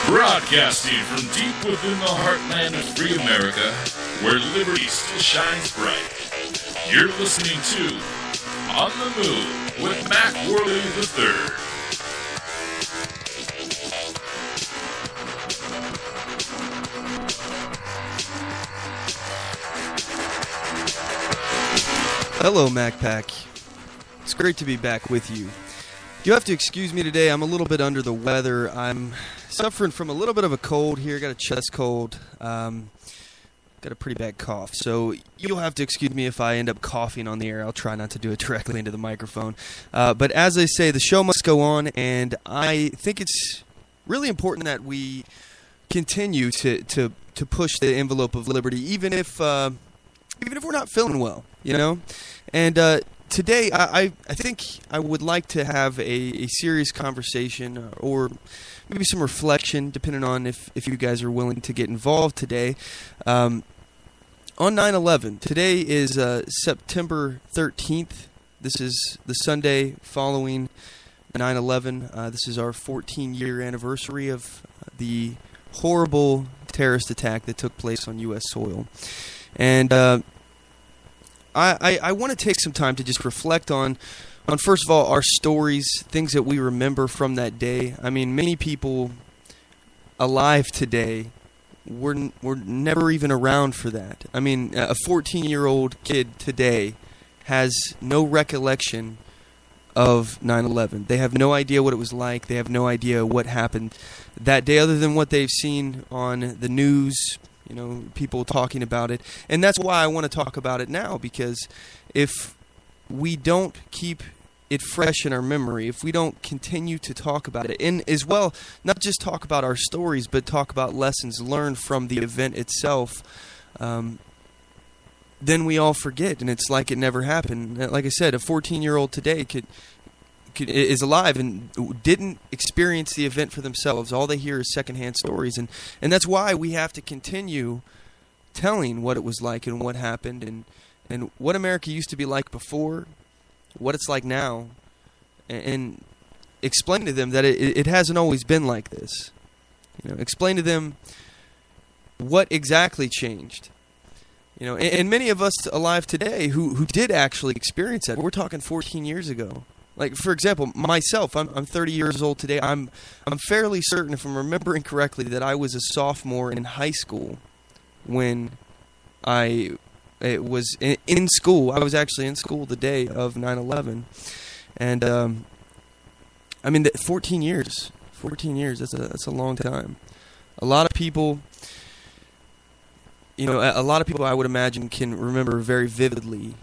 Broadcasting from deep within the heartland of free America, where liberty still shines bright. You're listening to On the Move with Mac Worley III. Hello, MacPack. It's great to be back with you. You have to excuse me today. I'm a little bit under the weather. I'm suffering from a little bit of a cold here. Got a chest cold. Got a pretty bad cough. So you'll have to excuse me if I end up coughing on the air. I'll try not to do it directly into the microphone. But as I say, the show must go on, and I think it's really important that we continue to push the envelope of liberty, even if we're not feeling well, you know? And today, I think I would like to have a serious conversation or maybe some reflection, depending on if you guys are willing to get involved today, on 9/11. Today is September 13th. This is the Sunday following 9/11. This is our 14-year anniversary of the horrible terrorist attack that took place on U.S. soil. And I want to take some time to just reflect on first of all, our stories, things that we remember from that day. I mean, many people alive today were never even around for that. I mean, a 14-year-old kid today has no recollection of 9/11. They have no idea what it was like. They have no idea what happened that day other than what they've seen on the news, you know, people talking about it. And that's why I want to talk about it now, because if we don't keep it fresh in our memory, if we don't continue to talk about it, and as well, not just talk about our stories, but talk about lessons learned from the event itself, then we all forget, and it's like it never happened. Like I said, a 14-year-old today is alive and didn't experience the event for themselves. All they hear is secondhand stories, and that's why we have to continue telling what it was like and what happened and what America used to be like before, what it's like now, and explain to them that it hasn't always been like this. You know, explain to them what exactly changed. You know, and many of us alive today who did actually experience that. We're talking 14 years ago. Like, for example, myself, I'm 30 years old today. I'm fairly certain, if I'm remembering correctly, that I was a sophomore in high school when I was in school. I was actually in school the day of 9/11. And, I mean, 14 years. 14 years, that's a long time. A lot of people, you know, a lot of people I would imagine can remember very vividly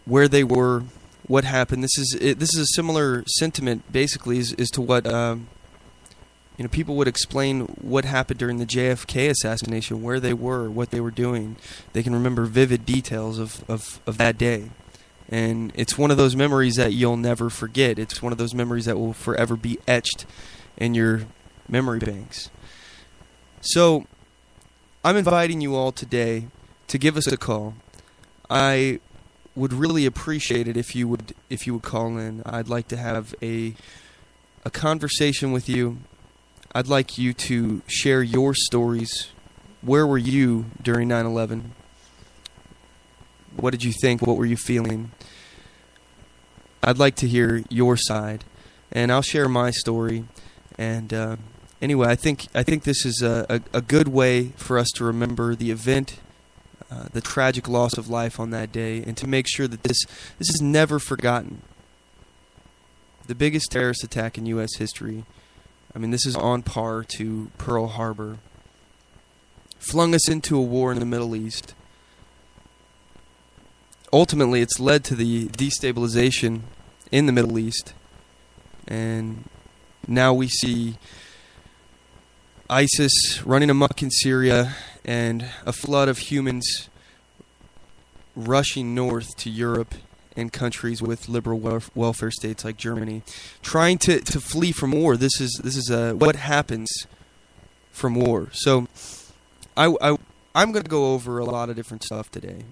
where they were, what happened. This is a similar sentiment, basically, as to what you know, people would explain what happened during the JFK assassination, where they were, what they were doing. They can remember vivid details of that day, and it's one of those memories that you'll never forget. It's one of those memories that will forever be etched in your memory banks. So I'm inviting you all today to give us a call. I would really appreciate it if you would call in. I'd like to have a conversation with you. I'd like you to share your stories. Where were you during 9/11? What did you think? What were you feeling? I'd like to hear your side, and I'll share my story. And anyway, I think this is a good way for us to remember the event, the tragic loss of life on that day, and to make sure that this is never forgotten. The biggest terrorist attack in U.S. history. I mean, this is on par to Pearl Harbor. Flung us into a war in the Middle East. Ultimately, it's led to the destabilization in the Middle East. And now we see ISIS running amok in Syria and a flood of humans rushing north to Europe and countries with liberal welfare states like Germany, trying to flee from war. This is what happens from war. So I I'm going to go over a lot of different stuff today.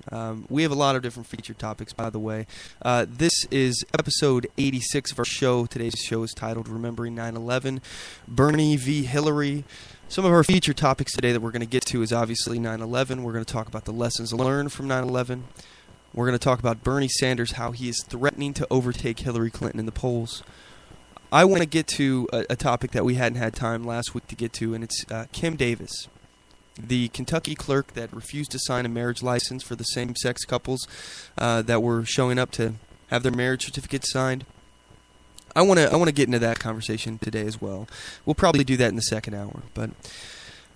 We have a lot of different featured topics, by the way. This is episode 86 of our show. Today's show is titled Remembering 9/11, Bernie v. Hillary. Some of our featured topics today that we're going to get to is obviously 9/11. We're going to talk about the lessons learned from 9/11. We're going to talk about Bernie Sanders, how he is threatening to overtake Hillary Clinton in the polls. I want to get to a topic that we hadn't had time last week to get to, and it's Kim Davis, the Kentucky clerk that refused to sign a marriage license for the same-sex couples that were showing up to have their marriage certificates signed. I want to get into that conversation today as well. We'll probably do that in the second hour, but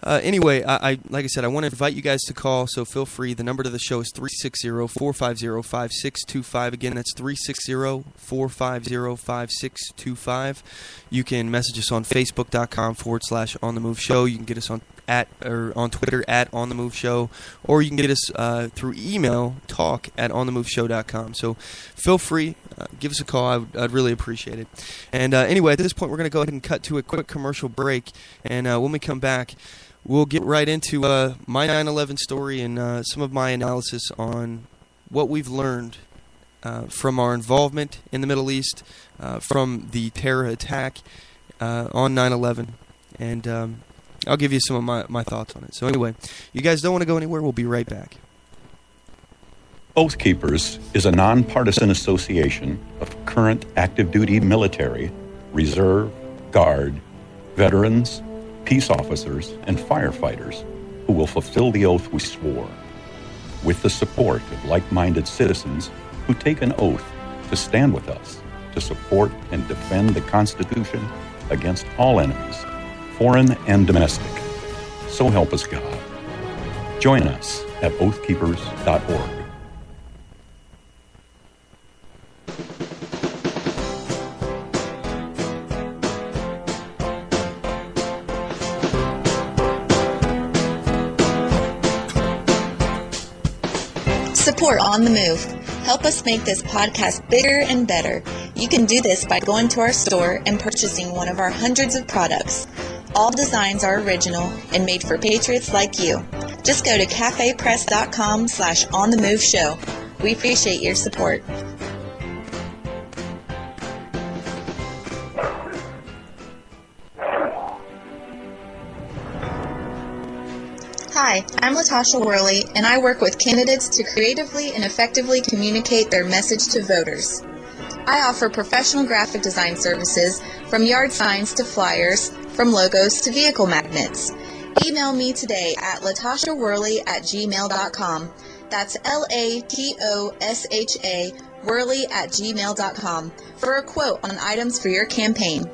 anyway, like I said, I want to invite you guys to call, so feel free. The number to the show is 360-450-5625. Again, that's 360-450-5625. You can message us on Facebook.com/OnTheMoveShow. You can get us on Twitter @OnTheMoveShow, or you can get us through email, talk@OnTheMoveShow.com. So feel free, give us a call. I'd really appreciate it. And anyway, at this point, we're going to go ahead and cut to a quick commercial break, and when we come back, we'll get right into my 9/11 story and some of my analysis on what we've learned from our involvement in the Middle East, from the terror attack on 9/11, and I'll give you some of my thoughts on it. So anyway, you guys don't want to go anywhere. We'll be right back. Oath Keepers is a nonpartisan association of current active duty military, reserve, guard, veterans, peace officers, and firefighters who will fulfill the oath we swore, with the support of like-minded citizens who take an oath to stand with us, to support and defend the Constitution against all enemies, foreign and domestic. So help us God. Join us at oathkeepers.org. Support On The Move. Help us make this podcast bigger and better. You can do this by going to our store and purchasing one of our hundreds of products. All designs are original and made for patriots like you. Just go to cafepress.com/OnTheMoveShow. We appreciate your support. Hi, I'm Latasha Worley, and I work with candidates to creatively and effectively communicate their message to voters. I offer professional graphic design services, from yard signs to flyers, from logos to vehicle magnets. Email me today at latashaworley@gmail.com. That's LATOSHA Worley@gmail.com for a quote on items for your campaign.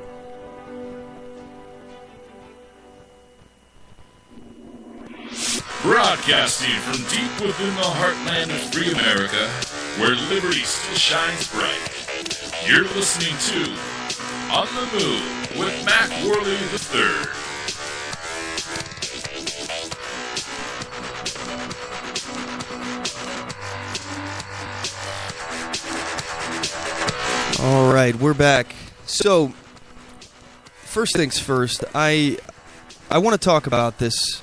Broadcasting from deep within the heartland of free America, where liberty still shines bright. You're listening to On the Move with Mac Worley III. All right, we're back. So, first things first, I want to talk about this.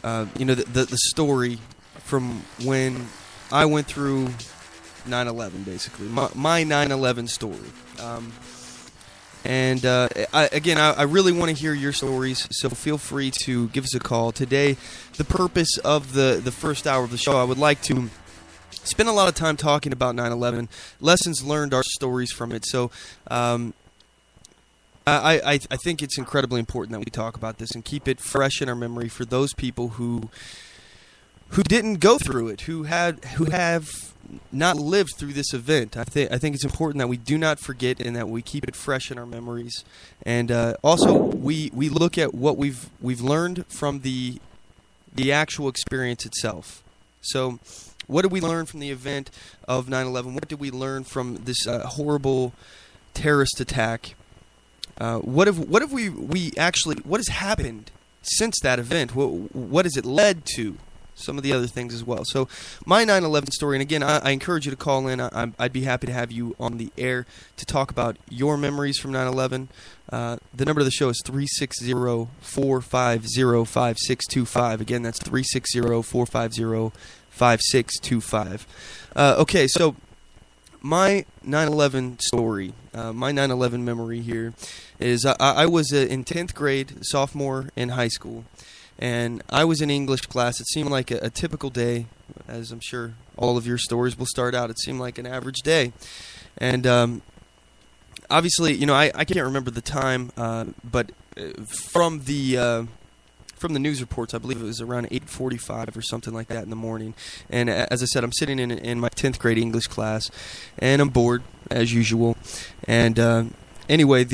The story from when I went through 9/11, basically. My 9/11 story. I really want to hear your stories, so feel free to give us a call. Today, the purpose of the first hour of the show, I would like to spend a lot of time talking about 9/11, lessons learned, our stories from it. So I think it's incredibly important that we talk about this and keep it fresh in our memory for those people who didn't go through it, who have not lived through this event. I think it's important that we do not forget and that we keep it fresh in our memories. And also we look at what we've learned from the actual experience itself. So what did we learn from the event of 9/11? What did we learn from this horrible terrorist attack? What has happened since that event? What has it led to some of the other things as well. So my 9/11 story, and again, I encourage you to call in. I'd be happy to have you on the air to talk about your memories from 9/11. The number of the show is 360-450-5625. Again, that's 360-450-5625. Okay, so my 9/11 story, my 9/11 memory here is I was in 10th grade, sophomore in high school, and I was in English class. It seemed like a typical day, as I'm sure all of your stories will start out. It seemed like an average day. And obviously, I can't remember the time, but from the news reports, I believe it was around 8:45 or something like that in the morning. And as I said, I'm sitting in my 10th grade English class, and I'm bored, as usual. And anyway,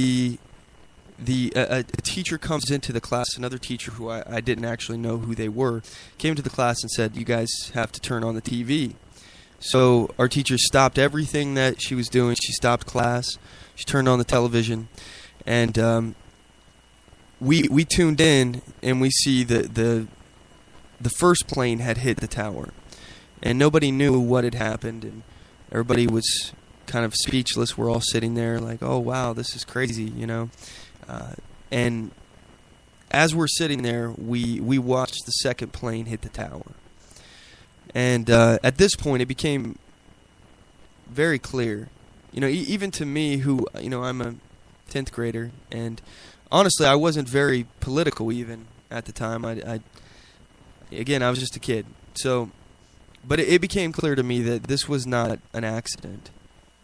a teacher comes into the class, another teacher who I didn't actually know who they were, came to the class and said, "You guys have to turn on the TV." So our teacher stopped everything that she was doing. She stopped class. She turned on the television, and we tuned in, and we see the first plane had hit the tower, and nobody knew what had happened, and everybody was kind of speechless. We're all sitting there like, "Oh wow, this is crazy," and as we're sitting there, we watched the second plane hit the tower. And at this point, it became very clear, even to me, who, I'm a 10th grader, and honestly, I wasn't very political even at the time. Again, I was just a kid. So, but it became clear to me that this was not an accident,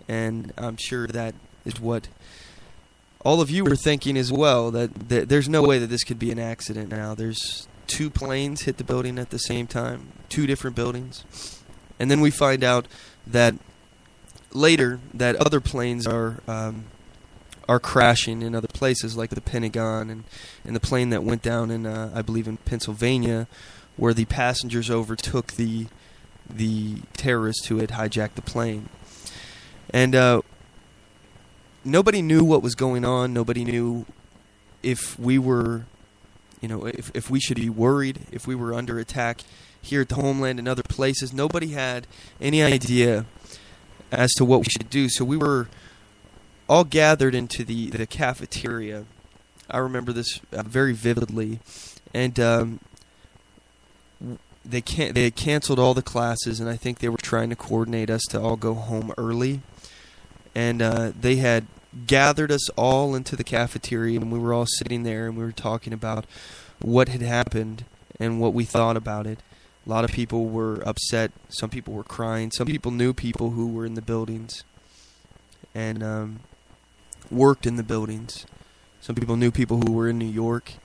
and I'm sure that is what all of you were thinking as well, that there's no way that this could be an accident now. There's two planes hit the building at the same time, two different buildings. And then we find out that later that other planes are crashing in other places, like the Pentagon and the plane that went down in, I believe, in Pennsylvania, where the passengers overtook the terrorists who had hijacked the plane. And nobody knew what was going on. Nobody knew if we were, if we should be worried, if we were under attack here at the homeland and other places. Nobody had any idea as to what we should do. So we were all gathered into the cafeteria. I remember this very vividly. And they had canceled all the classes, and I think they were trying to coordinate us to all go home early. And they had gathered us all into the cafeteria, and we were all sitting there, and we were talking about what had happened and what we thought about it. A lot of people were upset. Some people were crying. Some people knew people who were in the buildings and worked in the buildings. Some people knew people who were in New York.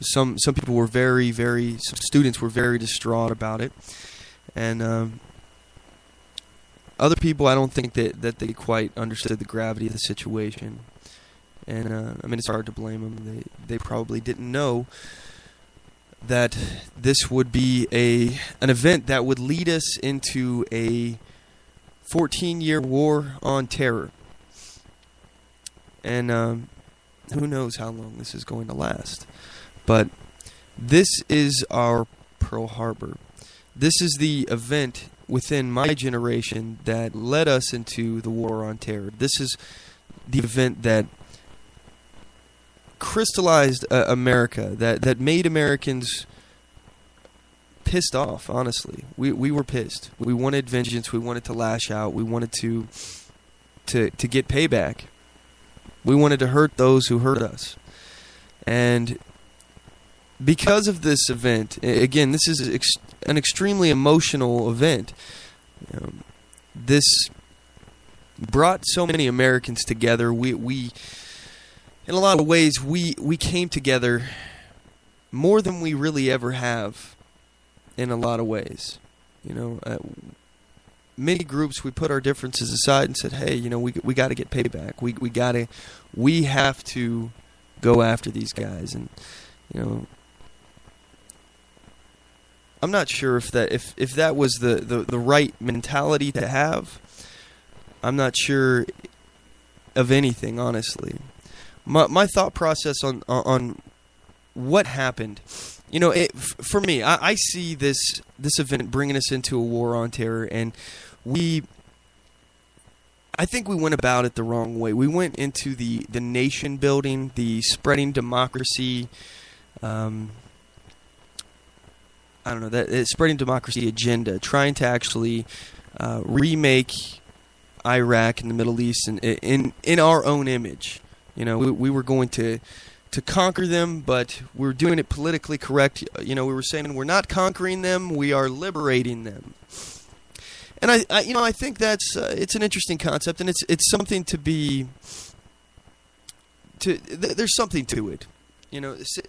Some people were some students were very distraught about it. And other people, I don't think that they quite understood the gravity of the situation. And, it's hard to blame them. They probably didn't know that this would be an event that would lead us into a 14-year war on terror. And who knows how long this is going to last. But this is our Pearl Harbor. This is the event within my generation that led us into the war on terror. This is the event that crystallized America, that made Americans pissed off, honestly. We were pissed. We wanted vengeance. We wanted to lash out. We wanted to get payback. We wanted to hurt those who hurt us. And because of this event, again, this is an extremely emotional event. This brought so many Americans together. We in a lot of ways, we came together more than we really ever have. In a lot of ways, many groups, we put our differences aside and said, "Hey, we got to get payback. We have to go after these guys." And I'm not sure if that was the right mentality to have. I'm not sure of anything, honestly. My thought process on what happened. For me, I see this event bringing us into a war on terror, and I think we went about it the wrong way. We went into the nation building, the spreading democracy, spreading democracy agenda, trying to actually remake Iraq and the Middle East in our own image. We were going to conquer them, but we're doing it politically correct. We were saying we're not conquering them, we are liberating them. And I think that's it's an interesting concept, and it's something to be. There's something to it,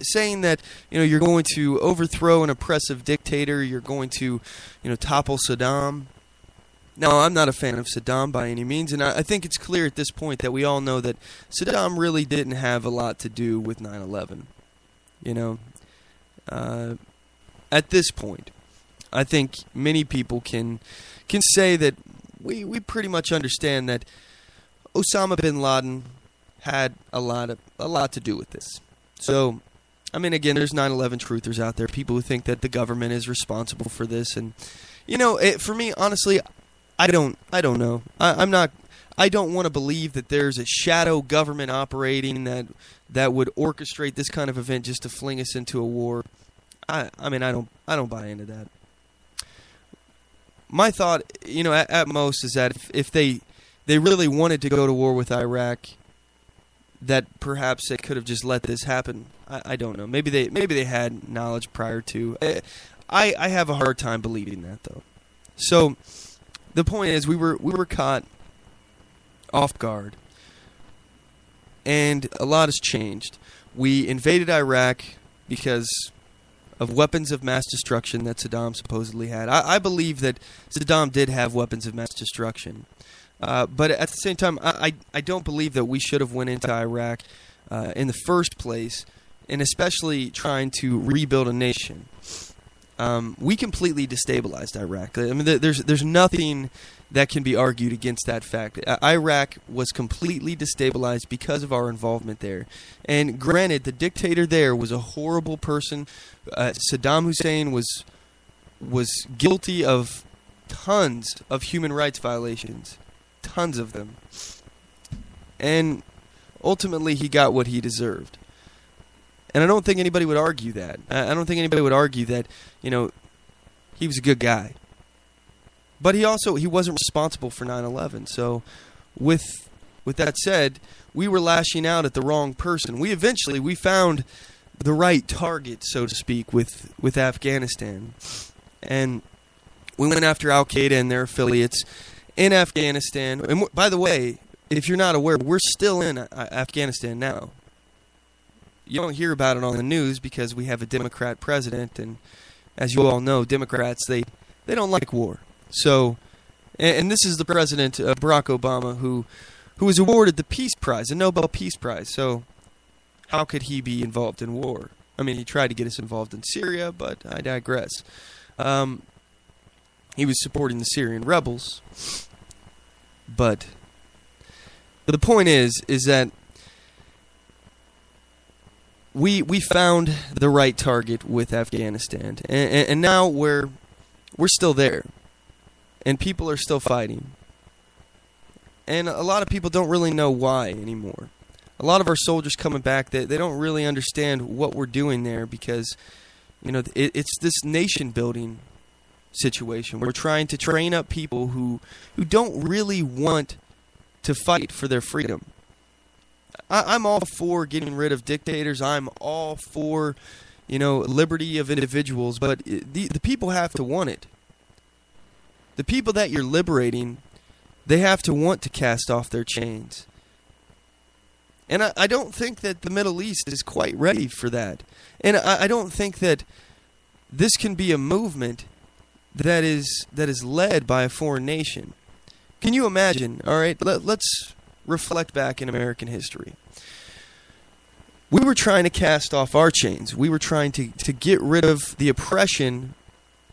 saying that you're going to overthrow an oppressive dictator, you're going to topple Saddam. Now, I'm not a fan of Saddam by any means, and I think it's clear at this point that we all know that Saddam really didn't have a lot to do with 9/11. At this point, I think many people can say that we pretty much understand that Osama bin Laden had a lot to do with this. So, I mean, again, there's 9/11 truthers out there, people who think that the government is responsible for this, and for me, honestly, I don't know. I don't want to believe that there's a shadow government operating that would orchestrate this kind of event just to fling us into a war. I don't buy into that. My thought, at most, is that if they really wanted to go to war with Iraq, that perhaps they could have just let this happen. I don't know. Maybe they had knowledge prior to. I have a hard time believing that, though. So the point is, we were caught off guard, and a lot has changed. We invaded Iraq because of weapons of mass destruction that Saddam supposedly had. I believe that Saddam did have weapons of mass destruction. But at the same time, I don't believe that we should have went into Iraq in the first place, and especially trying to rebuild a nation. We completely destabilized Iraq. I mean, there's nothing that can be argued against that fact. Iraq was completely destabilized because of our involvement there. And granted, the dictator there was a horrible person. Saddam Hussein was guilty of tons of human rights violations. Tons of them. And ultimately, he got what he deserved. And I don't think anybody would argue that. I don't think anybody would argue that, he was a good guy. But he wasn't responsible for 9/11. So with that said, we were lashing out at the wrong person. We found the right target, so to speak, with Afghanistan. And we went after Al-Qaeda and their affiliates in Afghanistan. And by the way, if you're not aware, we're still in Afghanistan now. You don't hear about it on the news because we have a Democrat president, and as you all know, Democrats, they don't like war. So, and this is the president, Barack Obama, who was awarded the Peace Prize, the Nobel Peace Prize. So, how could he be involved in war? I mean, he tried to get us involved in Syria, but I digress. He was supporting the Syrian rebels. But the point is that we found the right target with Afghanistan, and now we're still there, and people are still fighting, and a lot of people don't really know why anymore. A lot of our soldiers coming back, they don't really understand what we're doing there because, it's this nation building situation. We're trying to train up people who don't really want to fight for their freedom. I'm all for getting rid of dictators. I'm all for, liberty of individuals. But the people have to want it. The people that you're liberating, they have to want to cast off their chains. And I don't think that the Middle East is quite ready for that. And I don't think that this can be a movement that is led by a foreign nation. Can you imagine? All right, let's reflect back in American history. We were trying to cast off our chains. We were trying to get rid of the oppression,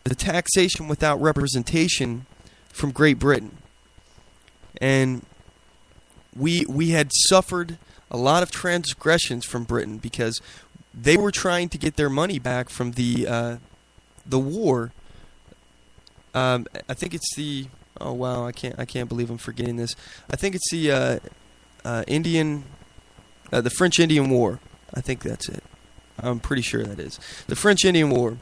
the taxation without representation from Great Britain. And we had suffered a lot of transgressions from Britain because they were trying to get their money back from the war. I think it's the I can't believe I'm forgetting this. I think it's the the French Indian War. I think that's it. I'm pretty sure that is the French Indian War.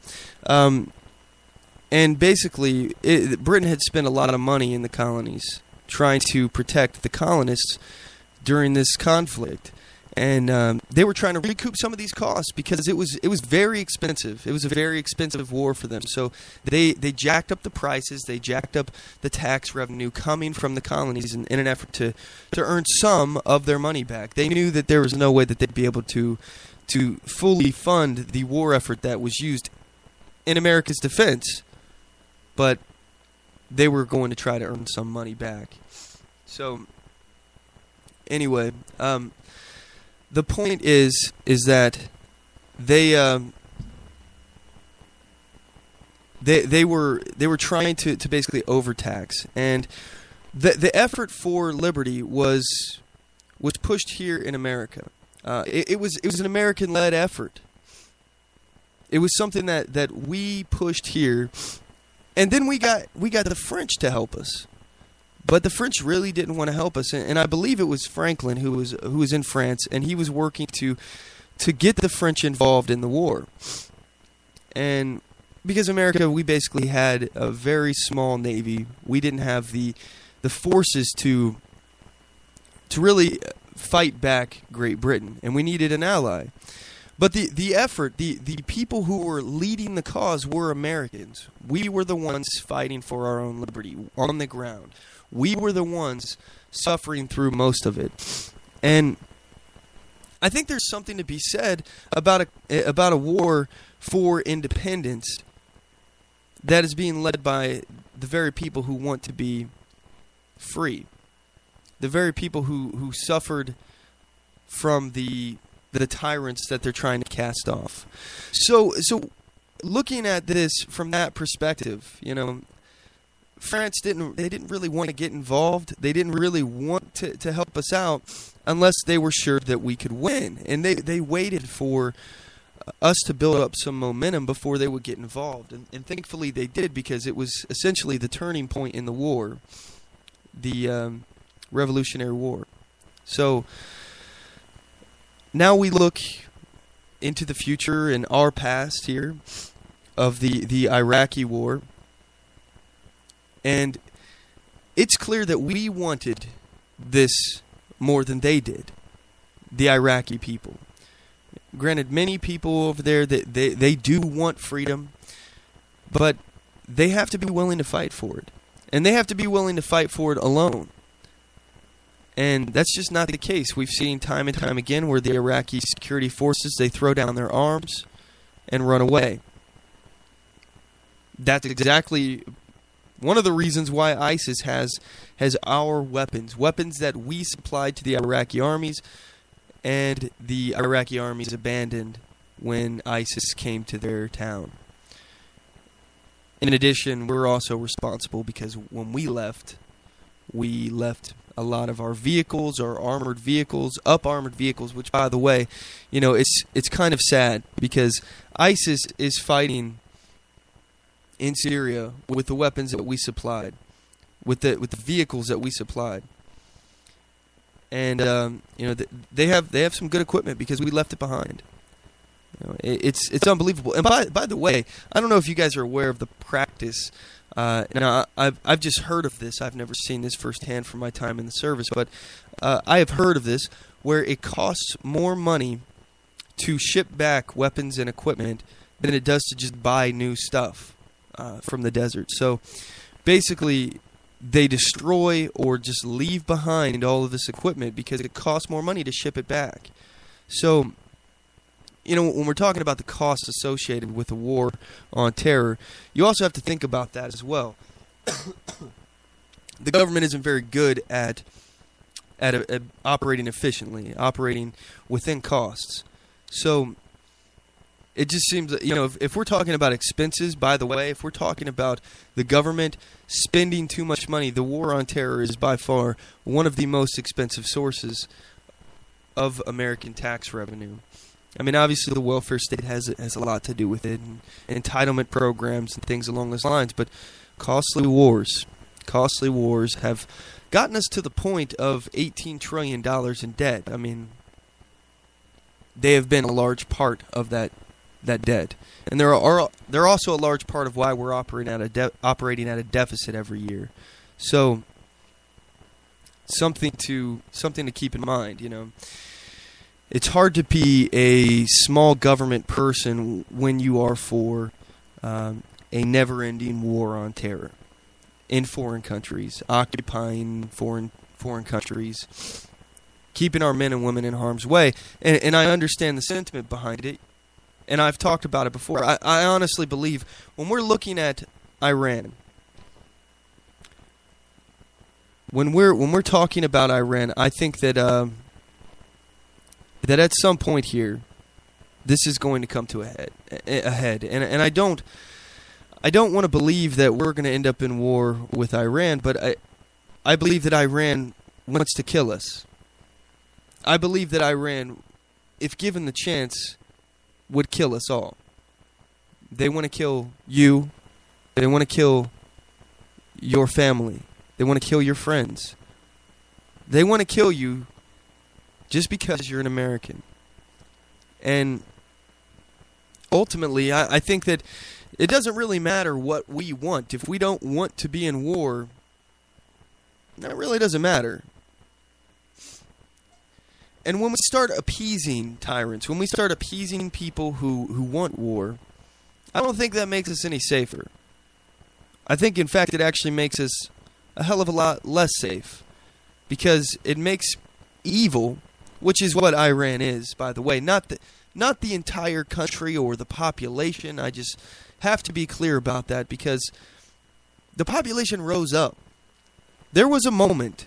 And basically, Britain had spent a lot of money in the colonies trying to protect the colonists during this conflict. And they were trying to recoup some of these costs because it was very expensive. It was a very expensive war for them. So they jacked up the prices. They jacked up the tax revenue coming from the colonies in an effort to earn some of their money back. They knew that there was no way that they'd be able to fully fund the war effort that was used in America's defense. But they were going to try to earn some money back. So anyway, the point is that they were trying to basically overtax, and the effort for liberty was pushed here in America. It was an American-led effort. It was something that we pushed here. And then we got the French to help us, but the French really didn't want to help us. And I believe it was Franklin who was in France, and he was working to get the French involved in the war. And because America, we basically had a very small navy, we didn't have the forces to really fight back Great Britain, and we needed an ally. But the effort, the people who were leading the cause were Americans. We were the ones fighting for our own liberty on the ground. We were the ones suffering through most of it. And I think there's something to be said about a war for independence that is being led by the very people who want to be free. The very people who suffered from the tyrants that they're trying to cast off. So looking at this from that perspective, France didn't really want to get involved. They didn't really want to help us out unless they were sure that we could win. And they waited for us to build up some momentum before they would get involved. And thankfully they did, because it was essentially the turning point in the war, the Revolutionary War. So now we look into the future and our past here of the Iraqi war, and it's clear that we wanted this more than they did, the Iraqi people. Granted, many people over there, they do want freedom, but they have to be willing to fight for it, and they have to be willing to fight for it alone. And that's just not the case. We've seen time and time again where the Iraqi security forces, they throw down their arms and run away. That's exactly one of the reasons why ISIS has our weapons that we supplied to the Iraqi armies, and the Iraqi armies abandoned when ISIS came to their town. In addition, we're also responsible because when we left a lot of our vehicles, our armored vehicles, up-armored vehicles, which, by the way, it's kind of sad because ISIS is fighting in Syria with the weapons that we supplied, with the vehicles that we supplied. And they have some good equipment because we left it behind. It's unbelievable. And by the way, I don't know if you guys are aware of the practice. Now, I've just heard of this. I've never seen this firsthand from my time in the service, but I have heard of this where it costs more money to ship back weapons and equipment than it does to just buy new stuff from the desert. So basically, they destroy or just leave behind all of this equipment because it costs more money to ship it back. So, when we're talking about the costs associated with the war on terror, you also have to think about that as well. The government isn't very good at operating efficiently, operating within costs. So it just seems that, if we're talking about expenses, by the way, if we're talking about the government spending too much money, the war on terror is by far one of the most expensive sources of American tax revenue. I mean, obviously the welfare state has a lot to do with it, and entitlement programs and things along those lines, but costly wars have gotten us to the point of $18 trillion in debt. I mean, they have been a large part of that debt, and they're also a large part of why we're operating at a deficit every year. So something to keep in mind, you know. It's hard to be a small government person when you are for a never-ending war on terror in foreign countries, occupying foreign countries, keeping our men and women in harm's way. And I understand the sentiment behind it, and I've talked about it before. I honestly believe when we're looking at Iran, when we're talking about Iran, I think that that at some point here, this is going to come to a head. And I don't want to believe that we're going to end up in war with Iran, but I believe that Iran wants to kill us. I believe that Iran, if given the chance, would kill us all. They want to kill you. They want to kill your family. They want to kill your friends. They want to kill you just because you're an American. And ultimately, I think that it doesn't really matter what we want. If we don't want to be in war, that really doesn't matter. And when we start appeasing tyrants, when we start appeasing people who want war, I don't think that makes us any safer. I think, in fact, it actually makes us a hell of a lot less safe. Because it makes evil, which is what Iran is, by the way, not the entire country or the population. I just have to be clear about that, because the population rose up. There was a moment,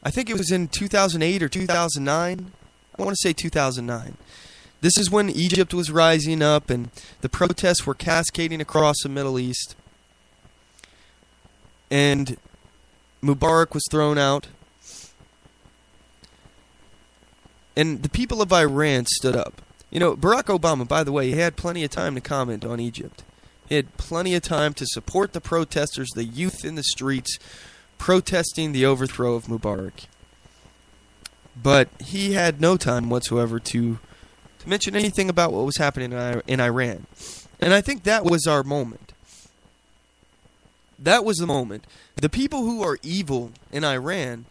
I think it was in 2008 or 2009. I want to say 2009. This is when Egypt was rising up and the protests were cascading across the Middle East. And Mubarak was thrown out. And the people of Iran stood up. You know, Barack Obama, by the way, he had plenty of time to comment on Egypt. He had plenty of time to support the protesters, the youth in the streets, protesting the overthrow of Mubarak. But he had no time whatsoever to mention anything about what was happening in Iran. And I think that was our moment. That was the moment. The people who are evil in Iran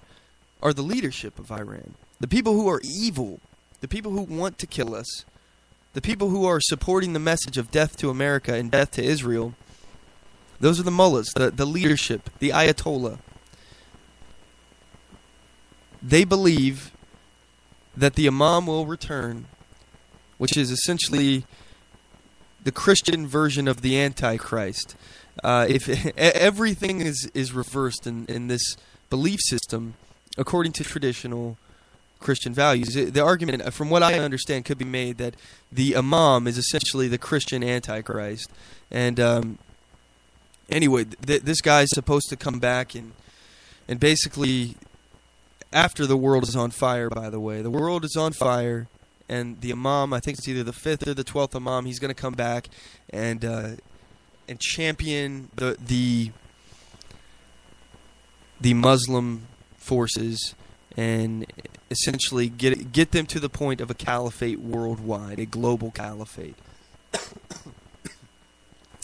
are the leadership of Iran. The people who are evil, the people who want to kill us, the people who are supporting the message of death to America and death to Israel, those are the mullahs, the leadership, the Ayatollah. They believe that the Imam will return, which is essentially the Christian version of the Antichrist. If everything is reversed in this belief system, according to traditional Christian values, the argument, from what I understand, could be made that the Imam is essentially the Christian Antichrist. And anyway, this guy's supposed to come back and basically, after the world is on fire, by the way, the world is on fire, and the Imam, I think it's either the 5th or the 12th Imam, he's going to come back and champion the Muslim forces and essentially get them to the point of a caliphate worldwide, a global caliphate.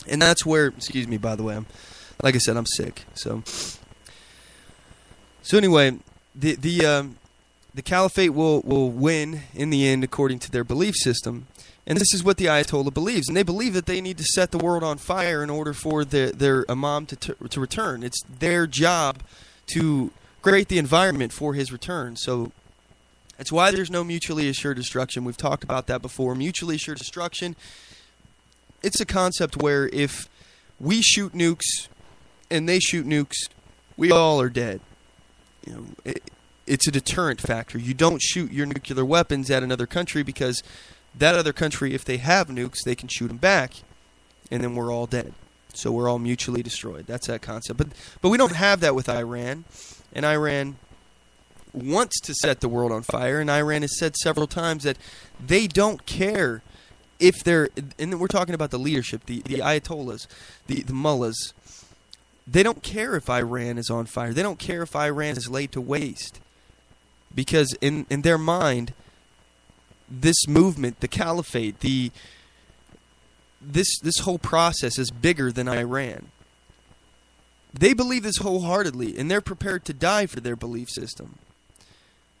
And that's where, excuse me, by the way, like I said, I'm sick. So anyway, the caliphate will win in the end according to their belief system. And this is what the Ayatollah believes. And they believe that they need to set the world on fire in order for their Imam to return. It's their job to create the environment for his return. So that's why there's no mutually assured destruction. We've talked about that before. Mutually assured destruction, it's a concept where if we shoot nukes and they shoot nukes, we all are dead. You know, it's a deterrent factor. You don't shoot your nuclear weapons at another country because that other country, if they have nukes, they can shoot them back, and then we're all dead. So we're all mutually destroyed. That's that concept. But we don't have that with Iran. And Iran wants to set the world on fire, and Iran has said several times that they don't care if they're, and we're talking about the leadership, the Ayatollahs, the mullahs. They don't care if Iran is on fire. They don't care if Iran is laid to waste. Because in their mind, this movement, the caliphate, this whole process is bigger than Iran. They believe this wholeheartedly, and they're prepared to die for their belief system.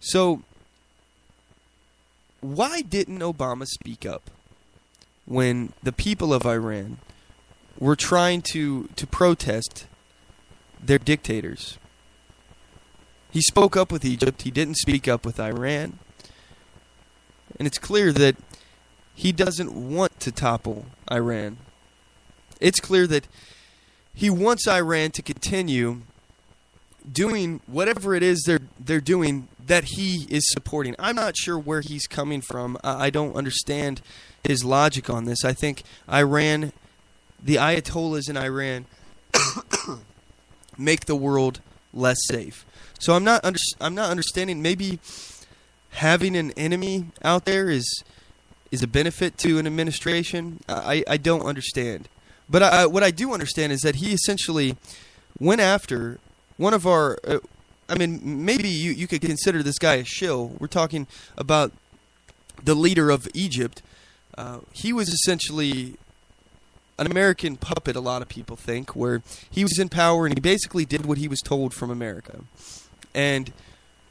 So, why didn't Obama speak up when the people of Iran were trying to protest their dictators? He spoke up with Egypt. He didn't speak up with Iran. And it's clear that he doesn't want to topple Iran. It's clear that he wants Iran to continue doing whatever it is they're doing that he is supporting. I'm not sure where he's coming from. I don't understand his logic on this. I think Iran, the Ayatollahs in Iran, make the world less safe. So I'm not understanding. Maybe having an enemy out there is a benefit to an administration. I don't understand. But what I do understand is that he essentially went after one of our. Maybe you could consider this guy a shill. We're talking about the leader of Egypt. He was essentially an American puppet, a lot of people think, where he was in power and he basically did what he was told from America. And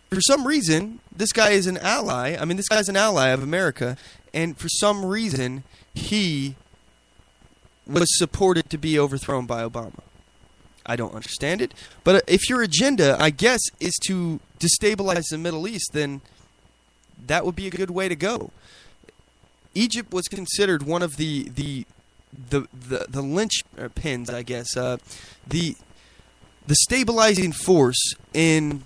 for some reason, this guy is an ally. This guy's an ally of America. And for some reason, he was supported to be overthrown by Obama. I don't understand it. But if your agenda, I guess, is to destabilize the Middle East, then that would be a good way to go. Egypt was considered one of the linchpins, I guess, the stabilizing force in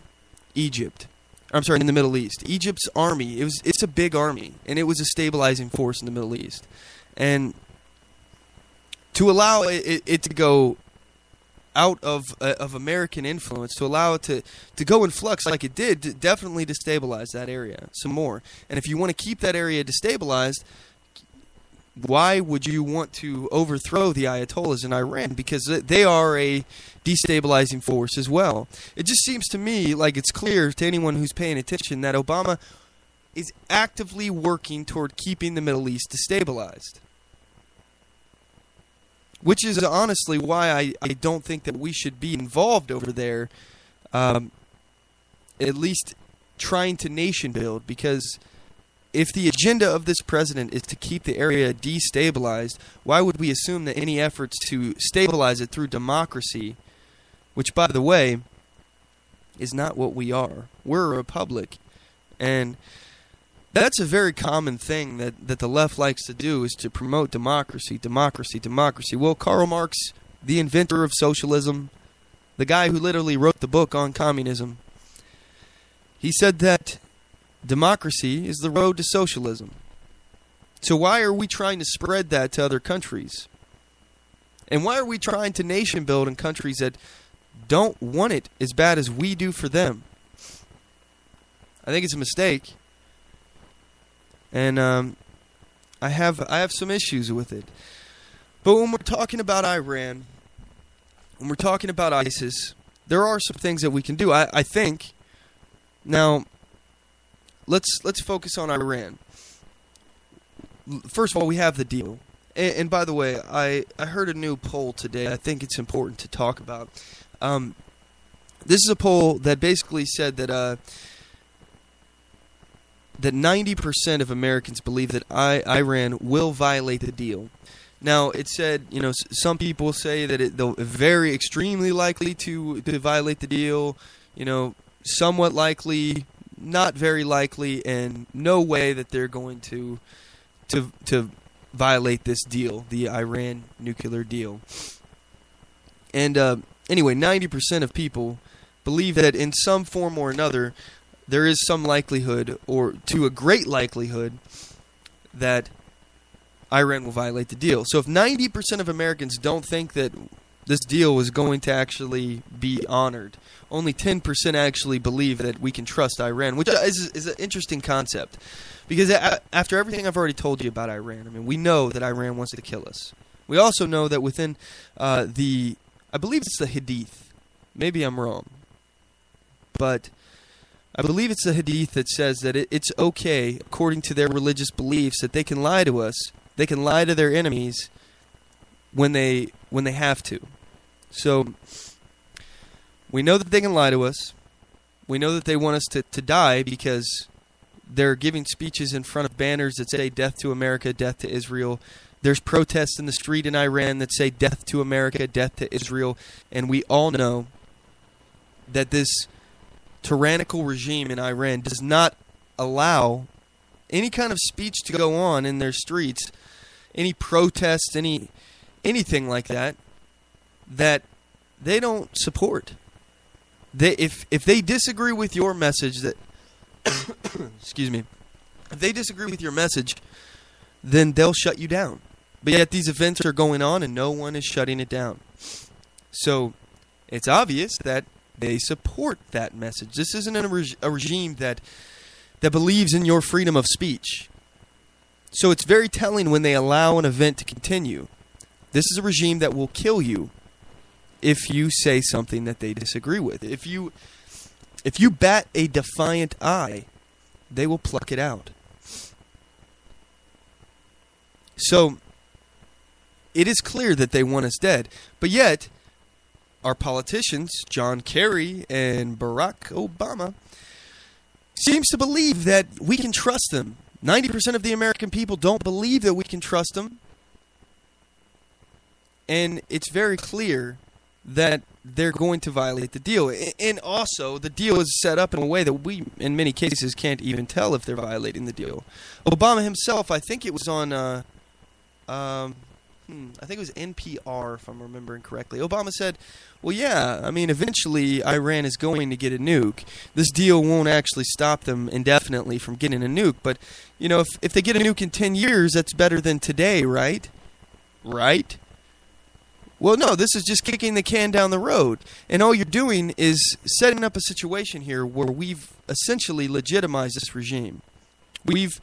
Egypt. I'm sorry, in the Middle East. Egypt's army, it's a big army, and it was a stabilizing force in the Middle East. And to allow it to go out of American influence, to allow it to go in flux like it did, to definitely destabilize that area some more. And if you want to keep that area destabilized, why would you want to overthrow the Ayatollahs in Iran? Because they are a destabilizing force as well. It just seems to me like it's clear to anyone who's paying attention that Obama is actively working toward keeping the Middle East destabilized. Which is honestly why I don't think that we should be involved over there, at least trying to nation build, because if the agenda of this president is to keep the area destabilized, why would we assume that any efforts to stabilize it through democracy, which, by the way, is not what we are. We're a republic. And that's a very common thing that the left likes to do, is to promote democracy, democracy, democracy. Well, Karl Marx, the inventor of socialism, the guy who literally wrote the book on communism, he said that democracy is the road to socialism. So why are we trying to spread that to other countries? And why are we trying to nation build in countries that don't want it as bad as we do for them? I think it's a mistake. And I have some issues with it. But when we're talking about Iran, when we're talking about ISIS, there are some things that we can do. I think. Now, let's focus on Iran. First of all, we have the deal. And by the way, I heard a new poll today. I think it's important to talk about. This is a poll that basically said that 90% of Americans believe that Iran will violate the deal. Now, it said, some people say that they're very extremely likely to violate the deal, somewhat likely, not very likely, and no way that they're going to violate this deal, the Iran nuclear deal. And anyway, 90% of people believe that in some form or another, there is some likelihood, or to a great likelihood, that Iran will violate the deal. So if 90% of Americans don't think that this deal was going to actually be honored. Only 10% actually believe that we can trust Iran, which is an interesting concept. Because after everything I've already told you about Iran, I mean, we know that Iran wants to kill us. We also know that within I believe it's the Hadith. Maybe I'm wrong. But I believe it's the Hadith that says that it's okay, according to their religious beliefs, that they can lie to us. They can lie to their enemies when they have to. So we know that they can lie to us. We know that they want us to die because they're giving speeches in front of banners that say death to America, death to Israel. There's protests in the street in Iran that say death to America, death to Israel. And we all know that this tyrannical regime in Iran does not allow any kind of speech to go on in their streets, any protest, anything like that they don't support. If they disagree with your message, that excuse me, if they disagree with your message, then they'll shut you down. But yet these events are going on and no one is shutting it down. So it's obvious that they support that message. This isn't a regime that believes in your freedom of speech. So it's very telling when they allow an event to continue. This is a regime that will kill you if you say something that they disagree with. If you bat a defiant eye, they will pluck it out. So it is clear that they want us dead. But yet, our politicians, John Kerry and Barack Obama, seems to believe that we can trust them. 90% of the American people don't believe that we can trust them. And it's very clear that they're going to violate the deal. And also, the deal is set up in a way that we, in many cases, can't even tell if they're violating the deal. Obama himself, I think it was on, I think it was NPR, if I'm remembering correctly. Obama said, well, yeah, I mean, eventually Iran is going to get a nuke. This deal won't actually stop them indefinitely from getting a nuke. But, you know, if they get a nuke in 10 years, that's better than today, right? Right? Well, no, this is just kicking the can down the road. And all you're doing is setting up a situation here where we've essentially legitimized this regime. We've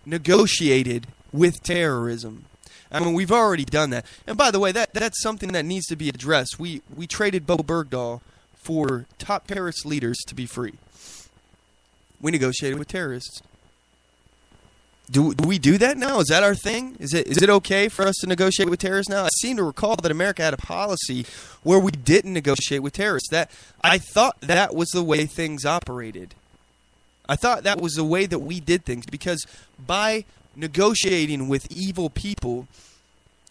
negotiated with terrorism. I mean, we've already done that. And by the way, that's something that needs to be addressed. We traded Bo Bergdahl for top terrorist leaders to be free. We negotiated with terrorists. Do we do that now? Is that our thing? Is it okay for us to negotiate with terrorists now? I seem to recall that America had a policy where we didn't negotiate with terrorists. That I thought that was the way things operated. I thought that was the way that we did things, because by negotiating with evil people,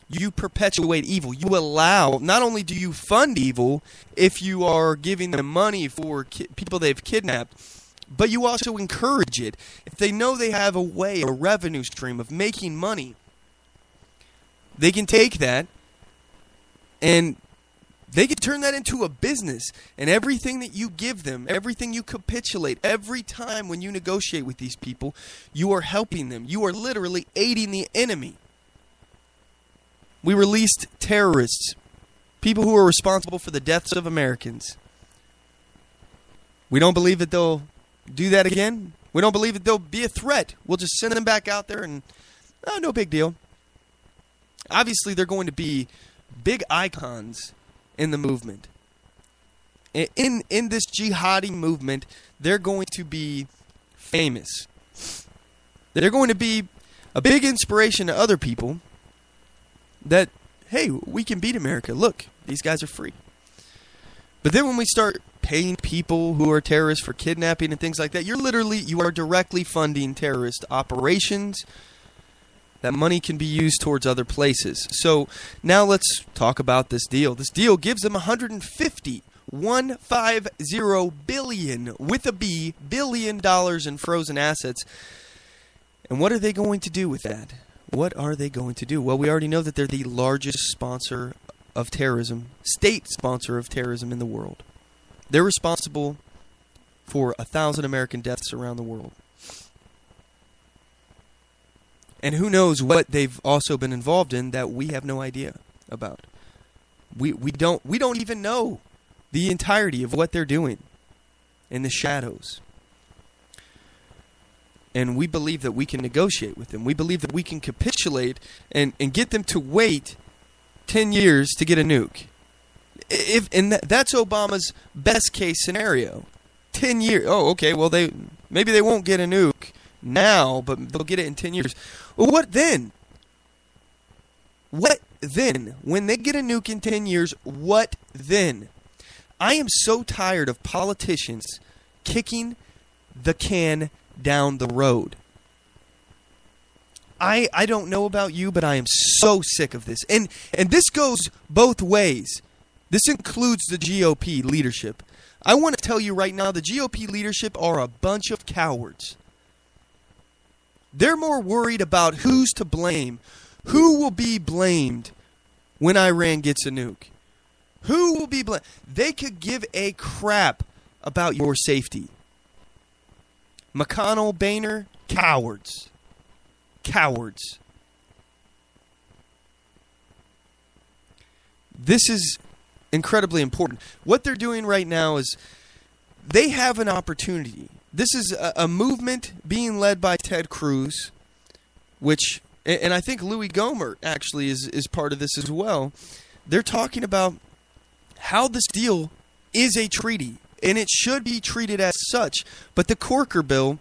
you perpetuate evil. You allow, not only do you fund evil if you are giving them money for people they've kidnapped, but you also encourage it. If they know they have a revenue stream of making money, they can take that and they can turn that into a business. And everything that you give them, everything you capitulate, every time when you negotiate with these people, you are helping them. You are literally aiding the enemy. We released terrorists, people who are responsible for the deaths of Americans. We don't believe that they'll do that again. We don't believe that they'll be a threat. We'll just send them back out there and no big deal. Obviously, they're going to be big icons in the movement. In this jihadi movement, they're going to be famous. They're going to be a big inspiration to other people that, hey, we can beat America. Look, these guys are free. But then when we start paying people who are terrorists for kidnapping and things like that, you are directly funding terrorist operations. That money can be used towards other places. So now let's talk about this deal. This deal gives them $150 billion with a B billion dollars in frozen assets. And what are they going to do with that? What are they going to do? Well, we already know that they're the largest sponsor of terrorism, state sponsor of terrorism in the world. They're responsible for 1,000 American deaths around the world. And who knows what they've also been involved in that we have no idea about. We don't even know the entirety of what they're doing in the shadows. And we believe that we can negotiate with them. We believe that we can capitulate and get them to wait 10 years to get a nuke. That's Obama's best case scenario. 10 years. Oh, okay, well, maybe they won't get a nuke now, but they'll get it in 10 years. Well, what then? What then? When they get a nuke in 10 years, what then? I am so tired of politicians kicking the can down the road. I don't know about you, but I am so sick of this. And this goes both ways. This includes the GOP leadership. I want to tell you right now, the GOP leadership are a bunch of cowards. They're more worried about who's to blame. Who will be blamed when Iran gets a nuke? Who will be blamed? They could give a crap about your safety. McConnell, Boehner, cowards. Cowards. This is incredibly important. What they're doing right now is they have an opportunity. This is a movement being led by Ted Cruz, which, and I think Louis Gohmert actually is part of this as well. They're talking about how this deal is a treaty, and it should be treated as such. But the Corker bill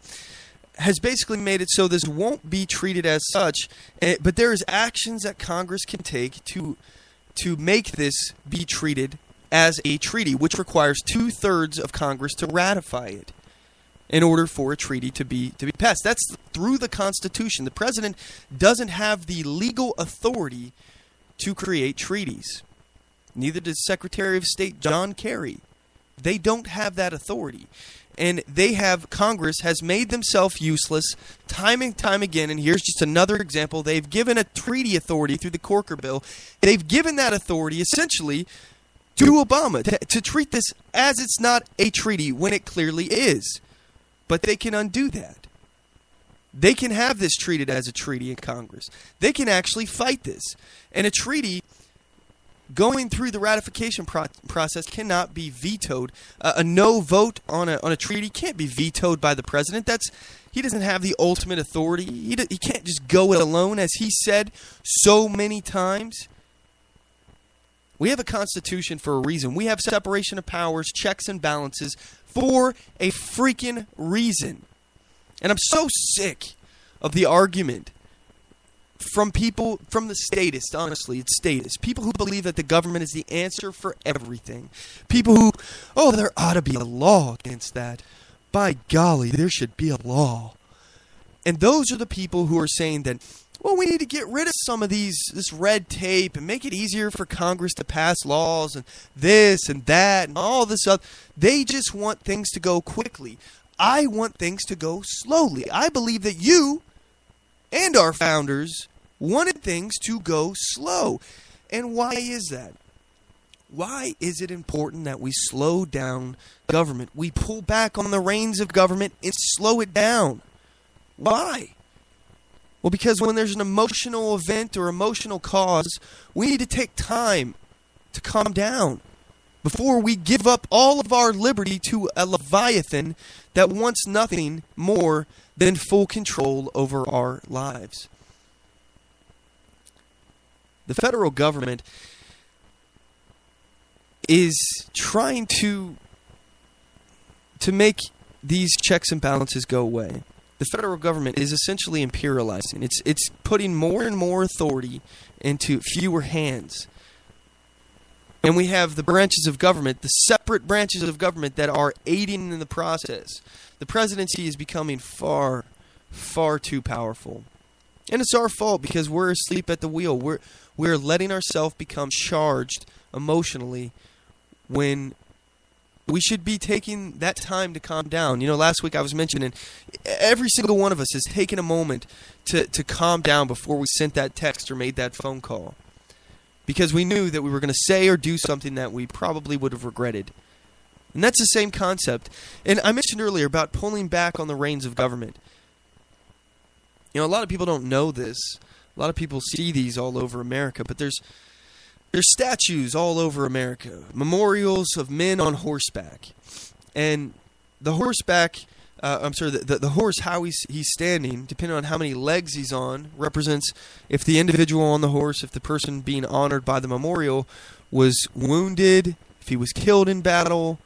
has basically made it so this won't be treated as such. But there is actions that Congress can take to make this be treated as a treaty, which requires 2/3 of Congress to ratify it in order for a treaty to be passed. That's through the Constitution. The president doesn't have the legal authority to create treaties. Neither does Secretary of State John Kerry. They don't have that authority. And Congress has made themselves useless time and time again. And here's just another example. They've given a treaty authority through the Corker bill. They've given that authority essentially to Obama to treat this as it's not a treaty when it clearly is. But they can undo that. They can have this treated as a treaty in Congress. They can actually fight this. And a treaty going through the ratification process cannot be vetoed. A no vote on a treaty can't be vetoed by the president. He doesn't have the ultimate authority. He can't just go it alone, as he said so many times. We have a constitution for a reason. We have separation of powers, checks and balances for a freaking reason. And I'm so sick of the argument from people, from the statists, honestly, it's statists. People who believe that the government is the answer for everything. People who, there ought to be a law against that. By golly, there should be a law. And those are the people who are saying that, we need to get rid of some of this red tape and make it easier for Congress to pass laws and this and that and all this stuff. They just want things to go quickly. I want things to go slowly. I believe that you and our founders wanted things to go slow. And why is that? Why is it important that we slow down government? We pull back on the reins of government and slow it down. Why? Well, because when there's an emotional event or emotional cause, we need to take time to calm down before we give up all of our liberty to a Leviathan that wants nothing more than full control over our lives. The federal government is trying to make these checks and balances go away. The federal government is essentially imperializing. It's putting more and more authority into fewer hands. And we have the branches of government, the separate branches of government that are aiding in the process. The presidency is becoming far, far too powerful. And it's our fault because we're asleep at the wheel. We're letting ourselves become charged emotionally when we should be taking that time to calm down. Last week I was mentioning every single one of us has taken a moment to calm down before we sent that text or made that phone call. Because we knew that we were going to say or do something that we probably would have regretted. And that's the same concept. And I mentioned earlier about pulling back on the reins of government. A lot of people don't know this. A lot of people see these all over America, but there's There's statues all over America, memorials of men on horseback. And the horseback, the horse, how he's standing, depending on how many legs he's on, represents if the individual on the horse, if the person being honored by the memorial was wounded, if he was killed in battle,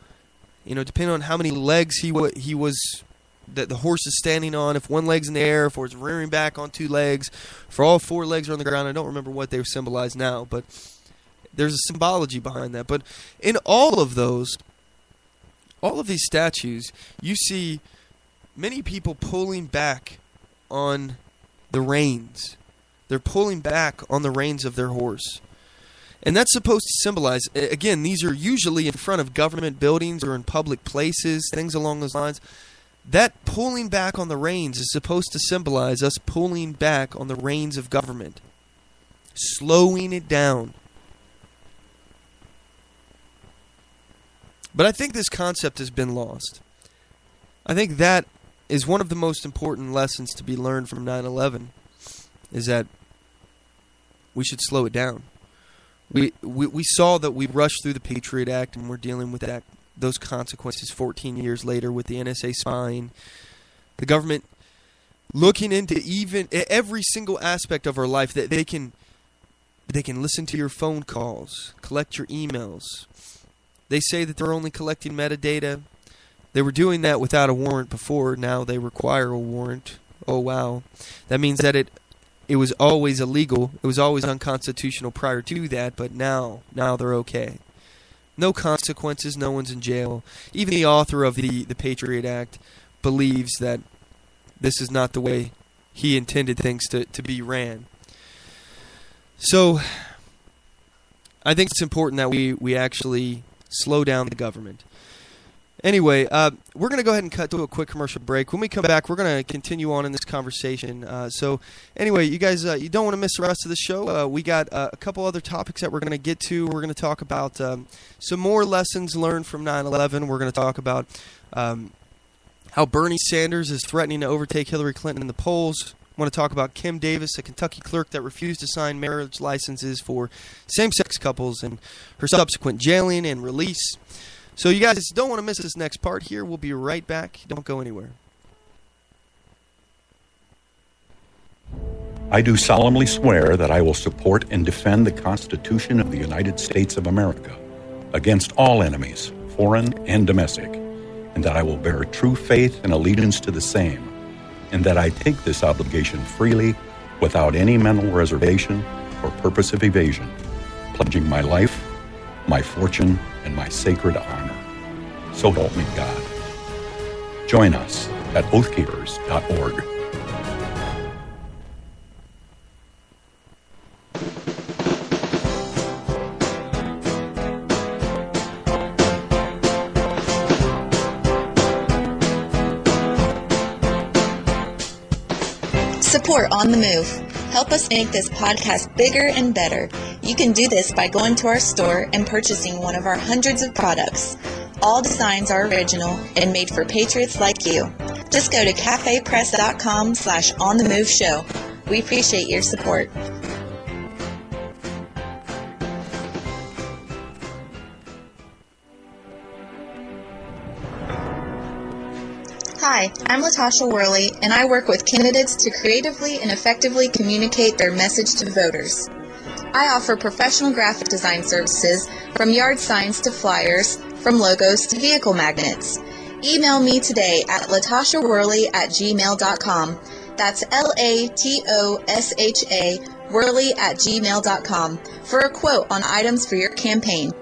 depending on how many legs he was, that the horse is standing on, if one leg's in the air, if it's rearing back on two legs, for all four legs are on the ground. I don't remember what they symbolize now, but there's a symbology behind that. But in all of these statues, you see many people pulling back on the reins. They're pulling back on the reins of their horse. And that's supposed to symbolize, again, these are usually in front of government buildings or in public places, things along those lines. That pulling back on the reins is supposed to symbolize us pulling back on the reins of government, slowing it down. But I think this concept has been lost. I think that is one of the most important lessons to be learned from 9/11, is that we should slow it down. We saw that we rushed through the Patriot Act, and we're dealing with those consequences 14 years later with the NSA spying. The government looking into even every single aspect of our life, that they can listen to your phone calls, collect your emails. They say that they're only collecting metadata. They were doing that without a warrant before. Now they require a warrant. Oh, wow. That means that it was always illegal. It was always unconstitutional prior to that, but now they're okay. No consequences. No one's in jail. Even the author of the Patriot Act believes that this is not the way he intended things to be ran. So I think it's important that we actually slow down the government. Anyway, we're going to go ahead and cut to a quick commercial break. When we come back, we're going to continue on in this conversation. So anyway, you guys, you don't want to miss the rest of the show. We got a couple other topics that we're going to get to. We're going to talk about some more lessons learned from 9/11. We're going to talk about how Bernie Sanders is threatening to overtake Hillary Clinton in the polls. I want to talk about Kim Davis, a Kentucky clerk that refused to sign marriage licenses for same-sex couples, and her subsequent jailing and release. So you guys don't want to miss this next part here. We'll be right back. Don't go anywhere. I do solemnly swear that I will support and defend the Constitution of the United States of America against all enemies, foreign and domestic, and that I will bear true faith and allegiance to the same, and that I take this obligation freely, without any mental reservation or purpose of evasion, pledging my life, my fortune, and my sacred honor. So help me God. Join us at oathkeepers.org. Support On The Move. Help us make this podcast bigger and better. You can do this by going to our store and purchasing one of our hundreds of products. All designs are original and made for patriots like you. Just go to cafepress.com/OnTheMoveShow. We appreciate your support. Hi, I'm Latasha Worley, and I work with candidates to creatively and effectively communicate their message to voters. I offer professional graphic design services, from yard signs to flyers, from logos to vehicle magnets. Email me today at latashaworley@gmail.com. That's LATOSHA Worley@gmail.com for a quote on items for your campaign.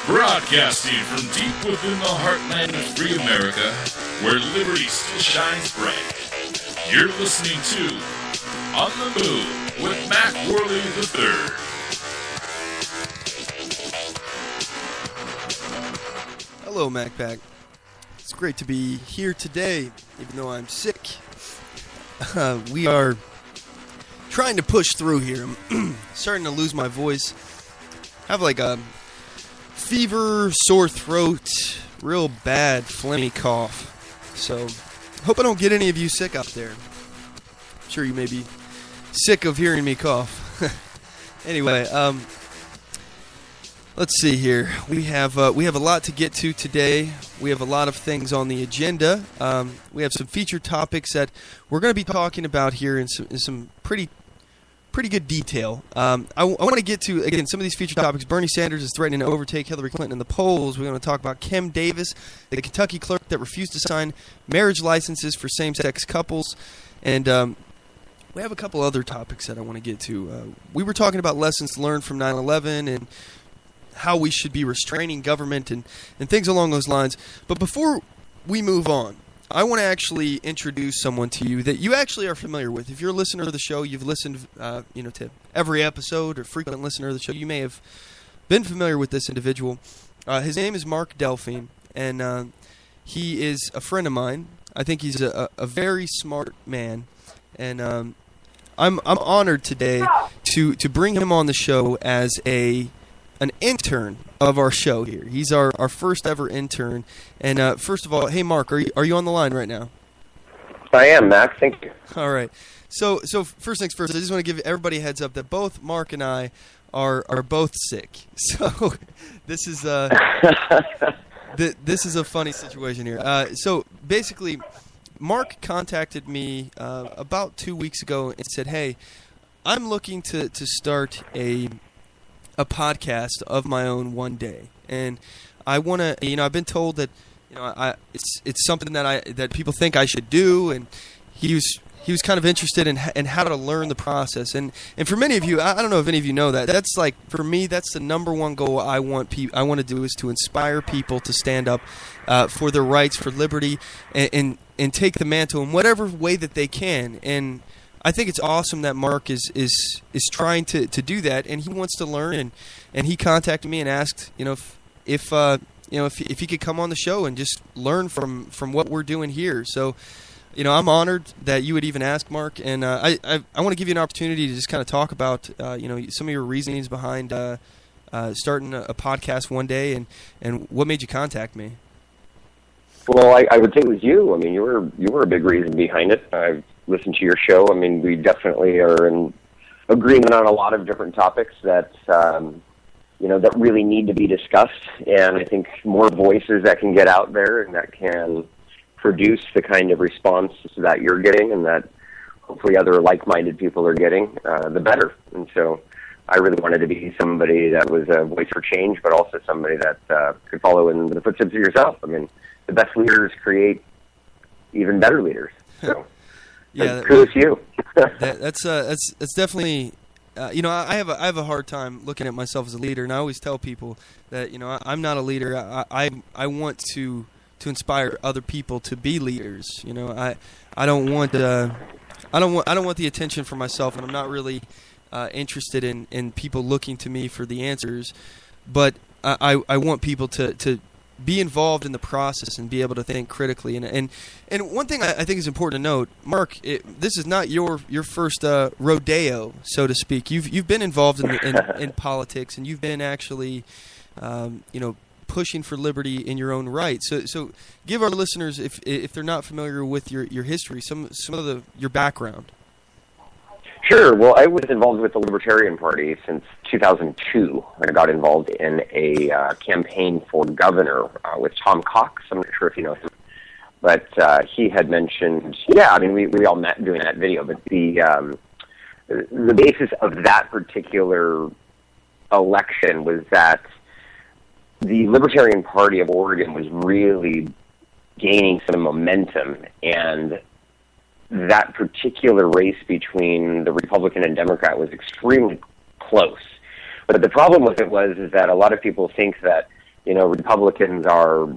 Broadcasting from deep within the heartland of free America, where liberty still shines bright. You're listening to On the Move with Mac Worley III. Hello, MacPack. It's great to be here today, even though I'm sick. We are trying to push through here. I'm starting to lose my voice. I have like a fever, sore throat, real bad phlegmy cough. So, hope I don't get any of you sick out there. sure you may be sick of hearing me cough. Anyway, let's see here. We have a lot to get to today. We have a lot of things on the agenda. We have some featured topics that we're going to be talking about here in some pretty good detail. I want to get to, again, some of these featured topics. Bernie Sanders is threatening to overtake Hillary Clinton in the polls. We're going to talk about Kim Davis, the Kentucky clerk that refused to sign marriage licenses for same-sex couples. And we have a couple other topics that I want to get to. We were talking about lessons learned from 9/11 and how we should be restraining government and things along those lines. But before we move on, I want to actually introduce someone to you that you actually are familiar with. If you're a listener of the show, you've listened to every episode, or frequent listener of the show, you may have been familiar with this individual. His name is Mark Delphine, and he is a friend of mine. I think he's a very smart man, and I'm honored today to bring him on the show as an intern of our show here. He's our first ever intern. And first of all, hey Mark, are you on the line right now? I am, Max. Thank you. All right. So first things first, I just want to give everybody a heads up that both Mark and I are both sick. So this is this is a funny situation here. So basically, Mark contacted me about 2 weeks ago and said, "Hey, I'm looking to start a podcast of my own one day, and I want to. I've been told that it's something that people think I should do, and he was kind of interested in how to learn the process. And for many of you, I don't know if any of you know that. That's like, for me, that's the number one goal I want to do, is to inspire people to stand up for their rights, for liberty, and take the mantle in whatever way that they can. And I think it's awesome that Mark is trying to do that, and he wants to learn. And he contacted me and asked, if he could come on the show and just learn from what we're doing here. So, I'm honored that you would even ask, Mark, and I want to give you an opportunity to just kind of talk about some of your reasonings behind starting a podcast one day, and what made you contact me. Well, I would say it was you. I mean, you were a big reason behind it. I've listened to your show. I mean, we definitely are in agreement on a lot of different topics that that really need to be discussed, and I think more voices that can get out there and that can produce the kind of response that you're getting and that hopefully other like-minded people are getting, the better. And so I really wanted to be somebody that was a voice for change, but also somebody that could follow in the footsteps of yourself. I mean, the best leaders create even better leaders. So, yeah, kudos to you. that's definitely. I have a hard time looking at myself as a leader, and I always tell people that I'm not a leader. I want to inspire other people to be leaders. I don't want the attention for myself, and I'm not really interested in people looking to me for the answers. But I want people to be involved in the process and be able to think critically. And one thing I think is important to note, Mark, this is not your first rodeo, so to speak. You've been involved in politics, and you've been actually pushing for liberty in your own right. So give our listeners, if they're not familiar with your history, some of your background. Sure. Well, I was involved with the Libertarian Party since 2002. I got involved in a campaign for governor with Tom Cox. I'm not sure if you know him, but he had mentioned, we all met doing that video, but the basis of that particular election was that the Libertarian Party of Oregon was really gaining some momentum, and that particular race between the Republican and Democrat was extremely close. But the problem with it is that a lot of people think that, Republicans are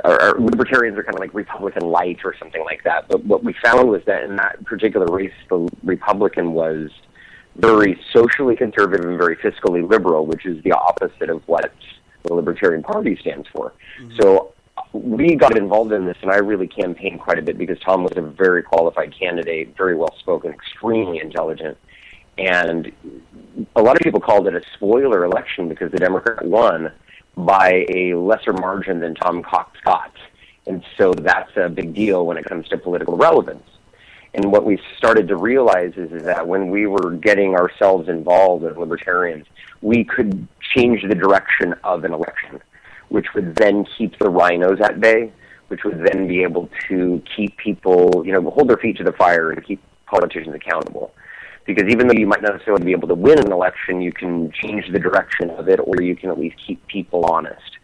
Libertarians are kind of like Republican light or something like that. But what we found was that in that particular race, the Republican was very socially conservative and very fiscally liberal, which is the opposite of what the Libertarian Party stands for. Mm-hmm. So we got involved in this, and I really campaigned quite a bit because Tom was a very qualified candidate, very well-spoken, extremely intelligent. And a lot of people called it a spoiler election because the Democrat won by a lesser margin than Tom Cox got. And so that's a big deal when it comes to political relevance. And what we started to realize is that when we were getting ourselves involved as libertarians, we could change the direction of an election, which would then keep the rhinos at bay, which would then be able to keep people, hold their feet to the fire and keep politicians accountable. Because even though you might not necessarily be able to win an election, you can change the direction of it, or you can at least keep people honest,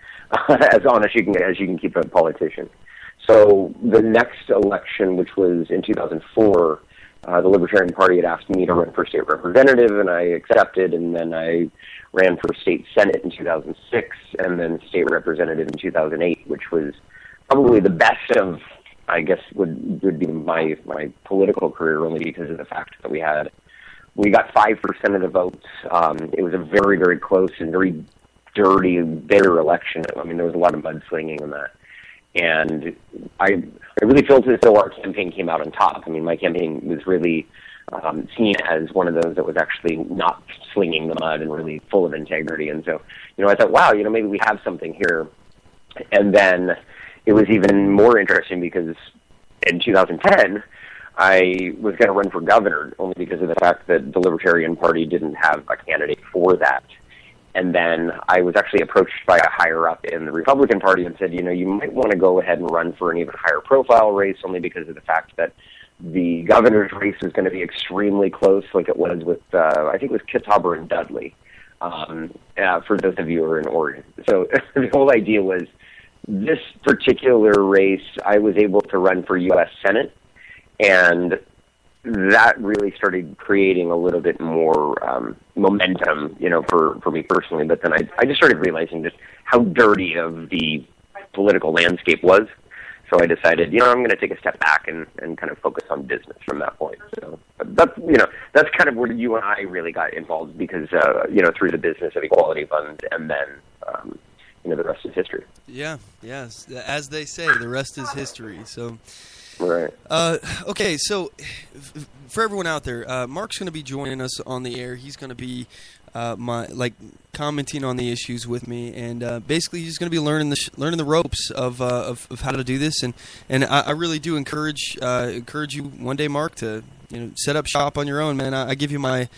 as honest as you can keep a politician. So the next election, which was in 2004, the Libertarian Party had asked me to run for state representative, and I accepted, and then I ran for state senate in 2006, and then state representative in 2008, which was probably the best of, I guess, would be my political career, only because of the fact that we got 5% of the votes. It was a very, very close and very dirty, bitter election. I mean, there was a lot of mudslinging in that. And I really felt as though our campaign came out on top. I mean, my campaign was really seen as one of those that was actually not slinging the mud and really full of integrity. And so, I thought, wow, maybe we have something here. And then it was even more interesting because in 2010, I was going to run for governor, only because of the fact that the Libertarian Party didn't have a candidate for that. And then I was actually approached by a higher-up in the Republican Party and said, you might want to go ahead and run for an even higher profile race, only because of the fact that the governor's race was going to be extremely close, like it was with, I think it was Kitzhaber and Dudley, for those of you who are in Oregon. So the whole idea was this particular race, I was able to run for U.S. Senate, and that really started creating a little bit more momentum, for me personally. But then I just started realizing just how dirty of the political landscape was. So I decided, I'm going to take a step back and kind of focus on business from that point. So that's kind of where you and I really got involved because, through the Business of Equality Fund, and then, the rest is history. Yeah, yes. As they say, the rest is history. So, right. Okay, so for everyone out there, Mark's going to be joining us on the air. He's going to be commenting on the issues with me, and basically he's going to be learning the ropes of how to do this. And I really do encourage you one day, Mark, to set up shop on your own, man. I give you my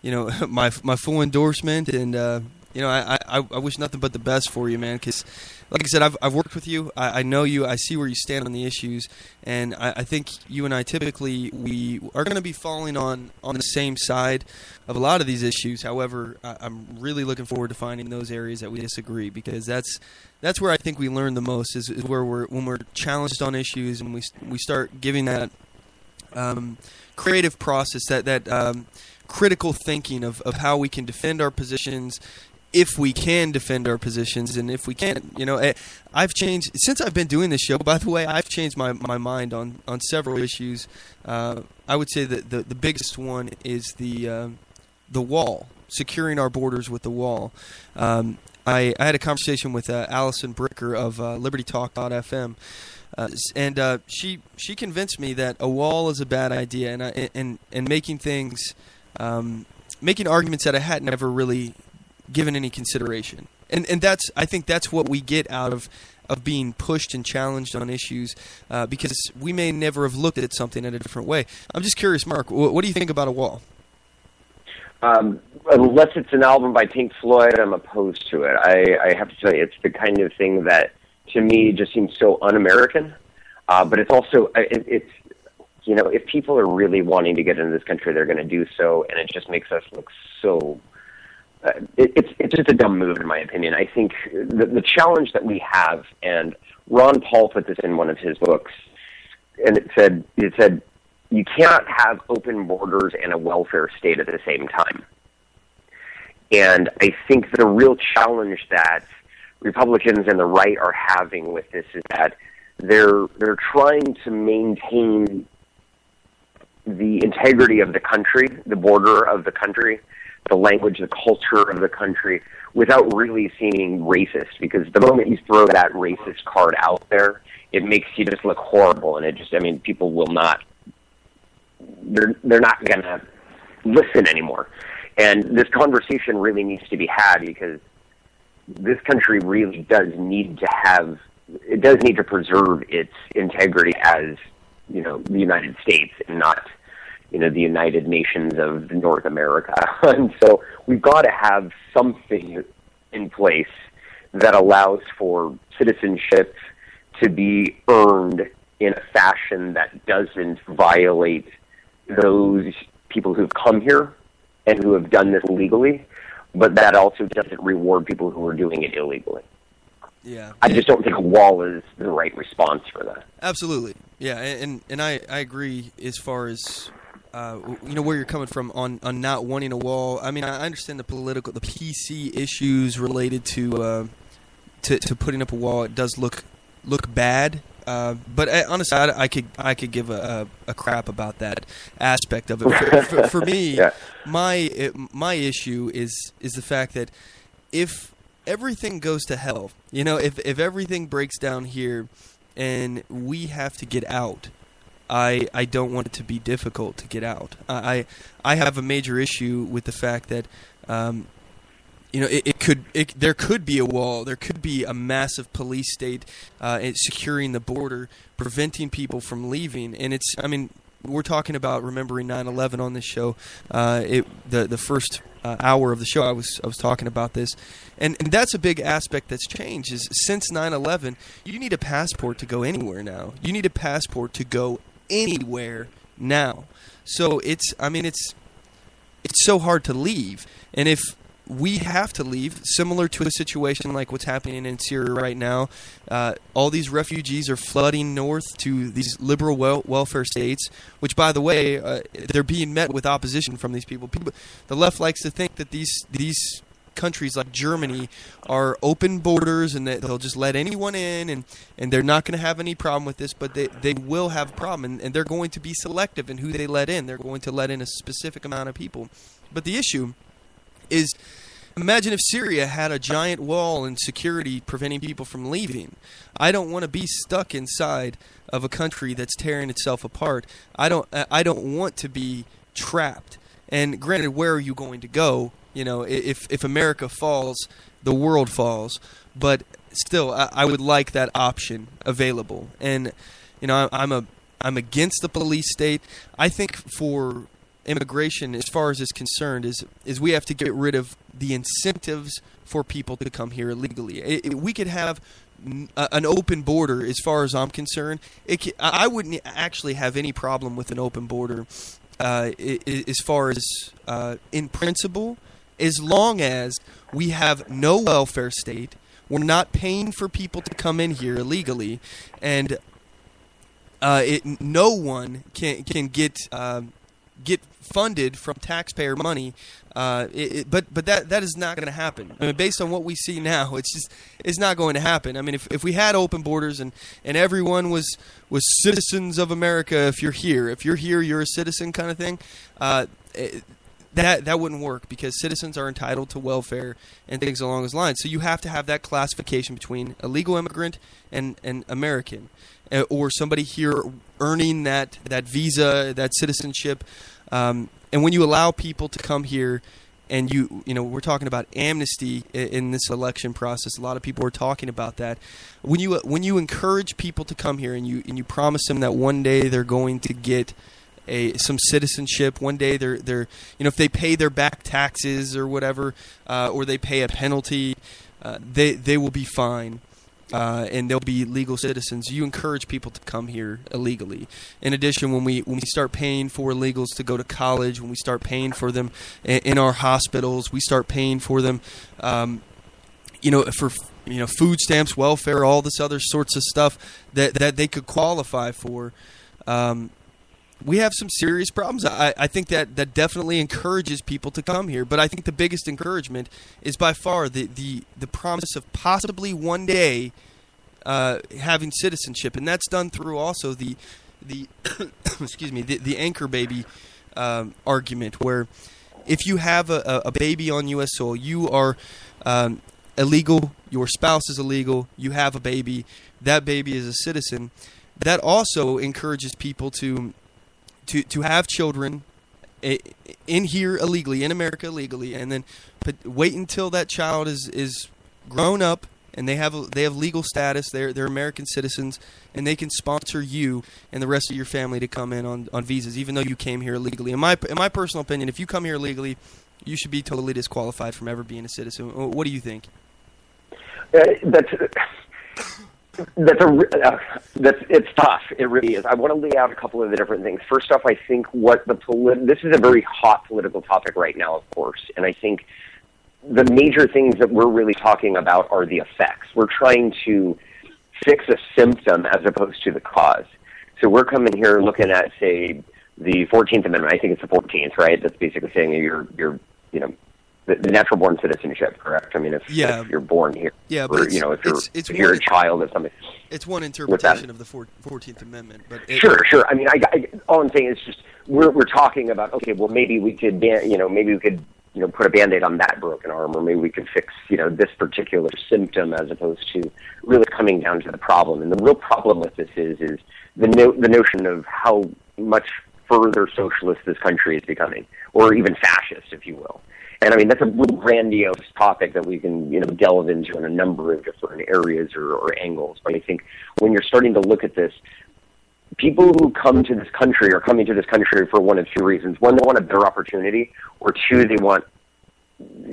my full endorsement, and I wish nothing but the best for you, man, because like I said, I've worked with you. I know you. I see where you stand on the issues, and I think you and I typically we are going to be falling on the same side of a lot of these issues. However, I'm really looking forward to finding those areas that we disagree, because that's where I think we learn the most is where when we're challenged on issues and we start giving that creative process, that critical thinking of how we can defend our positions. If we can defend our positions, and if we can't, I've changed since I've been doing this show. By the way, I've changed my mind on several issues. I would say that the biggest one is the wall, securing our borders with the wall. I had a conversation with Allison Bricker of LibertyTalk.fm, and she convinced me that a wall is a bad idea, and making things, making arguments that I had never really given any consideration, and I think that's what we get out of being pushed and challenged on issues, because we may never have looked at something in a different way. I'm just curious, Mark, what do you think about a wall? Unless it's an album by Pink Floyd, I'm opposed to it. I have to tell you, it's the kind of thing that to me just seems so un-American, but it's also it's if people are really wanting to get into this country, they're going to do so, and it just makes us look so. It's just a dumb move, in my opinion. I think the challenge that we have, and Ron Paul put this in one of his books, and it said you cannot have open borders and a welfare state at the same time. And I think the real challenge that Republicans and the right are having with this is that they're trying to maintain the integrity of the country, the border of the country, the language, the culture of the country, without really seeming racist. Because the moment you throw that racist card out there, it makes you just look horrible, and it just, people will not, they're not going to listen anymore. And this conversation really needs to be had, because this country really does need to preserve its integrity as the United States and not, the United Nations of North America. And so we've got to have something in place that allows for citizenship to be earned in a fashion that doesn't violate those people who've come here and who have done this legally, but that also doesn't reward people who are doing it illegally. Yeah, I just don't think a wall is the right response for that. Absolutely. Yeah, and I agree as far as where you're coming from on not wanting a wall. I mean, I understand the PC issues related to putting up a wall. It does look bad. But honestly, I could give a crap about that aspect of it. For me, yeah. my issue is the fact that if everything goes to hell, if everything breaks down here and we have to get out, I don't want it to be difficult to get out. I have a major issue with the fact that there could be a wall. There could be a massive police state securing the border, preventing people from leaving. And we're talking about remembering 9/11 on this show. The first hour of the show, I was talking about this, and that's a big aspect that's changed. Is since 9/11, you need a passport to go anywhere now. You need a passport to go anywhere now. So it's so hard to leave, and if we have to leave, similar to a situation like what's happening in Syria right now. All these refugees are flooding north to these liberal welfare states, which, by the way, they're being met with opposition from these people. The left likes to think that these countries like Germany are open borders and that they'll just let anyone in, and they're not going to have any problem with this, but they will have a problem, and they're going to be selective in who they let in. They're going to let in a specific amount of people. But the issue is, imagine if Syria had a giant wall and security preventing people from leaving. I don't want to be stuck inside of a country that's tearing itself apart. I don't want to be trapped. And granted, where are you going to go? If America falls, the world falls. But still, I would like that option available. And I'm against the police state. I think for immigration, as far as is concerned, is we have to get rid of the incentives for people to come here illegally. We could have an open border, as far as I'm concerned. I wouldn't actually have any problem with an open border as far as in principle, as long as we have no welfare state, we're not paying for people to come in here illegally, and no one can get funded from taxpayer money, but that is not going to happen. I mean, based on what we see now, it's not going to happen. I mean, if we had open borders and everyone was citizens of America, if you're here, you're a citizen kind of thing, that wouldn't work, because citizens are entitled to welfare and things along those lines. So you have to have that classification between a legal immigrant and an American, or somebody here earning that visa, that citizenship. And when you allow people to come here, and we're talking about amnesty in this election process. A lot of people are talking about that. When you encourage people to come here and you promise them that one day they're going to get some citizenship, one day they're if they pay their back taxes or whatever, or they pay a penalty, they will be fine. And they'll be legal citizens. You encourage people to come here illegally. In addition, when we start paying for illegals to go to college, when we start paying for them in our hospitals, we start paying for them, for food stamps, welfare, all this other sorts of stuff that they could qualify for. We have some serious problems. I think that definitely encourages people to come here. But I think the biggest encouragement is by far the promise of possibly one day having citizenship, and that's done through also the excuse me, the anchor baby argument, where if you have a baby on U.S. soil, you are illegal. Your spouse is illegal. You have a baby. That baby is a citizen. That also encourages people to have children in here illegally, in America illegally, and then wait until that child is grown up and they have legal status. They're American citizens, and they can sponsor you and the rest of your family to come in on visas, even though you came here illegally. In my personal opinion, if you come here illegally, you should be totally disqualified from ever being a citizen. What do you think? It's tough. It really is. I want to lay out a couple of the different things. First off, I think this is a very hot political topic right now, of course, and I think the major things that we're really talking about are the effects. We're trying to fix a symptom as opposed to the cause. So we're coming here looking at, say, the 14th Amendment. I think it's the 14th, right? That's basically saying you're the natural born citizenship, correct? I mean, if you're born here, or, if you're a child of something. It's one interpretation of the 14th Amendment, but sure. I mean, all I'm saying is just we're talking about, okay, well, maybe we could, put a Band-Aid on that broken arm, or maybe we could fix, this particular symptom, as opposed to really coming down to the problem. And the real problem with this is the notion of how much further socialist this country is becoming, or even fascist, if you will. And I mean, that's a real grandiose topic that we can, delve into in a number of different areas or angles. But I think when you're starting to look at this, people who come to this country are coming to this country for one of two reasons. One, they want a better opportunity, or two, they want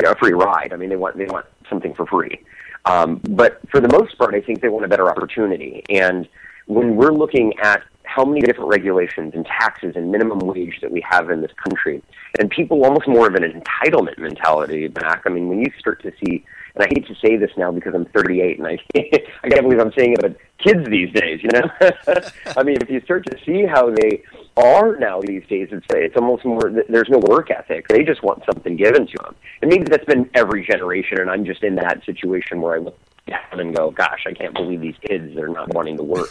a free ride. I mean, they want something for free. But for the most part, I think they want a better opportunity. And when we're looking at how many different regulations and taxes and minimum wage that we have in this country, and people almost more of an entitlement mentality back. I mean, when you start to see, and I hate to say this now because I'm 38 and I can't believe I'm saying it, but kids these days, I mean, if you start to see how they are now these days, it's almost more, there's no work ethic. They just want something given to them. And maybe that's been every generation, and I'm just in that situation where I look down and go, gosh, I can't believe these kids, they're not wanting to work.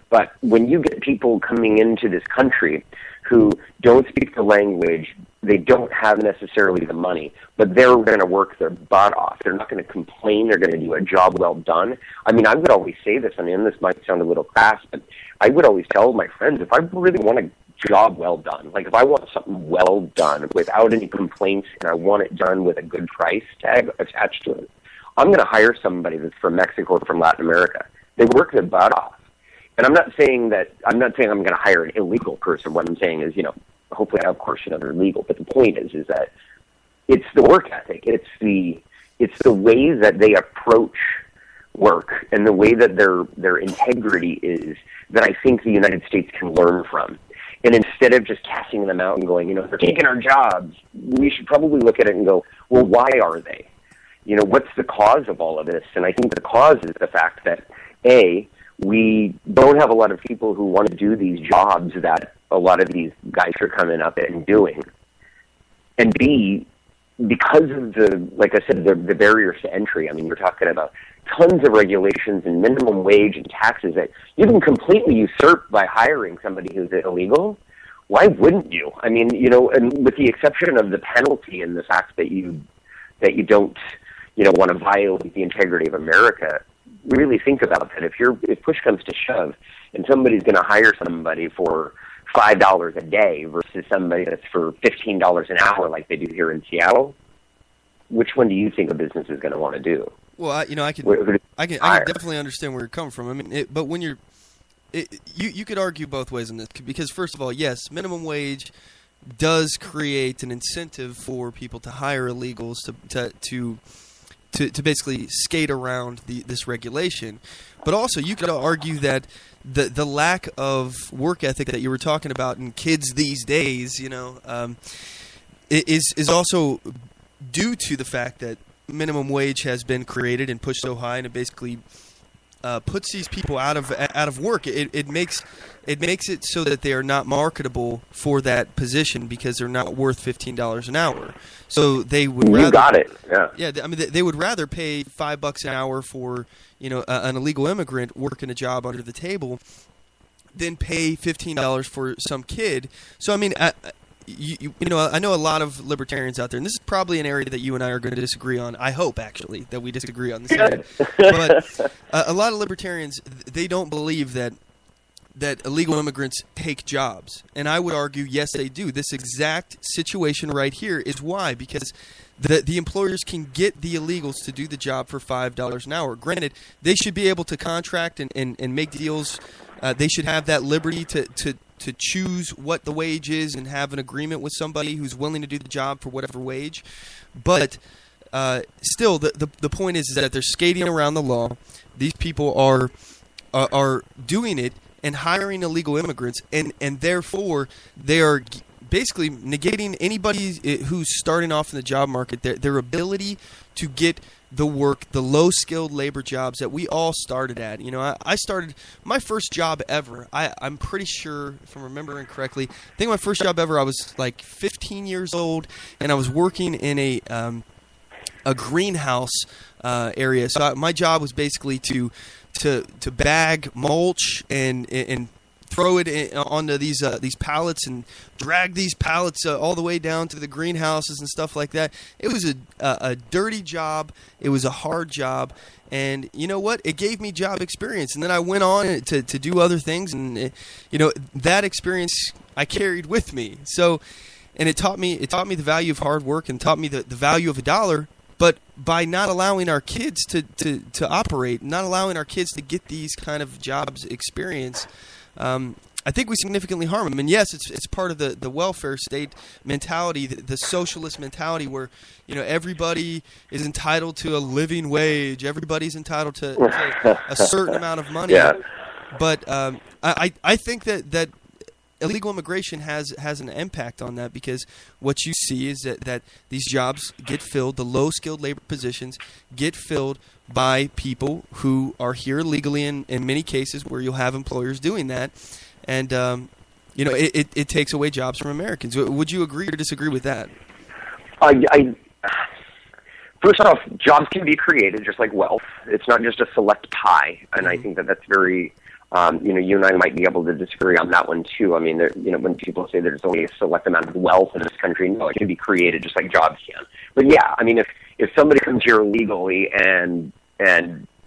But when you get people coming into this country who don't speak the language, they don't have necessarily the money, but they're going to work their butt off. They're not going to complain. They're going to do a job well done. I mean, I would always say this, and this might sound a little crass, but I would always tell my friends, if I really want a job well done, like if I want something well done without any complaints and I want it done with a good price tag attached to it, I'm going to hire somebody that's from Mexico or from Latin America. They work their butt off. And I'm not saying I'm going to hire an illegal person. What I'm saying is, hopefully, of course, they're legal. But the point is that it's the work ethic. It's the way that they approach work and the way that their integrity is that I think the United States can learn from. And instead of just casting them out and going, they're taking our jobs, we should probably look at it and go, well, why are they? What's the cause of all of this? And I think the cause is the fact that, A, we don't have a lot of people who want to do these jobs that a lot of these guys are coming up and doing. And B, because of like I said, the barriers to entry. I mean, you're talking about tons of regulations and minimum wage and taxes that you can completely usurp by hiring somebody who's illegal. Why wouldn't you? I mean, and with the exception of the penalty and the fact that you don't, want to violate the integrity of America, really think about that. If push comes to shove and somebody's going to hire somebody for $5 a day versus somebody that's for $15 an hour like they do here in Seattle, which one do you think a business is going to want to do? Well, I can definitely understand where you're coming from. I mean, but when you could argue both ways on this, because first of all, yes, minimum wage does create an incentive for people to hire illegals to basically skate around this regulation. But also, you could argue that the lack of work ethic that you were talking about in kids these days, is also due to the fact that minimum wage has been created and pushed so high, and it basically puts these people out of work. It makes it so that they are not marketable for that position because they're not worth $15 an hour. So they would rather. You got it. Yeah. Yeah. I mean, they would rather pay $5 an hour for an illegal immigrant working a job under the table than pay $15 for some kid. So I mean, I know a lot of libertarians out there, and this is probably an area that you and I are going to disagree on. I hope, actually, that we disagree on this area. But a lot of libertarians, they don't believe that illegal immigrants take jobs. And I would argue, yes, they do. This exact situation right here is why. Because the employers can get the illegals to do the job for $5 an hour. Granted, they should be able to contract and make deals. They should have that liberty to choose what the wage is and have an agreement with somebody who's willing to do the job for whatever wage. But still, the point is that they're skating around the law. These people are doing it and hiring illegal immigrants, and therefore they are basically negating anybody who's starting off in the job market, their ability to get the work, the low-skilled labor jobs that we all started at. You know, I started my first job ever. I'm pretty sure, if I'm remembering correctly, I think my first job ever, I was like 15 years old, and I was working in a greenhouse area. So my job was basically to bag mulch and throw it onto these pallets and drag these pallets all the way down to the greenhouses and stuff like that. It was a dirty job. It was a hard job. And you know what? It gave me job experience. And then I went on to do other things. And, that experience I carried with me. So, and it taught me the value of hard work and taught me the value of $1. But by not allowing our kids to operate, not allowing our kids to get these kind of jobs experience, I think we significantly harm them. And yes, it's part of the welfare state mentality, the socialist mentality, where everybody is entitled to a living wage, everybody's entitled to a certain amount of money. Yeah. But I think that illegal immigration has an impact on that, because what you see is that these jobs get filled, the low-skilled labor positions get filled by people who are here legally in many cases where you'll have employers doing that. And, it takes away jobs from Americans. Would you agree or disagree with that? First off, jobs can be created just like wealth. It's not just a select pie, and I think that's very... you and I might be able to disagree on that one too. I mean, when people say there's only a select amount of wealth in this country, no, it can be created just like jobs can. But yeah, I mean, if somebody comes here illegally and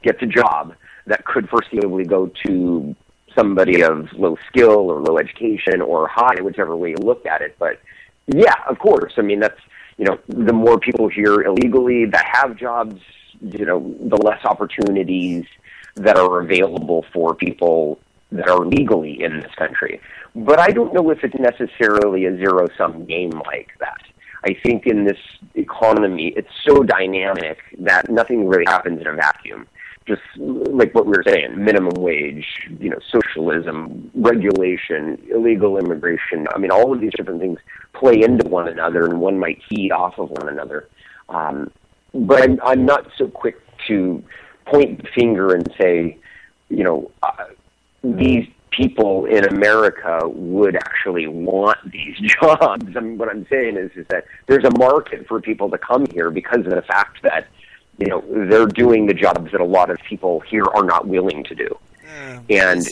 gets a job that could foreseeably go to somebody of low skill or low education or high, whichever way you look at it. But yeah, of course. I mean, that's, the more people here illegally that have jobs, the less opportunities that are available for people that are legally in this country. But I don't know if it's necessarily a zero-sum game like that. I think in this economy, it's so dynamic that nothing really happens in a vacuum. Just like what we were saying, minimum wage, socialism, regulation, illegal immigration. I mean, all of these different things play into one another, and one might feed off of one another. But I'm not so quick to point the finger and say, these people in America would actually want these jobs. I mean, what I'm saying is that there's a market for people to come here because of the fact that, they're doing the jobs that a lot of people here are not willing to do. And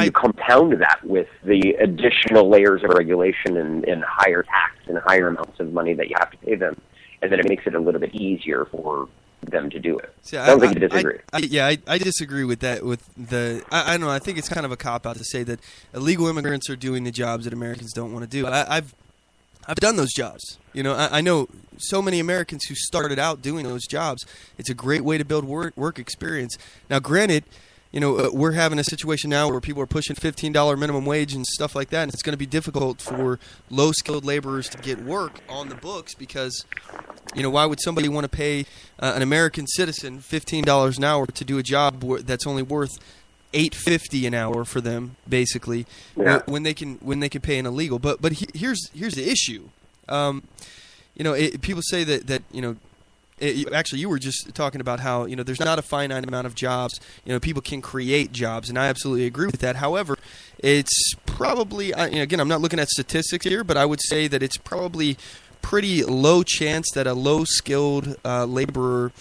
you compound that with the additional layers of regulation and higher tax and higher amounts of money that you have to pay them, and then it makes it a little bit easier for them to do it. Sounds like you disagree. I disagree with that. I don't know. I think it's kind of a cop-out to say that illegal immigrants are doing the jobs that Americans don't want to do. I've done those jobs. I know so many Americans who started out doing those jobs. It's a great way to build work experience. Now, granted, we're having a situation now where people are pushing $15 minimum wage and stuff like that, and it's going to be difficult for low-skilled laborers to get work on the books because, why would somebody want to pay an American citizen $15 an hour to do a job that's only worth $8.50 an hour for them, basically, when they can pay an illegal? But here's the issue. People say that actually, you were just talking about how there's not a finite amount of jobs. People can create jobs, and I absolutely agree with that. However, it's probably again, I'm not looking at statistics here, but I would say that it's probably pretty low chance that a low-skilled laborer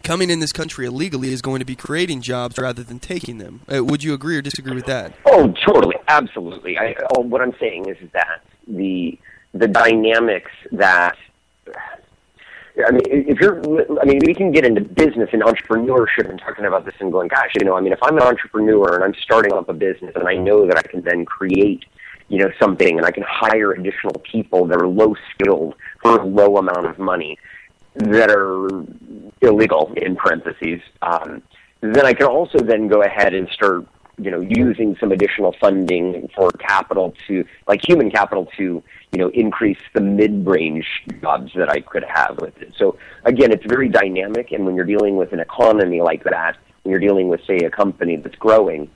coming in this country illegally is going to be creating jobs rather than taking them. Would you agree or disagree with that? Oh, totally, absolutely. What I'm saying is that the dynamics that. I mean, we can get into business and entrepreneurship and talking about this and going, gosh, if I'm an entrepreneur and I'm starting up a business and I know that I can then create, something, and I can hire additional people that are low skilled for a low amount of money that are illegal, in parentheses, then I can also then go ahead and start, using some additional funding for capital like human capital to, increase the mid-range jobs that I could have with it. So again, it's very dynamic, and when you're dealing with an economy like that, when you're dealing with, say, a company that's growing,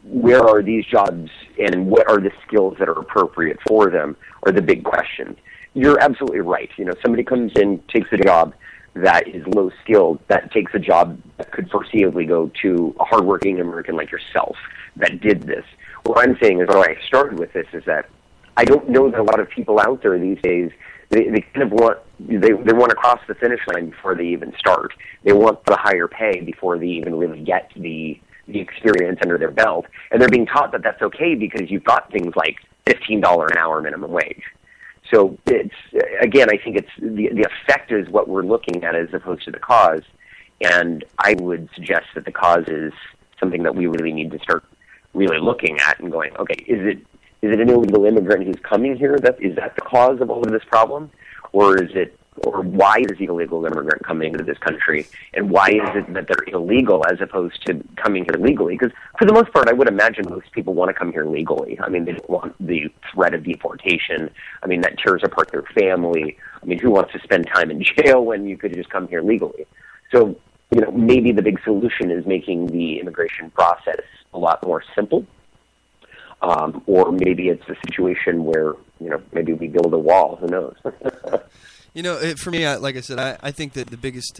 where are these jobs and what are the skills that are appropriate for them are the big questions. You're absolutely right. Somebody comes in, takes a job that is low skilled, that takes a job that could foreseeably go to a hardworking American like yourself that did this. What I'm saying is, why I started with this is that I don't know that a lot of people out there these days, they kind of want to cross the finish line before they even start. They want the higher pay before they even really get the experience under their belt, and they're being taught that that's okay because you've got things like $15 an hour minimum wage. So it's, again, I think it's the effect is what we're looking at as opposed to the cause, and I would suggest that the cause is something that we really need to start really looking at and going, okay, is it an illegal immigrant who's coming here? Is that the cause of all of this problem, or why is the illegal immigrant coming into this country, and why is it that they're illegal as opposed to coming here legally? Because for the most part, I would imagine most people want to come here legally. I mean, they don't want the threat of deportation. I mean, that tears apart their family. I mean, who wants to spend time in jail when you could just come here legally? So, maybe the big solution is making the immigration process a lot more simple. Or maybe it's a situation where, maybe we build a wall. Who knows? For me, like I said, I think that the biggest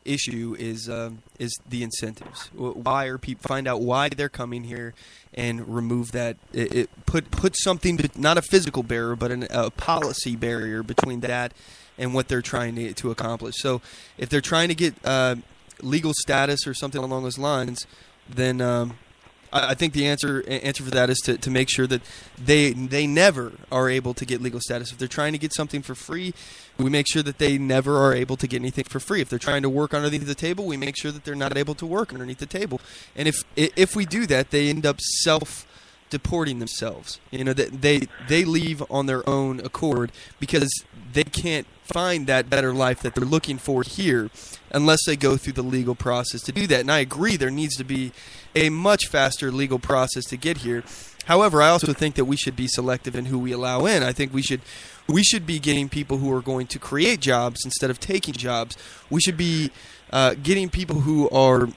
issue is the incentives. Why are people? Find out why they're coming here and remove that. Put something, not a physical barrier, but a policy barrier between that and what they're trying to accomplish. So if they're trying to get legal status or something along those lines, then I think the answer for that is to make sure that they never are able to get legal status. If they're trying to get something for free, we make sure that they never are able to get anything for free. If they're trying to work underneath the table, we make sure that they're not able to work underneath the table. And if we do that, they end up self-deporting themselves. They leave on their own accord because they can't find that better life that they're looking for here unless they go through the legal process to do that. And I agree there needs to be a much faster legal process to get here. However, I also think that we should be selective in who we allow in. I think we should be getting people who are going to create jobs instead of taking jobs. We should be getting people who are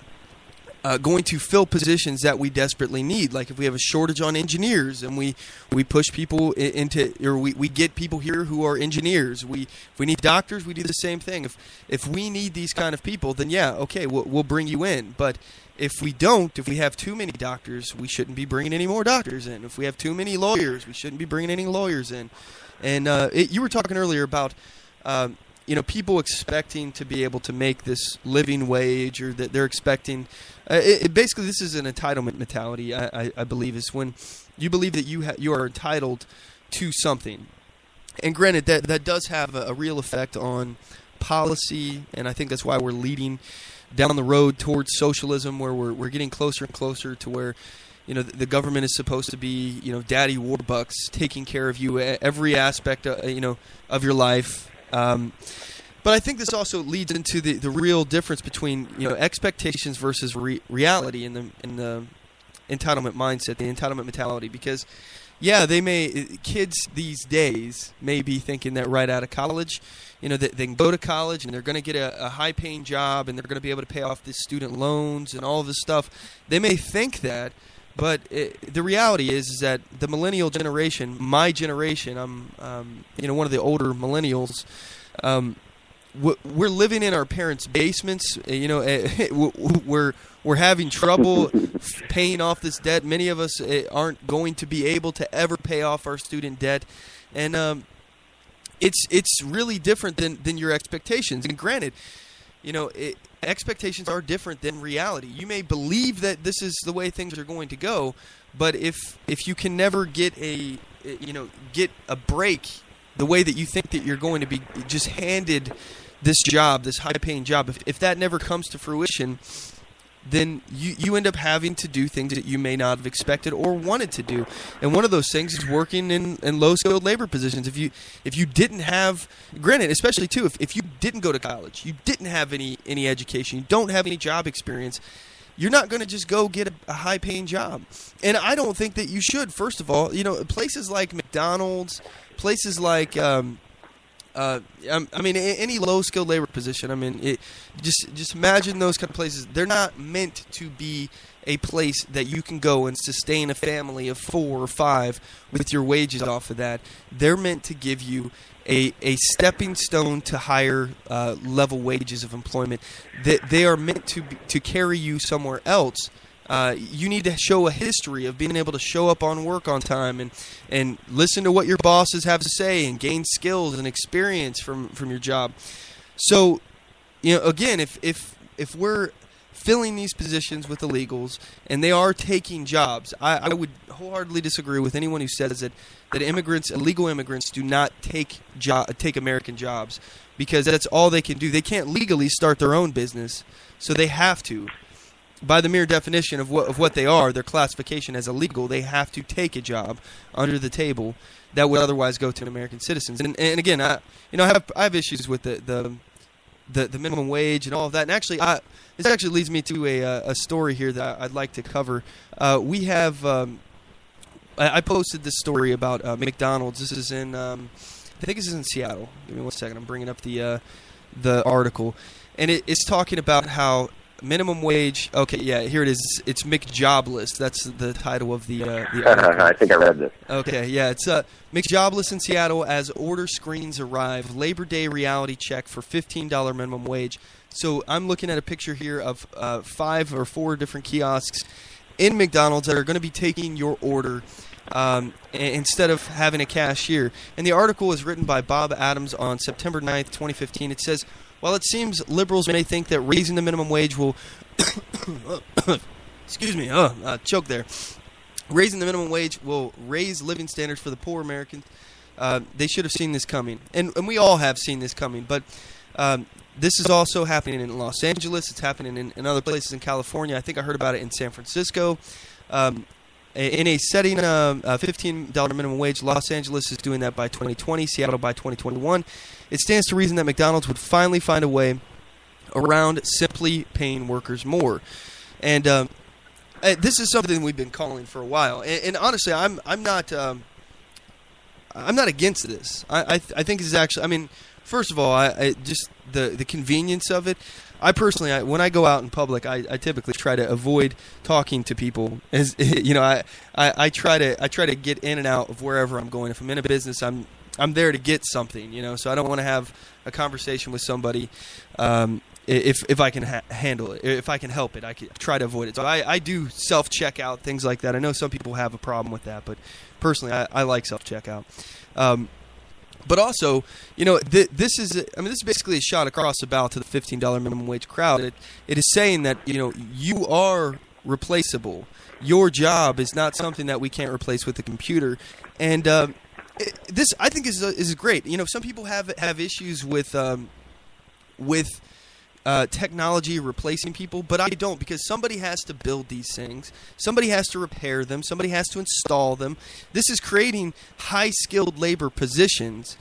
going to fill positions that we desperately need. Like if we have a shortage on engineers and we push people into, or we get people here who are engineers. If we need doctors, we do the same thing. If we need these kind of people, then yeah, okay, we'll bring you in. But if we don't, if we have too many doctors, we shouldn't be bringing any more doctors in. If we have too many lawyers, we shouldn't be bringing any lawyers in. And you were talking earlier about people expecting to be able to make this living wage, or that they're expecting. Basically, this is an entitlement mentality. I believe is when you believe that you are entitled to something. And granted, that does have a real effect on policy, and I think that's why we're leading down the road towards socialism, where we're getting closer and closer to where the government is supposed to be daddy warbucks, taking care of you every aspect of your life. But I think this also leads into the real difference between expectations versus reality in the entitlement mindset, the entitlement mentality. Because kids these days may be thinking that right out of college, that they can go to college and they're going to get a high-paying job and they're going to be able to pay off the student loans and all this stuff. They may think that, but the reality is that the millennial generation, my generation, I'm one of the older millennials. We're living in our parents' basements. We're having trouble paying off this debt. Many of us aren't going to be able to ever pay off our student debt, and it's really different than your expectations. And granted, expectations are different than reality. You may believe that this is the way things are going to go, but if you can never get a break the way that you think that you're going to be just handed this job, this high-paying job, if that never comes to fruition, then you end up having to do things that you may not have expected or wanted to do. And one of those things is working in low-skilled labor positions. If you didn't have, granted, especially too, if you didn't go to college, you didn't have any education, you don't have any job experience, you're not going to just go get a high-paying job. And I don't think that you should, first of all. Places like McDonald's, places like any low-skilled labor position. Just imagine those kind of places. They're not meant to be a place that you can go and sustain a family of 4 or 5 with your wages off of that. They're meant to give you a stepping stone to higher level wages of employment. They are meant to carry you somewhere else. You need to show a history of being able to show up on work on time and listen to what your bosses have to say and gain skills and experience from your job. So, again, if we're filling these positions with illegals and they are taking jobs, I would wholeheartedly disagree with anyone who says that illegal immigrants do not take American jobs, because that's all they can do. They can't legally start their own business, so they have to. By the mere definition of what they are, their classification as illegal, they have to take a job under the table that would otherwise go to American citizens. And again, I have issues with the minimum wage and all of that. And actually, this actually leads me to a story here that I'd like to cover. We have I posted this story about McDonald's. This is in I think this is in Seattle. Give me 1 second. I'm bringing up the article, and it's talking about how minimum wage. Okay, yeah, here it is. It's McJobless. That's the title of the article. I think I read this. Okay, yeah, it's McJobless in Seattle as order screens arrive. Labor Day reality check for $15 minimum wage. So I'm looking at a picture here of 5 or 4 different kiosks in McDonald's that are going to be taking your order instead of having a cashier. And the article is written by Bob Adams on September 9th, 2015. It says, while it seems liberals may think that raising the minimum wage will excuse me, choke there. Raising the minimum wage will raise living standards for the poor Americans. They should have seen this coming. And we all have seen this coming. But this is also happening in Los Angeles. It's happening in other places in California. I think I heard about it in San Francisco. In a setting $15 minimum wage, Los Angeles is doing that by 2020, Seattle by 2021. It stands to reason that McDonald's would finally find a way around simply paying workers more. And this is something we've been calling for a while. And honestly, I'm not against this. I think this is actually, I mean, first of all, I just the convenience of it. I personally, when I go out in public, I typically try to avoid talking to people. As I try to get in and out of wherever I'm going. If I'm in a business, I'm there to get something. So I don't want to have a conversation with somebody if I can handle it, if I can help it. I can try to avoid it. So I do self-checkout, things like that. I know some people have a problem with that, but personally, I like self-checkout. But also, this is basically a shot across the bow to the $15 minimum wage crowd. It is saying that, you are replaceable. Your job is not something that we can't replace with a computer. And this, I think, is great. Some people have issues with technology replacing people, but I don't, because somebody has to build these things. Somebody has to repair them. Somebody has to install them. This is creating high-skilled labor positions,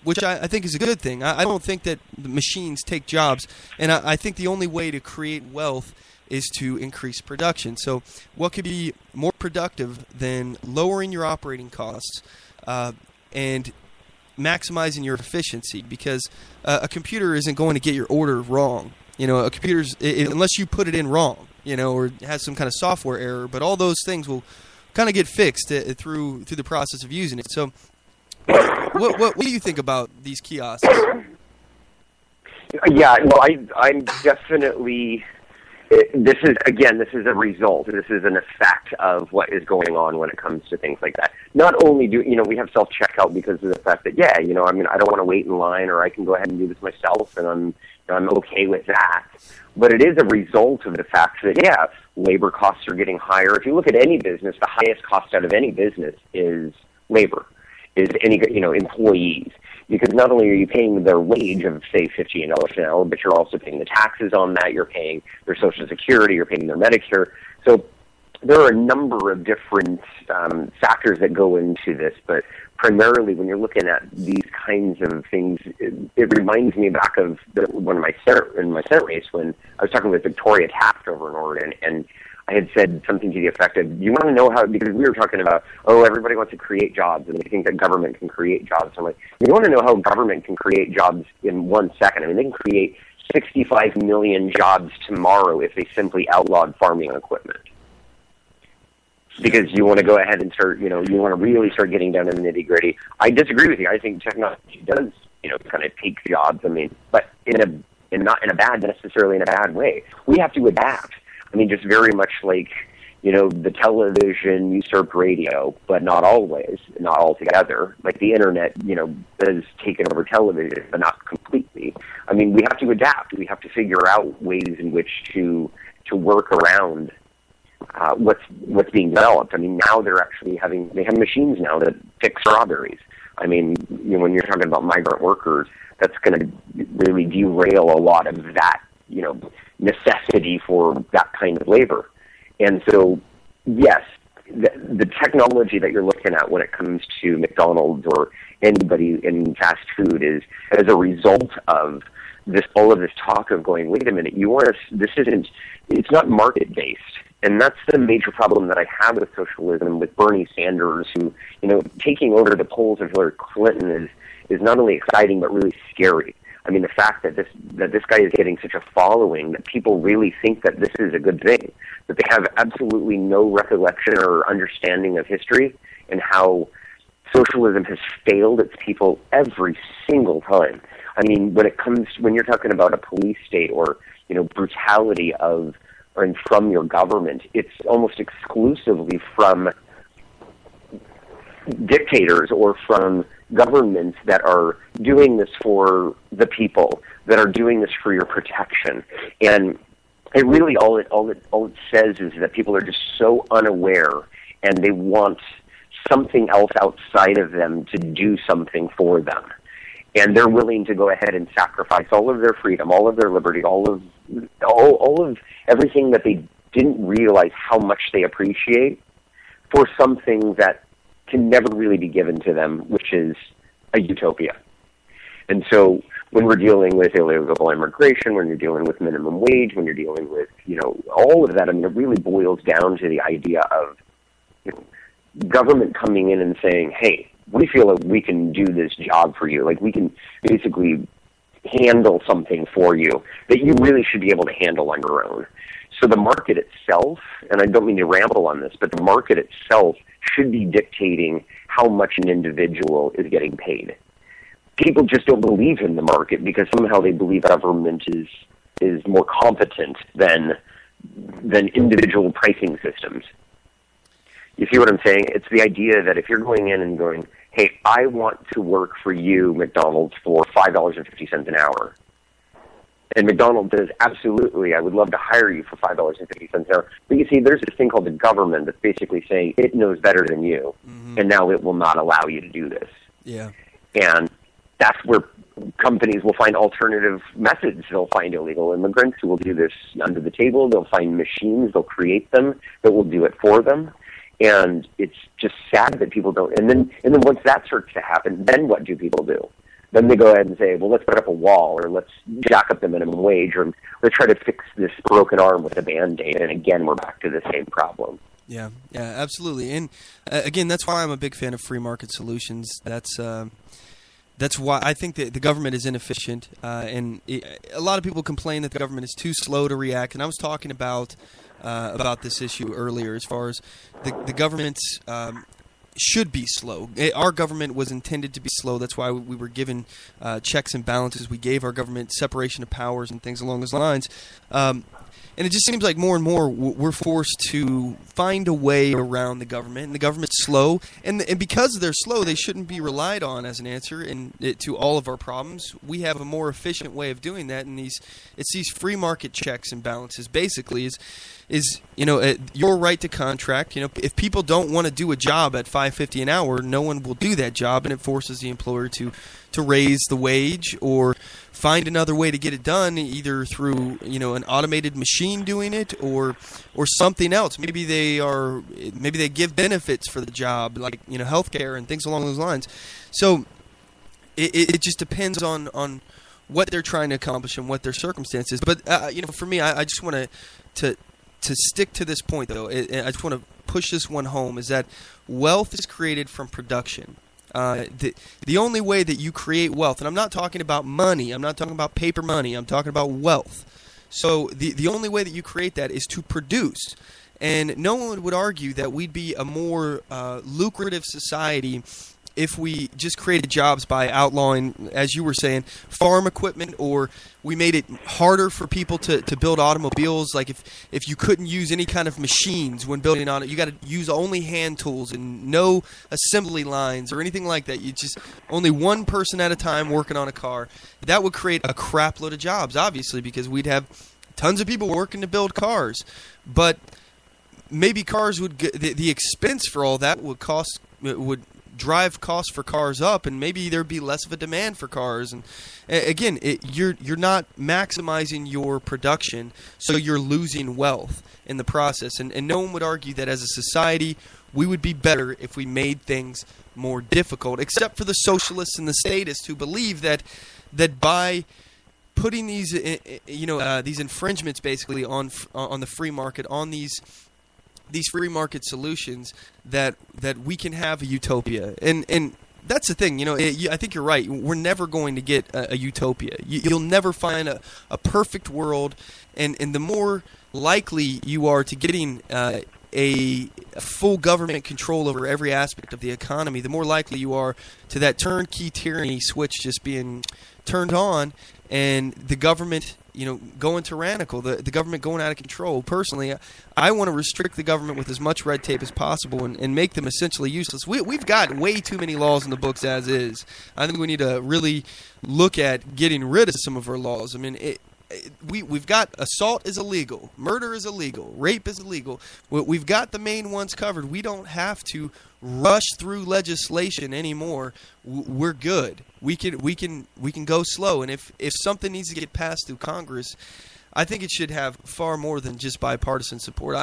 which I think is a good thing. I don't think that the machines take jobs, and I think the only way to create wealth is to increase production. So what could be more productive than lowering your operating costs and maximizing your efficiency? Because a computer isn't going to get your order wrong. A computer's, unless you put it in wrong, or has some kind of software error. But all those things will kind of get fixed through the process of using it. So, what do you think about these kiosks? Yeah, well, I'm definitely. This is a result. This is an effect of what is going on when it comes to things like that. Not only do we have self-checkout because of the fact that I don't want to wait in line, or I can go ahead and do this myself, and I'm okay with that. But it is a result of the fact that labor costs are getting higher. If you look at any business, the highest cost out of any business is labor. is any, employees. Because not only are you paying their wage of, say, $15 an hour, but you're also paying the taxes on that, you're paying their Social Security, you're paying their Medicare. So there are a number of different factors that go into this, but primarily when you're looking at these kinds of things, it reminds me back of one of my Senate race when I was talking with Victoria Taft over in Oregon, and I had said something to the effect of, you want to know how, because we were talking about, everybody wants to create jobs, and they think that government can create jobs. So I'm like, you want to know how government can create jobs in 1 second? I mean, they can create 65 million jobs tomorrow if they simply outlawed farming equipment. Because you want to go ahead and start, you want to really start getting down to the nitty-gritty. I disagree with you. I think technology does, kind of take jobs. I mean, but not necessarily in a bad way. We have to adapt. I mean, just very much like, the television usurped radio, but not always, not altogether. Like the internet, has taken over television, but not completely. I mean, we have to adapt. We have to figure out ways in which to work around what's being developed. I mean, now they have machines now that pick strawberries. I mean, when you're talking about migrant workers, that's going to really derail a lot of that, necessity for that kind of labor. And so, yes, the technology that you're looking at when it comes to McDonald's or anybody in fast food is as a result of all of this talk of going, wait a minute, it's not market-based. And that's the major problem that I have with socialism, with Bernie Sanders, who, taking over the polls of Hillary Clinton is not only exciting, but really scary. I mean, the fact that this guy is getting such a following that people really think that this is a good thing, that they have absolutely no recollection or understanding of history and how socialism has failed its people every single time. I mean, when you're talking about a police state or, brutality from your government, it's almost exclusively from dictators or from governments that are doing this for the people, that are doing this for your protection. And it really all it says is that people are just so unaware, and they want something else outside of them to do something for them. And they're willing to go ahead and sacrifice all of their freedom, all of their liberty, all of everything that they didn't realize how much they appreciate for something that can never really be given to them, which is a utopia. And so when we're dealing with illegal immigration, when you're dealing with minimum wage, when you're dealing with, all of that, I mean, it really boils down to the idea of government coming in and saying, hey, we feel like we can do this job for you. Like we can basically handle something for you that you really should be able to handle on your own. So the market itself, and I don't mean to ramble on this, but the market itself should be dictating how much an individual is getting paid. People just don't believe in the market because somehow they believe government is more competent than individual pricing systems. You see what I'm saying? It's the idea that if you're going in and going, hey, I want to work for you, McDonald's, for $5.50 an hour. And McDonald's says, absolutely, I would love to hire you for $5.50 an hour. But you see, there's this thing called the government that's basically saying it knows better than you, and now it will not allow you to do this. Yeah. And that's where companies will find alternative methods. They'll find illegal immigrants who will do this under the table. They'll find machines. They'll create them that will do it for them. And it's just sad that people don't. And then once that starts to happen, then what do people do? Then they go ahead and say, well, let's put up a wall, or let's jack up the minimum wage, or let's try to fix this broken arm with a Band-Aid. And again, we're back to the same problem. Yeah, absolutely. And again, that's why I'm a big fan of free market solutions. That's why I think that the government is inefficient. A lot of people complain that the government is too slow to react. And I was talking about this issue earlier, as far as the government should be slow. Our government was intended to be slow. That's why we were given checks and balances. We gave our government separation of powers and things along those lines. And it just seems like more and more we're forced to find a way around the government, and the government's slow. And because they're slow, they shouldn't be relied on as an answer to all of our problems. We have a more efficient way of doing that, and it's these free market checks and balances. Basically, is your right to contract. If people don't want to do a job at $5.50 an hour, no one will do that job, and it forces the employer to raise the wage or find another way to get it done, either through an automated machine doing it or something else. Maybe they give benefits for the job, like healthcare and things along those lines. So it just depends on what they're trying to accomplish and what their circumstances. But for me, I just want to stick to this point, though. I just want to push this one home: is that wealth is created from production. The only way that you create wealth, and I'm not talking about money, I'm not talking about paper money, I'm talking about wealth. So the only way that you create that is to produce. And no one would argue that we'd be a more lucrative society if we just created jobs by outlawing, as you were saying, farm equipment, or we made it harder for people to build automobiles. Like if you couldn't use any kind of machines when building on it, you got to use only hand tools and no assembly lines or anything like that. You just only one person at a time working on a car. That would create a crap load of jobs, obviously, because we'd have tons of people working to build cars. But maybe cars would the expense for all that would drive costs for cars up, and maybe there'd be less of a demand for cars. And again, you're not maximizing your production, so you're losing wealth in the process. And no one would argue that as a society we would be better if we made things more difficult, except for the socialists and the statists who believe that by putting these infringements basically on the free market, on these free market solutions, that we can have a utopia. And that's the thing, I think you're right. We're never going to get a utopia. You'll never find a perfect world, and the more likely you are to getting a full government control over every aspect of the economy, the more likely you are to that turnkey tyranny switch just being turned on, and the government going tyrannical, the government going out of control. Personally, I want to restrict the government with as much red tape as possible and make them essentially useless. We've got way too many laws in the books as is. I think we need to really look at getting rid of some of our laws. I mean, we've got assault is illegal, murder is illegal, rape is illegal. We've got the main ones covered. We don't have to rush through legislation anymore. We're good. We can go slow. And if something needs to get passed through Congress, I think it should have far more than just bipartisan support.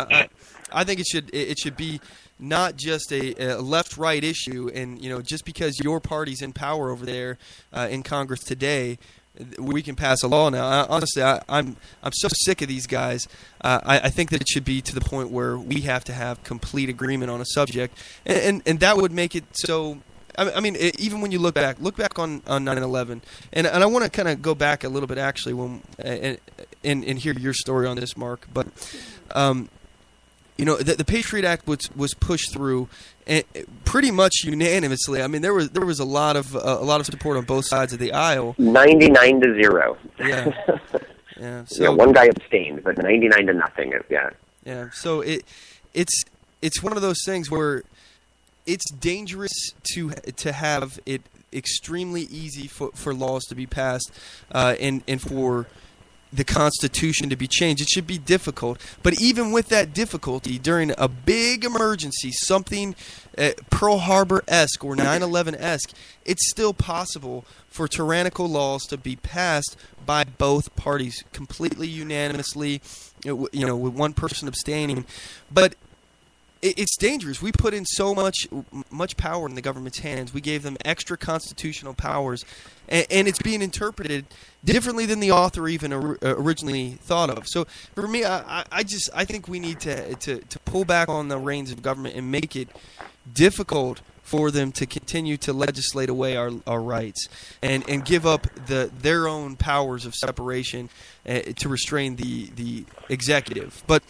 I think it should be not just a left-right issue. And just because your party's in power over there in Congress today, we can pass a law now. Honestly, I'm so sick of these guys. I think that it should be to the point where we have to have complete agreement on a subject, and that would make it so. I mean, even when you look back on 9/11, and I want to kind of go back a little bit actually when and hear your story on this, Mark. But the Patriot Act was pushed through pretty much unanimously. I mean, there was a lot of support on both sides of the aisle. 99-0. Yeah. Yeah. So one guy abstained, but 99-0. Yeah. Yeah. So it's one of those things where it's dangerous to have it extremely easy for laws to be passed and for the Constitution to be changed. It should be difficult. But even with that difficulty, during a big emergency, something Pearl Harbor-esque or 9/11-esque, it's still possible for tyrannical laws to be passed by both parties completely unanimously, with one person abstaining. But it's dangerous. We put in so much power in the government's hands. We gave them extra constitutional powers, and it's being interpreted differently than the author even originally thought of. So for me, I think we need to pull back on the reins of government and make it difficult for them to continue to legislate away our rights and give up their own powers of separation to restrain the executive. But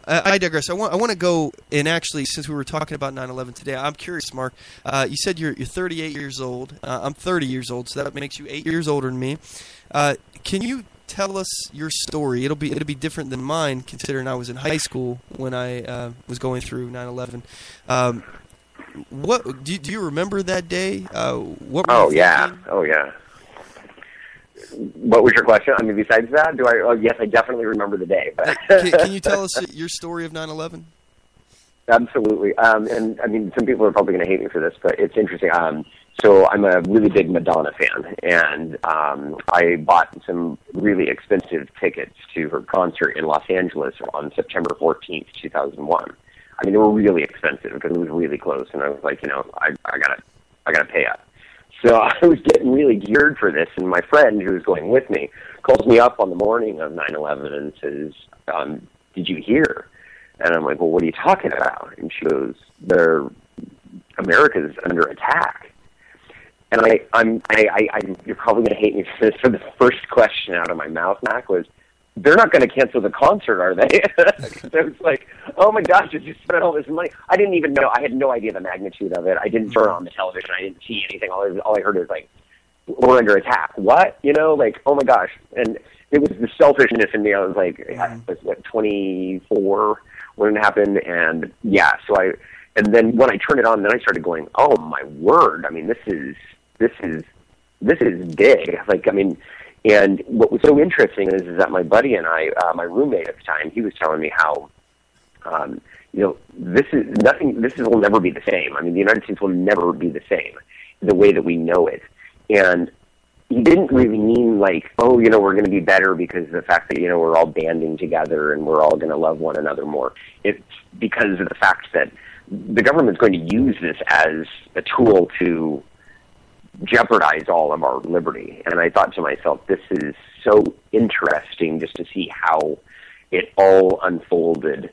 I digress. I want to go, and actually, since we were talking about 9/11 today, I'm curious, Mark. You said you're 38 years old. I'm 30 years old, so that makes you 8 years older than me. Can you tell us your story. It'll be different than mine, considering I was in high school when I was going through 9/11. What do you remember that day? What? Were you thinking? Oh yeah. What was your question? I mean, besides that, do I? Oh, yes, I definitely remember the day. But can you tell us your story of 9/11? Absolutely. And I mean, some people are probably going to hate me for this, but it's interesting. So I'm a really big Madonna fan, and I bought some really expensive tickets to her concert in Los Angeles on September 14th, 2001. I mean, they were really expensive because it was really close, and I was like, I gotta pay up. So I was getting really geared for this, and my friend who was going with me calls me up on the morning of 9/11 and says, "Did you hear?" And I'm like, "Well, what are you talking about?" And she goes, "America's under attack." And you're probably going to hate me for this. So the first question out of my mouth, Mac, was, "They're not going to cancel the concert, are they?" So I was like, "Oh my gosh, I just spent all this money." I didn't even know. I had no idea the magnitude of it. I didn't turn on the television. I didn't see anything. All I heard was like, "We're under attack." What? Like, oh my gosh. And it was the selfishness in me. I was like, I was 24 when it happened, and yeah. And then when I turned it on, then I started going, "Oh my word! I mean, this is big." Like, I mean. And what was so interesting is that my buddy and I, my roommate at the time, he was telling me how, this will never be the same. I mean, the United States will never be the same, the way that we know it. And he didn't really mean like, we're going to be better because of the fact that, we're all banding together and we're all going to love one another more. It's because of the fact that the government's going to use this as a tool to jeopardize all of our liberty. And I thought to myself, this is so interesting just to see how it all unfolded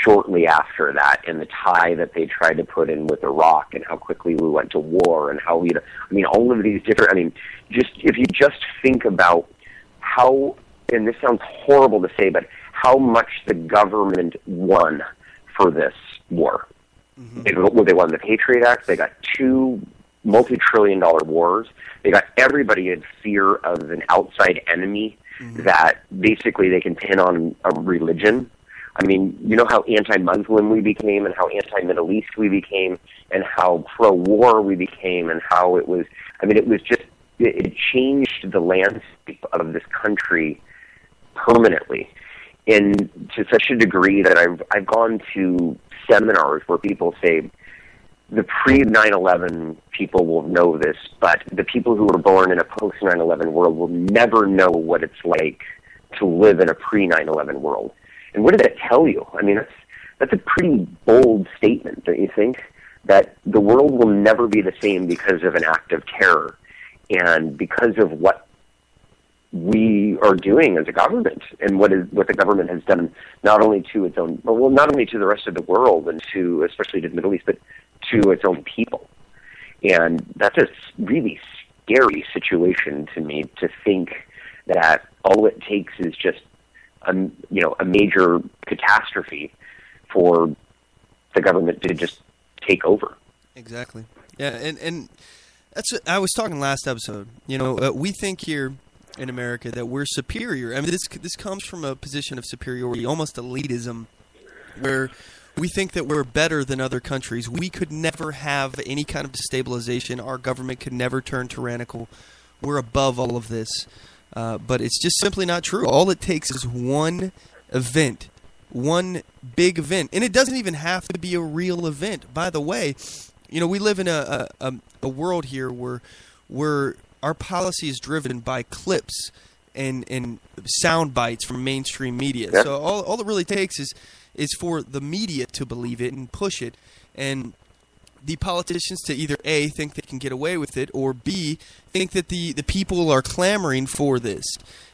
shortly after that, and the tie that they tried to put in with Iraq, and how quickly we went to war, and how all of these different, if you just think about how, and this sounds horrible to say, but how much the government won for this war. Mm-hmm. They won the Patriot Act. They got 2 multi-trillion-dollar wars. They got everybody in fear of an outside enemy that basically they can pin on a religion. I mean, you know how anti-Muslim we became, and how anti-Middle East we became, and how pro-war we became, and how it was just, it changed the landscape of this country permanently, and to such a degree that I've gone to seminars where people say, the pre-9/11 people will know this, but the people who were born in a post-9/11 world will never know what it's like to live in a pre-9/11 world. And what did that tell you? I mean, that's a pretty bold statement, don't you think? That the world will never be the same because of an act of terror, and because of what we are doing as a government, and what the government has done, not only to its own, not only to the rest of the world, and especially to the Middle East, but to its own people. And that's a really scary situation to me, to think that all it takes is just a major catastrophe for the government to just take over. Exactly. Yeah, and I was talking last episode. We think here in America that we're superior. I mean, this comes from a position of superiority, almost elitism, where we think that we're better than other countries. We could never have any kind of destabilization. Our government could never turn tyrannical. We're above all of this. But it's just simply not true. All it takes is one event, one big event. And it doesn't even have to be a real event. By the way, we live in a world here where our policy is driven by clips and sound bites from mainstream media. Yep. So all it really takes is for the media to believe it and push it, and the politicians to either A, think they can get away with it, or B, think that the people are clamoring for this.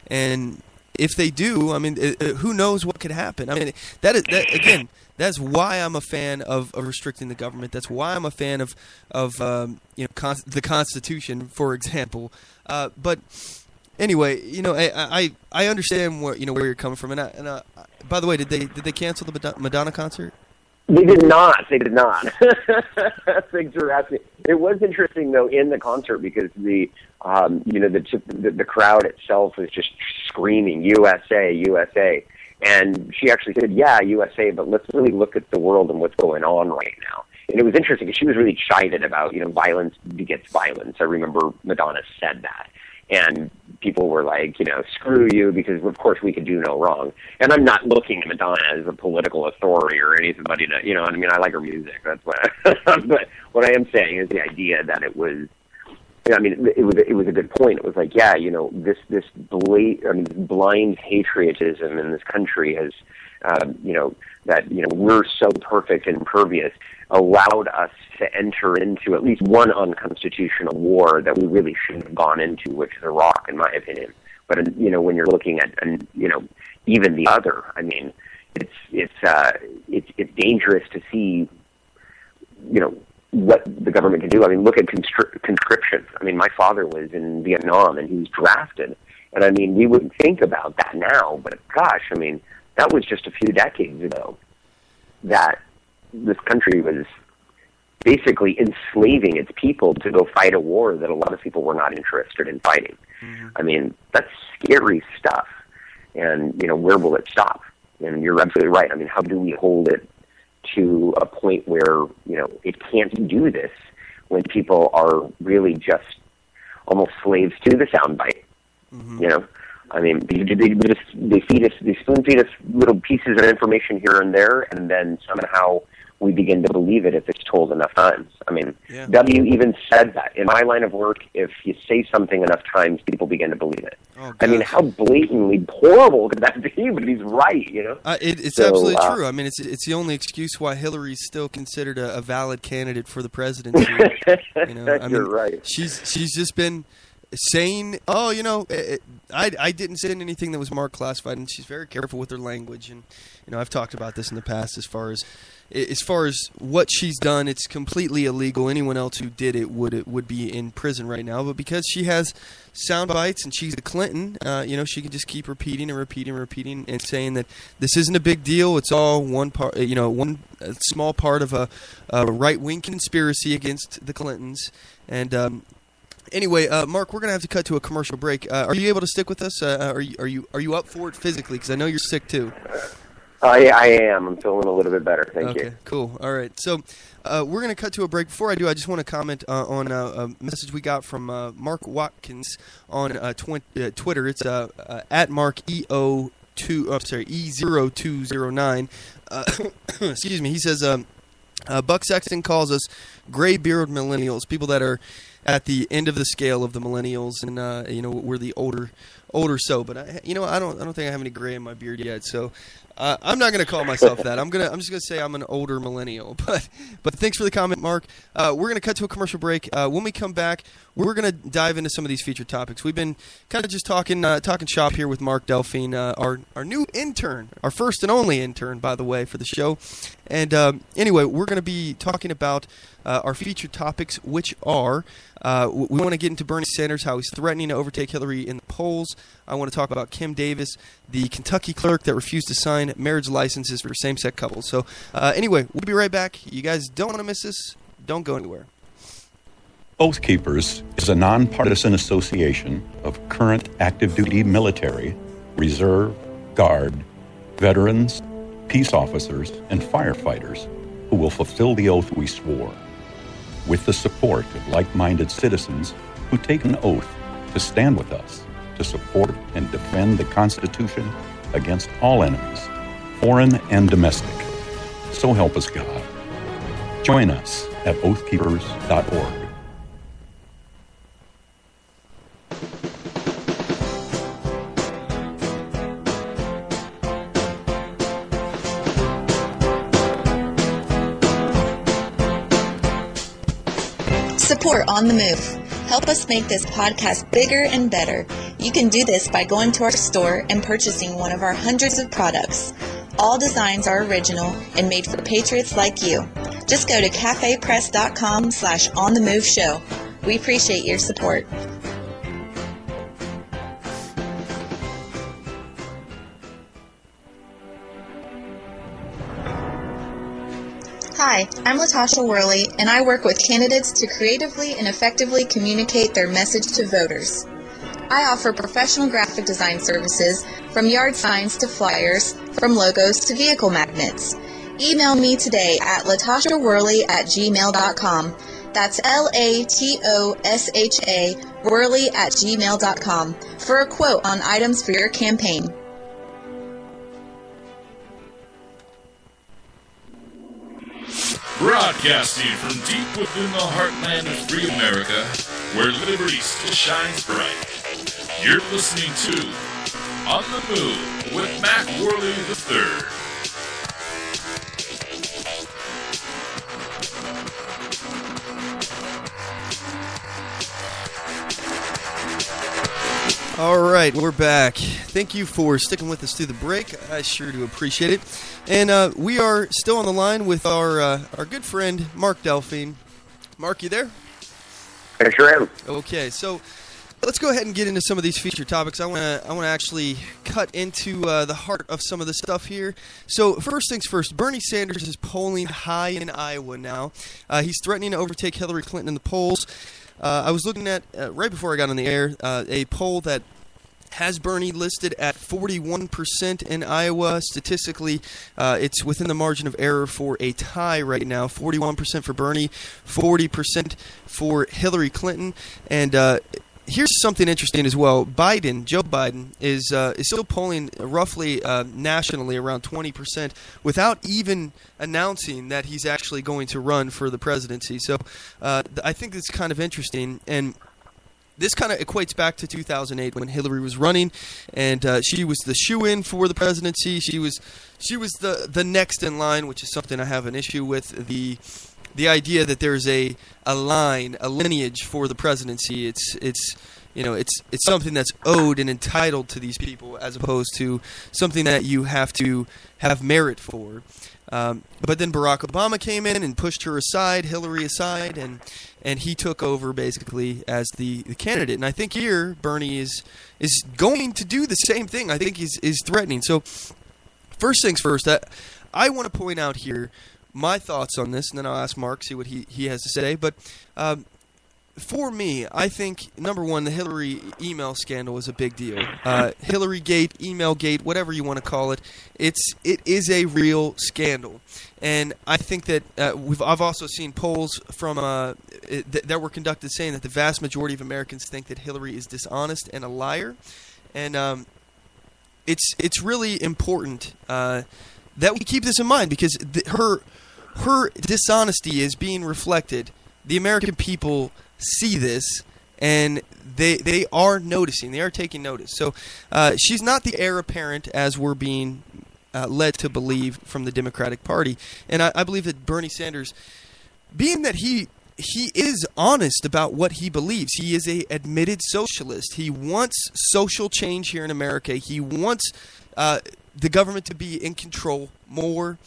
And if they do, I mean, who knows what could happen? I mean, again, that's why I'm a fan of restricting the government. That's why I'm a fan of the Constitution, for example. But anyway, I understand where you're coming from. And by the way, did they cancel the Madonna concert? They did not. They did not. Thanks for asking. It was interesting though in the concert because the crowd itself was just screaming USA, USA, and she actually said, "Yeah, USA, but let's really look at the world and what's going on right now." And it was interesting because she was really chided about violence begets violence. I remember Madonna said that. And people were like, screw you, because of course we could do no wrong. And I'm not looking at Madonna as a political authority or anybody to, I like her music. That's what. But what I am saying is the idea that it was, it was a good point. It was like, this blind patriotism in this country has, we're so perfect and impervious, allowed us to enter into at least one unconstitutional war that we really shouldn't have gone into, which is Iraq, in my opinion. But when you're looking at, even the other, it's dangerous to see, what the government can do. Look at conscription. My father was in Vietnam and he was drafted, and we wouldn't think about that now, but gosh, that was just a few decades ago that this country was basically enslaving its people to go fight a war that a lot of people were not interested in fighting. Mm-hmm. That's scary stuff. And, where will it stop? And you're absolutely right. How do we hold it to a point where, it can't do this when people are really just almost slaves to the soundbite? Mm-hmm. They spoon feed us little pieces of information here and there, and then somehow we begin to believe it if it's told enough times. W even said that. In my line of work, if you say something enough times, people begin to believe it. Oh, how blatantly horrible could that be? But he's right, It's absolutely true. It's the only excuse why Hillary's still considered a valid candidate for the presidency. You're right. She's just been saying, I didn't say anything that was marked classified, and she's very careful with her language. And I've talked about this in the past as far as what she's done. It's completely illegal. Anyone else who did it would be in prison right now. But because she has sound bites and she's a Clinton, she can just keep repeating and saying that this isn't a big deal. It's all one part, one small part of a right-wing conspiracy against the Clintons. And anyway, Mark, we're gonna have to cut to a commercial break. Are you able to stick with us? Are you up for it physically? Because I know you're sick too. I am. I'm feeling a little bit better. Thank you. Okay, cool. All right. So we're going to cut to a break. Before I do, I just want to comment on a message we got from Mark Watkins on Twitter. It's at Mark E0209. Excuse me. He says, Buck Sexton calls us gray-bearded millennials, people that are at the end of the scale of the millennials, and we're the older so. But I don't think I have any gray in my beard yet, so I'm not going to call myself that. I'm just going to say I'm an older millennial. But thanks for the comment, Mark. We're going to cut to a commercial break. When we come back, we're going to dive into some of these featured topics. We've been kind of just talking shop here with Mark Delphine, our new intern, our first and only intern, by the way, for the show. And anyway, we're going to be talking about our featured topics, which are we want to get into Bernie Sanders, how he's threatening to overtake Hillary in the polls. I want to talk about Kim Davis, the Kentucky clerk that refused to sign marriage licenses for same-sex couples. So anyway, we'll be right back. You guys don't want to miss this. Don't go anywhere. Oath Keepers is a nonpartisan association of current active duty military, reserve, guard, veterans, peace officers, and firefighters who will fulfill the oath we swore, with the support of like-minded citizens who take an oath to stand with us to support and defend the Constitution against all enemies, foreign and domestic. So help us God. Join us at oathkeepers.org. Support On The Move. Help us make this podcast bigger and better. You can do this by going to our store and purchasing one of our hundreds of products. All designs are original and made for patriots like you. Just go to cafepress.com/OnTheMoveShow. We appreciate your support. Hi, I'm Latasha Worley, and I work with candidates to creatively and effectively communicate their message to voters. I offer professional graphic design services, from yard signs to flyers, from logos to vehicle magnets. Email me today at latashaworley@gmail.com. That's LATOSHA Worley@gmail.com for a quote on items for your campaign. Broadcasting from deep within the heartland of free America, where liberty still shines bright. You're listening to On the Move with Mac Worley III. All right, we're back. Thank you for sticking with us through the break. I sure do appreciate it. And we are still on the line with our good friend, Mark Delphine. Mark, you there? I sure am. Okay, so let's go ahead and get into some of these feature topics. I want to actually cut into the heart of some of the stuff here. So first things first, Bernie Sanders is polling high in Iowa now. He's threatening to overtake Hillary Clinton in the polls. I was looking at, right before I got on the air, a poll that has Bernie listed at 41% in Iowa. Statistically, it's within the margin of error for a tie right now. 41% for Bernie, 40% for Hillary Clinton. And here's something interesting as well. Joe Biden, is still polling roughly nationally around 20% without even announcing that he's actually going to run for the presidency. So I think it's kind of interesting. And this kind of equates back to 2008 when Hillary was running, and she was the shoo-in for the presidency. She was the next in line, which is something I have an issue with. The idea that there's a lineage for the presidency. It's something that's owed and entitled to these people, as opposed to something that you have to have merit for. But then Barack Obama came in and pushed her aside, Hillary aside, and he took over basically as the candidate. And I think here Bernie is going to do the same thing. I think he's threatening. So first things first, I want to point out here my thoughts on this, and then I'll ask Mark, see what he has to say. But for me, I think, number one, the Hillary email scandal is a big deal. Hillary-gate, email-gate, whatever you want to call it, it is a real scandal. And I think that I've also seen polls from that were conducted saying that the vast majority of Americans think that Hillary is dishonest and a liar. And it's really important that we keep this in mind, because her dishonesty is being reflected. The American people see this, and they are noticing. They are taking notice. So she's not the heir apparent as we're being led to believe from the Democratic Party. And I believe that Bernie Sanders, being that he is honest about what he believes, he is a admitted socialist. He wants social change here in America. He wants the government to be in control more.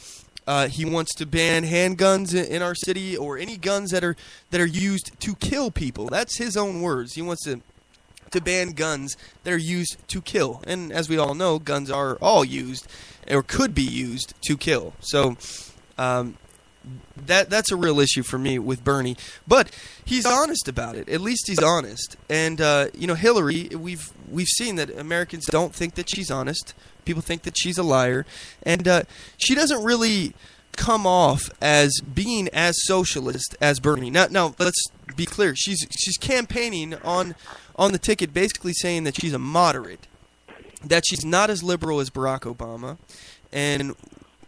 He wants to ban handguns in our city, or any guns that are used to kill people. That's his own words. He wants to ban guns that are used to kill. And as we all know, guns are all used, or could be used, to kill. So that's a real issue for me with Bernie. But he's honest about it. At least he's honest. And Hillary, we've seen that Americans don't think that she's honest. People think that she's a liar, and she doesn't really come off as being as socialist as Bernie. Now let's be clear. She's campaigning on the ticket, basically saying that she's a moderate, that she's not as liberal as Barack Obama, and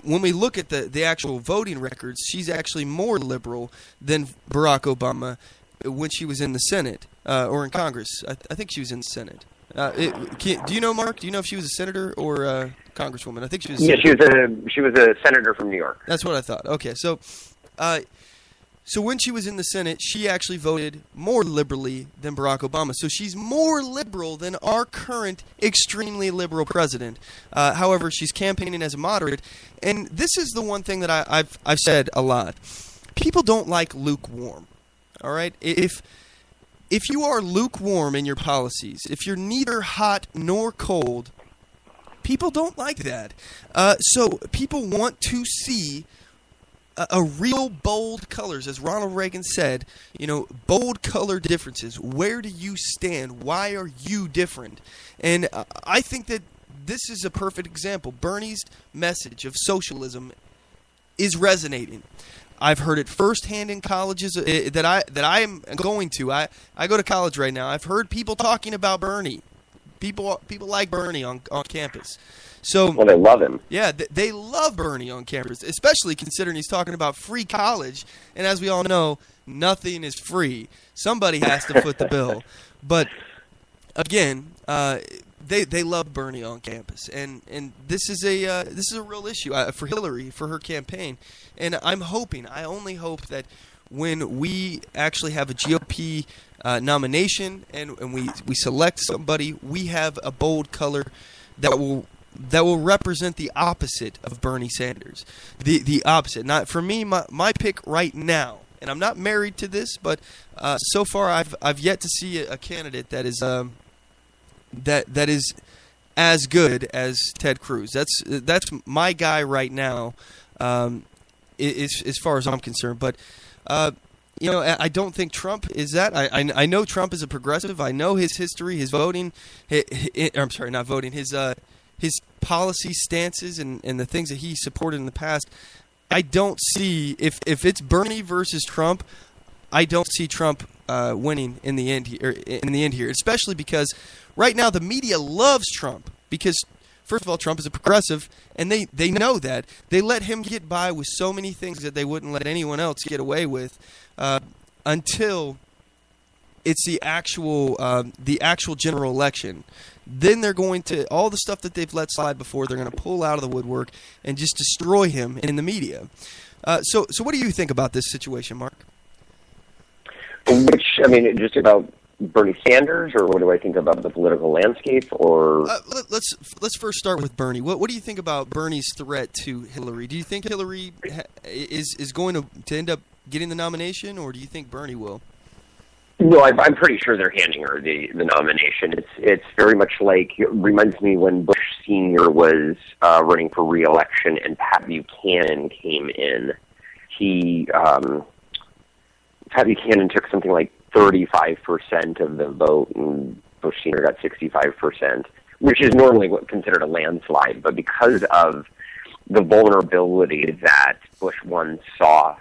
when we look at the actual voting records, she's actually more liberal than Barack Obama when she was in the Senate or in Congress. I think she was in the Senate. Do you know, Mark? Do you know if she was a senator or a congresswoman? I think she was. Yeah, she was a senator from New York. That's what I thought. Okay, so when she was in the Senate, she actually voted more liberally than Barack Obama. So she's more liberal than our current extremely liberal president. However, she's campaigning as a moderate, and this is the one thing that I've said a lot. People don't like lukewarm. All right, if you are lukewarm in your policies, if you're neither hot nor cold, people don't like that. So people want to see a real bold colors, as Ronald Reagan said, bold color differences. Where do you stand? Why are you different? And I think that this is a perfect example. Bernie's message of socialism is resonating. I've heard it firsthand in colleges that I am going to. I go to college right now. I've heard people talking about Bernie. People like Bernie on campus. So, well, they love him. Yeah, they love Bernie on campus, especially considering he's talking about free college. And as we all know, nothing is free. Somebody has to foot the bill. But again, they love Bernie on campus, and this is a real issue for Hillary, for her campaign. And I only hope that when we actually have a GOP nomination and we select somebody, we have a bold color that will represent the opposite of Bernie Sanders. The opposite. Not for me, my pick right now, and I'm not married to this, but so far I've yet to see a candidate that is that is as good as Ted Cruz. That's my guy right now, as far as I'm concerned. But I don't think Trump is that. I know Trump is a progressive. I know his history, his voting. I'm sorry, not voting. His policy stances and the things that he supported in the past. I don't see if it's Bernie versus Trump. I don't see Trump winning in the end here, especially because right now the media loves Trump because, first of all, Trump is a progressive, and they know that. They let him get by with so many things that they wouldn't let anyone else get away with until it's the actual general election. Then they're going to, all the stuff that they've let slide before, they're going to pull out of the woodwork and just destroy him in the media. So what do you think about this situation, Mark? Just about Bernie Sanders, or what do I think about the political landscape? Or let's first start with Bernie. What do you think about Bernie's threat to Hillary? Do you think Hillary is going to end up getting the nomination, or do you think Bernie will? No, I'm pretty sure they're handing her the nomination. It's very much like, it reminds me when Bush Sr. was running for re-election and Pat Buchanan came in. Pat Buchanan took something like 35% of the vote, and Bush Sr. got 65%, which is normally considered a landslide. But because of the vulnerability that Bush 1 saw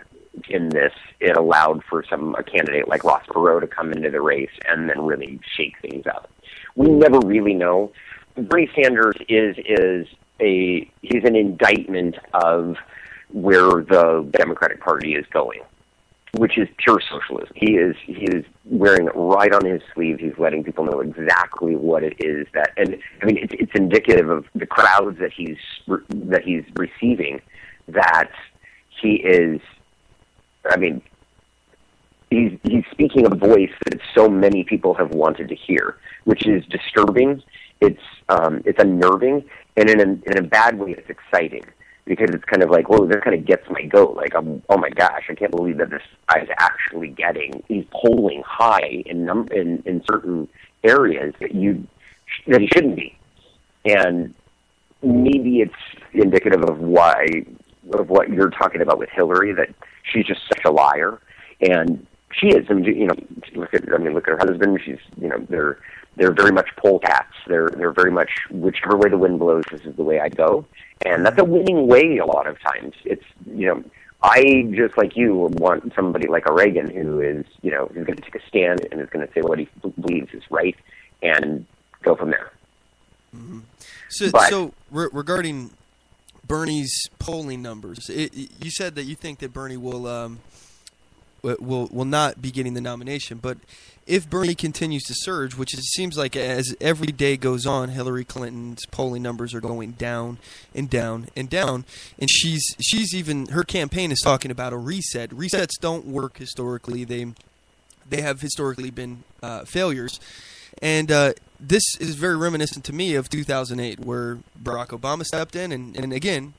in this, it allowed for a candidate like Ross Perot to come into the race and then really shake things up. We never really know. Bernie Sanders he's an indictment of where the Democratic Party is going, which is pure socialism. He is wearing it right on his sleeve. He's letting people know exactly what it is it's indicative of the crowds that he's receiving, that he is. He's speaking a voice that so many people have wanted to hear, which is disturbing. It's unnerving, and in a bad way, it's exciting, because it's kind of like, whoa, this kind of gets my goat. Like, oh my gosh, I can't believe that this guy is actually he's polling high in certain areas that he shouldn't be, and maybe it's indicative of what you're talking about with Hillary, that she's just such a liar, and she is. Look at her husband. She's, they're very much poll cats. They're very much, whichever way the wind blows, this is the way I go, and that's a winning way a lot of times. It's, I, just like you, want somebody like a Reagan who is, who's going to take a stand and is going to say what he believes is right and go from there. Mm-hmm. So regarding Bernie's polling numbers, you said that you think that Bernie will not be getting the nomination, but if Bernie continues to surge, which it seems like as every day goes on, Hillary Clinton's polling numbers are going down and down and down, and she's even, her campaign is talking about a reset. Resets don't work historically. They have historically been failures, and this is very reminiscent to me of 2008, where Barack Obama stepped in, and again,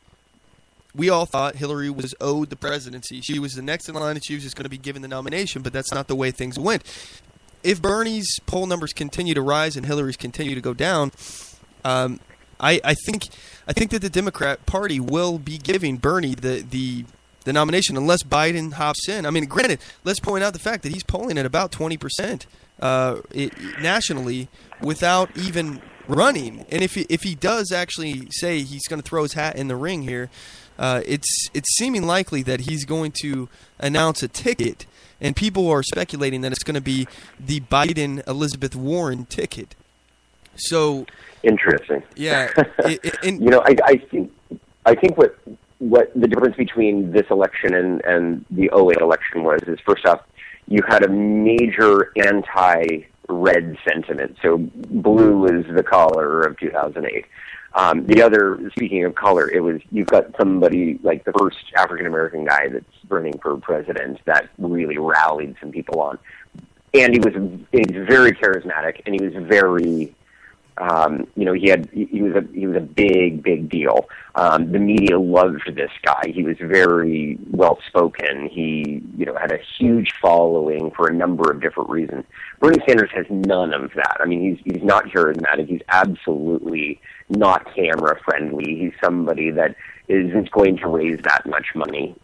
we all thought Hillary was owed the presidency. She was the next in line, and she was just going to be given the nomination, but that's not the way things went. If Bernie's poll numbers continue to rise and Hillary's continue to go down, I think that the Democrat Party will be giving Bernie the the nomination unless Biden hops in. I mean, granted, let's point out the fact that he's polling at about 20% nationally without even running. And if he does actually say he's going to throw his hat in the ring here, it's seeming likely that he's going to announce a ticket, and people are speculating that it's going to be the Biden-Elizabeth Warren ticket. So interesting. Yeah, I think what the difference between this election and the 2008 election was is, first off, you had a major anti-red sentiment. So blue is the color of 2008. The other, speaking of color, you've got somebody like the first African-American guy that's running for president that really rallied some people on. And he was very charismatic, and he was very, he was a big deal. The media loved this guy. He was very well spoken. He, had a huge following for a number of different reasons. Bernie Sanders has none of that. I mean, he's not charismatic. He's absolutely not camera friendly. He's somebody that isn't going to raise that much money.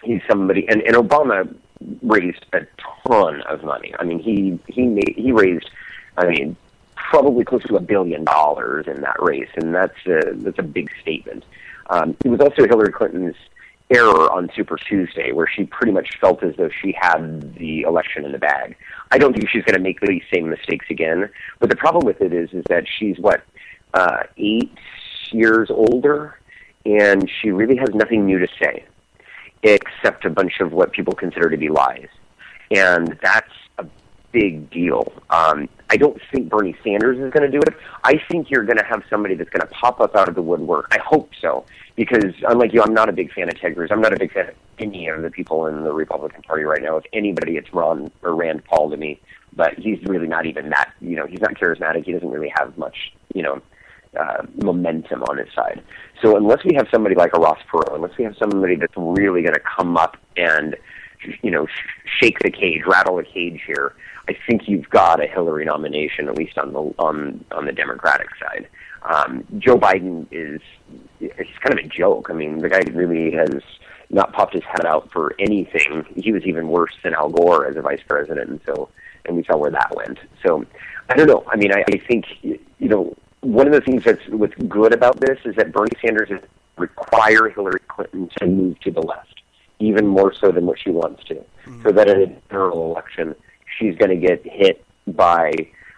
He's somebody, and Obama raised a ton of money. I mean, he raised, probably close to $1 billion in that race, and that's a big statement. It was also Hillary Clinton's error on Super Tuesday, where she pretty much felt as though she had the election in the bag. I don't think she's going to make these same mistakes again, but the problem with it is that she's 8 years older, and she really has nothing new to say, except a bunch of what people consider to be lies. And that's a big deal. I don't think Bernie Sanders is going to do it. I think you're going to have somebody that's going to pop up out of the woodwork. I hope so, because unlike you, I'm not a big fan of Ted Cruz. I'm not a big fan of any of the people in the Republican Party right now. If anybody, it's Ron or Rand Paul to me, but he's really not even that, he's not charismatic. He doesn't really have much, momentum on his side. So unless we have somebody like a Ross Perot, unless we have somebody that's really going to come up and, shake the cage, rattle the cage here, I think you've got a Hillary nomination, at least on the Democratic side. Joe Biden he's kind of a joke. I mean, the guy really has not popped his head out for anything. He was even worse than Al Gore as a vice president, and we saw where that went. So I don't know. I mean, I think, one of the things what's good about this is that Bernie Sanders is require Hillary Clinton to move to the left, even more so than what she wants to, so that in a general election, she's going to get hit by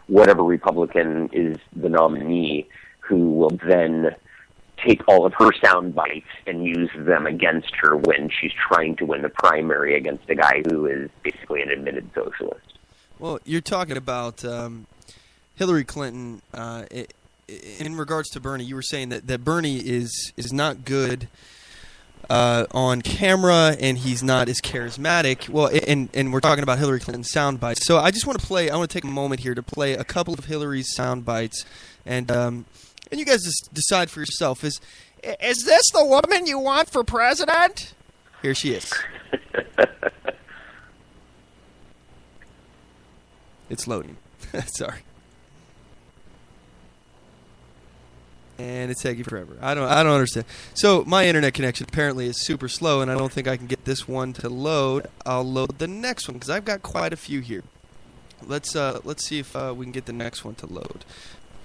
whatever Republican is the nominee, who will then take all of her sound bites and use them against her when she's trying to win the primary against a guy who is basically an admitted socialist. Well, you're talking about Hillary Clinton. In regards to Bernie, you were saying that Bernie is not good on camera, and he's not as charismatic. Well, and we're talking about Hillary Clinton's sound bites. So I just want to take a moment here to play a couple of Hillary's sound bites, and you guys just decide for yourself. Is this the woman you want for president? Here she is. It's loading. Sorry. And it's taking forever. I don't understand. So my internet connection apparently is super slow, and I don't think I can get this one to load. I'll load the next one because I've got quite a few here. Let's see if we can get the next one to load.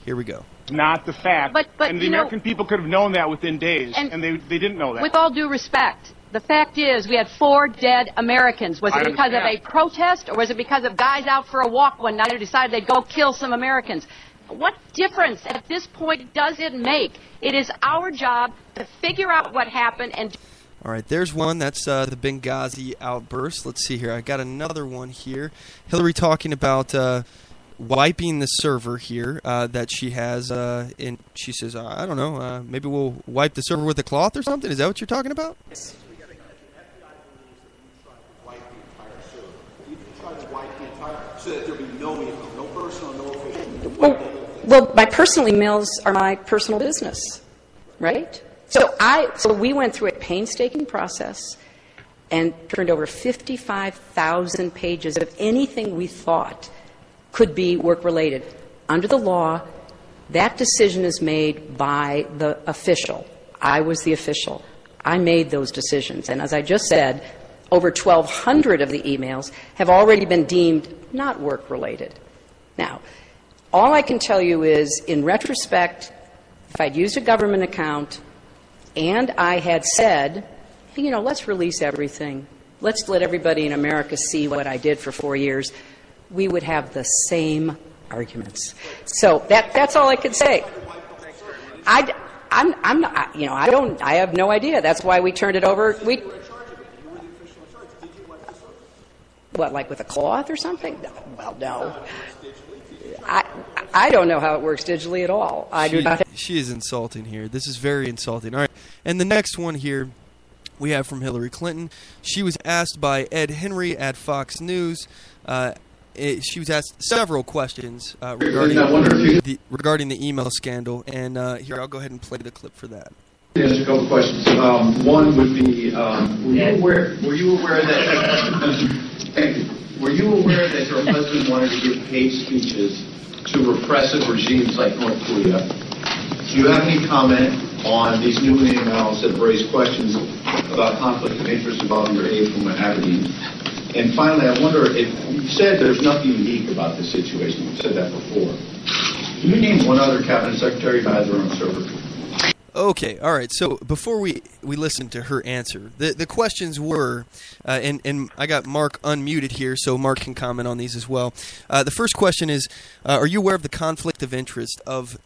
Here we go. Not the fact. But and the American people could have known that within days, and they didn't know that. With all due respect, the fact is we had 4 dead Americans. Was it because of a protest, or was it because of guys out for a walk one night who decided they'd go kill some Americans? What difference at this point does it make? It is our job to figure out what happened and... All right, there's one. That's the Benghazi outburst. Let's see here. I got another one here. Hillary talking about wiping the server here that she has. And she says, I don't know, maybe we'll wipe the server with a cloth or something? Is that what you're talking about? Yes. So that there be no email, no personal, no official. Well, my personal emails are my personal business, right? So we went through a painstaking process and turned over 55,000 pages of anything we thought could be work-related. Under the law, that decision is made by the official. I was the official. I made those decisions. And as I just said, over 1,200 of the emails have already been deemed not work-related. Now, all I can tell you is, in retrospect, if I'd used a government account and I had said, let's release everything, let's let everybody in America see what I did for 4 years, we would have the same arguments. So that's all I could say. I'm not, I have no idea. That's why we turned it over. What, like with a cloth or something? Well, no. I don't know how it works digitally at all. She is insulting here. This is very insulting. All right. And the next one here we have from Hillary Clinton. She was asked by Ed Henry at Fox News. She was asked several questions regarding the email scandal. And here, I'll go ahead and play the clip for that. Yes, a couple questions. One would be, were you aware that your husband wanted to give paid speeches to repressive regimes like North Korea? Do you have any comment on these new emails that raise questions about conflict of interest involving your aide from Aberdeen? And finally, I wonder if you said there's nothing unique about this situation. You've said that before. Can you name one other cabinet secretary who had their own server? Okay, all right. So before we listen to her answer, the questions were, and I got Mark unmuted here, so Mark can comment on these as well. The first question is, are you aware of the conflict of interest of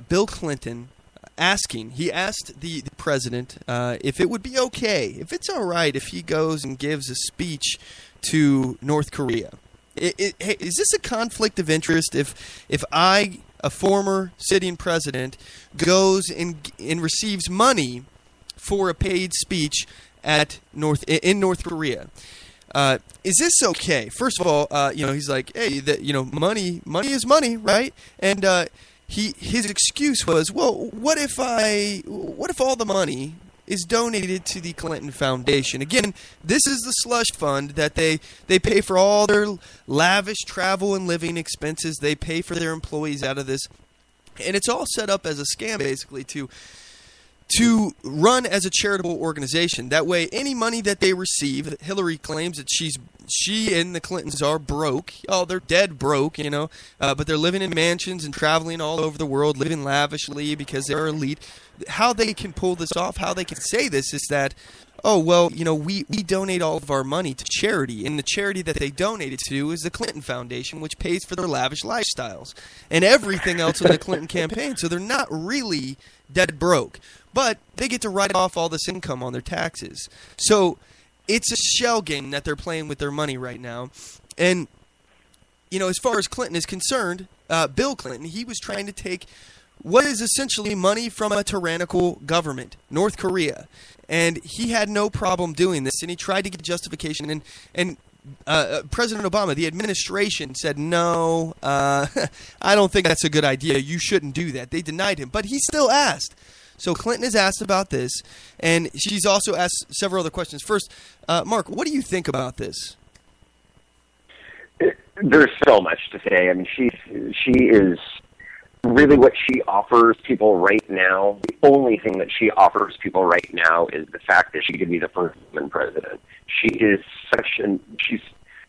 Bill Clinton he asked the president if it would be okay, if it's all right if he goes and gives a speech to North Korea. Is this a conflict of interest if I, a former sitting president, goes and receives money for a paid speech in North Korea? Is this okay? First of all, he's like, hey, money is money, right? And his excuse was, well, what if all the money is donated to the Clinton Foundation? Again, this is the slush fund that they pay for all their lavish travel and living expenses. They pay for their employees out of this. And it's all set up as a scam, basically, to run as a charitable organization. That way, any money that they receive, Hillary claims that she and the Clintons are broke. Oh, they're dead broke, but they're living in mansions and traveling all over the world, living lavishly because they're elite. How they can pull this off, how they can say this is that, oh, well, we donate all of our money to charity, and the charity that they donate it to is the Clinton Foundation, which pays for their lavish lifestyles and everything else in the Clinton campaign. So they're not really dead broke, but they get to write off all this income on their taxes. So it's a shell game that they're playing with their money right now. And, as far as Clinton is concerned, Bill Clinton, he was trying to take what is essentially money from a tyrannical government, North Korea. And he had no problem doing this, and he tried to get justification. And President Obama, the administration, said, no, I don't think that's a good idea. You shouldn't do that. They denied him, but he still asked. So Clinton has asked about this, and she's also asked several other questions. First, Mark, what do you think about this? There's so much to say. I mean, she is really what she offers people right now. The only thing that she offers people right now is the fact that she could be the first woman president. She is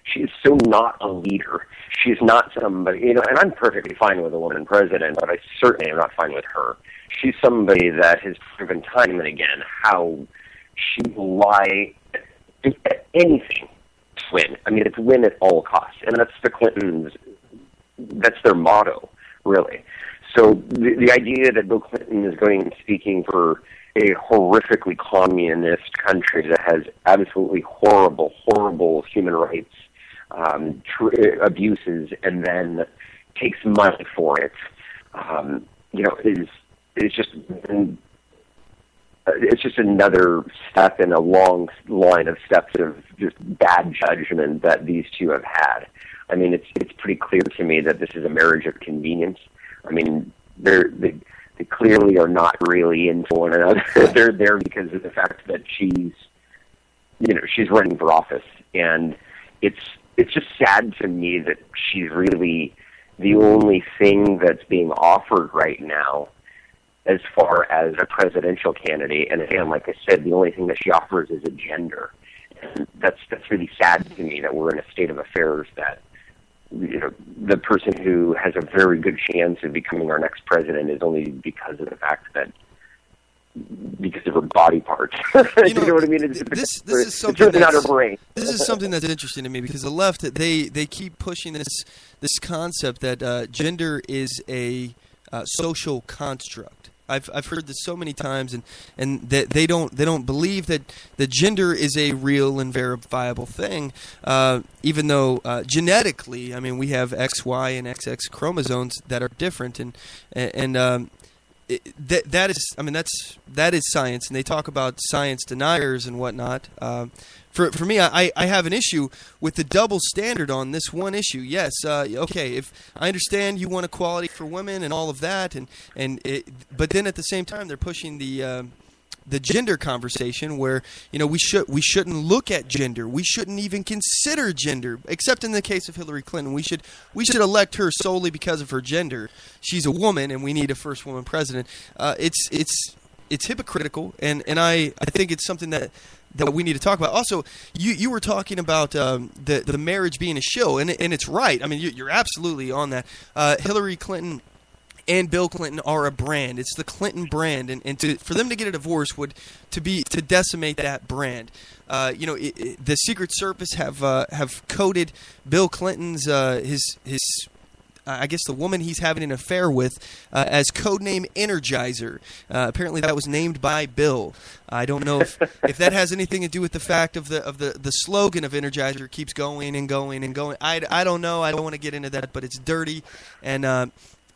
she is so not a leader. She's not somebody, and I'm perfectly fine with a woman president, but I certainly am not fine with her. She's somebody that has proven time and again how she will lie at anything to win. I mean, it's win at all costs, and that's the Clintons. That's their motto, really. So the idea that Bill Clinton is going and speaking for a horrifically communist country that has absolutely horrible human rights abuses, and then takes money for it, is just it's just another step in a long line of steps of just bad judgment that these two have had. I mean, it's pretty clear to me that this is a marriage of convenience. I mean, they clearly are not really into one another. They're there because of the fact that she's running for office, and it's just sad to me that she's really the only thing that's being offered right now as far as a presidential candidate. And again, like I said, the only thing that she offers is a gender. And that's really sad to me that we're in a state of affairs that, you know, the person who has a very good chance of becoming our next president is only because of the fact that, because of her body parts. You know what I mean? This is something it's really not her brain. This is something that's interesting to me, because the left, they keep pushing this concept that gender is a social construct. I've heard this so many times, and that they don't believe that the gender is a real and verifiable thing, even though genetically, I mean, we have XY and XX chromosomes that are different, and that is science, and they talk about science deniers and whatnot. For me, I have an issue with the double standard on this one issue. Yes, okay, if I understand you want equality for women and all of that, but then at the same time they're pushing the gender conversation, where, you know, we shouldn't look at gender. We shouldn't even consider gender, except in the case of Hillary Clinton. We should elect her solely because of her gender. She's a woman, and we need a first woman president. It's hypocritical, and I think it's something that we need to talk about. Also, you were talking about the marriage being a shill, and it's right. I mean, you're absolutely on that. Hillary Clinton and Bill Clinton are a brand. It's the Clinton brand, and for them to get a divorce would to decimate that brand. You know, the Secret Service have coded Bill Clinton's his I guess the woman he's having an affair with, as codename Energizer. Apparently that was named by Bill. I don't know if that has anything to do with the fact of the slogan of Energizer keeps going and going and going. I don't know. I don't want to get into that, but it's dirty. And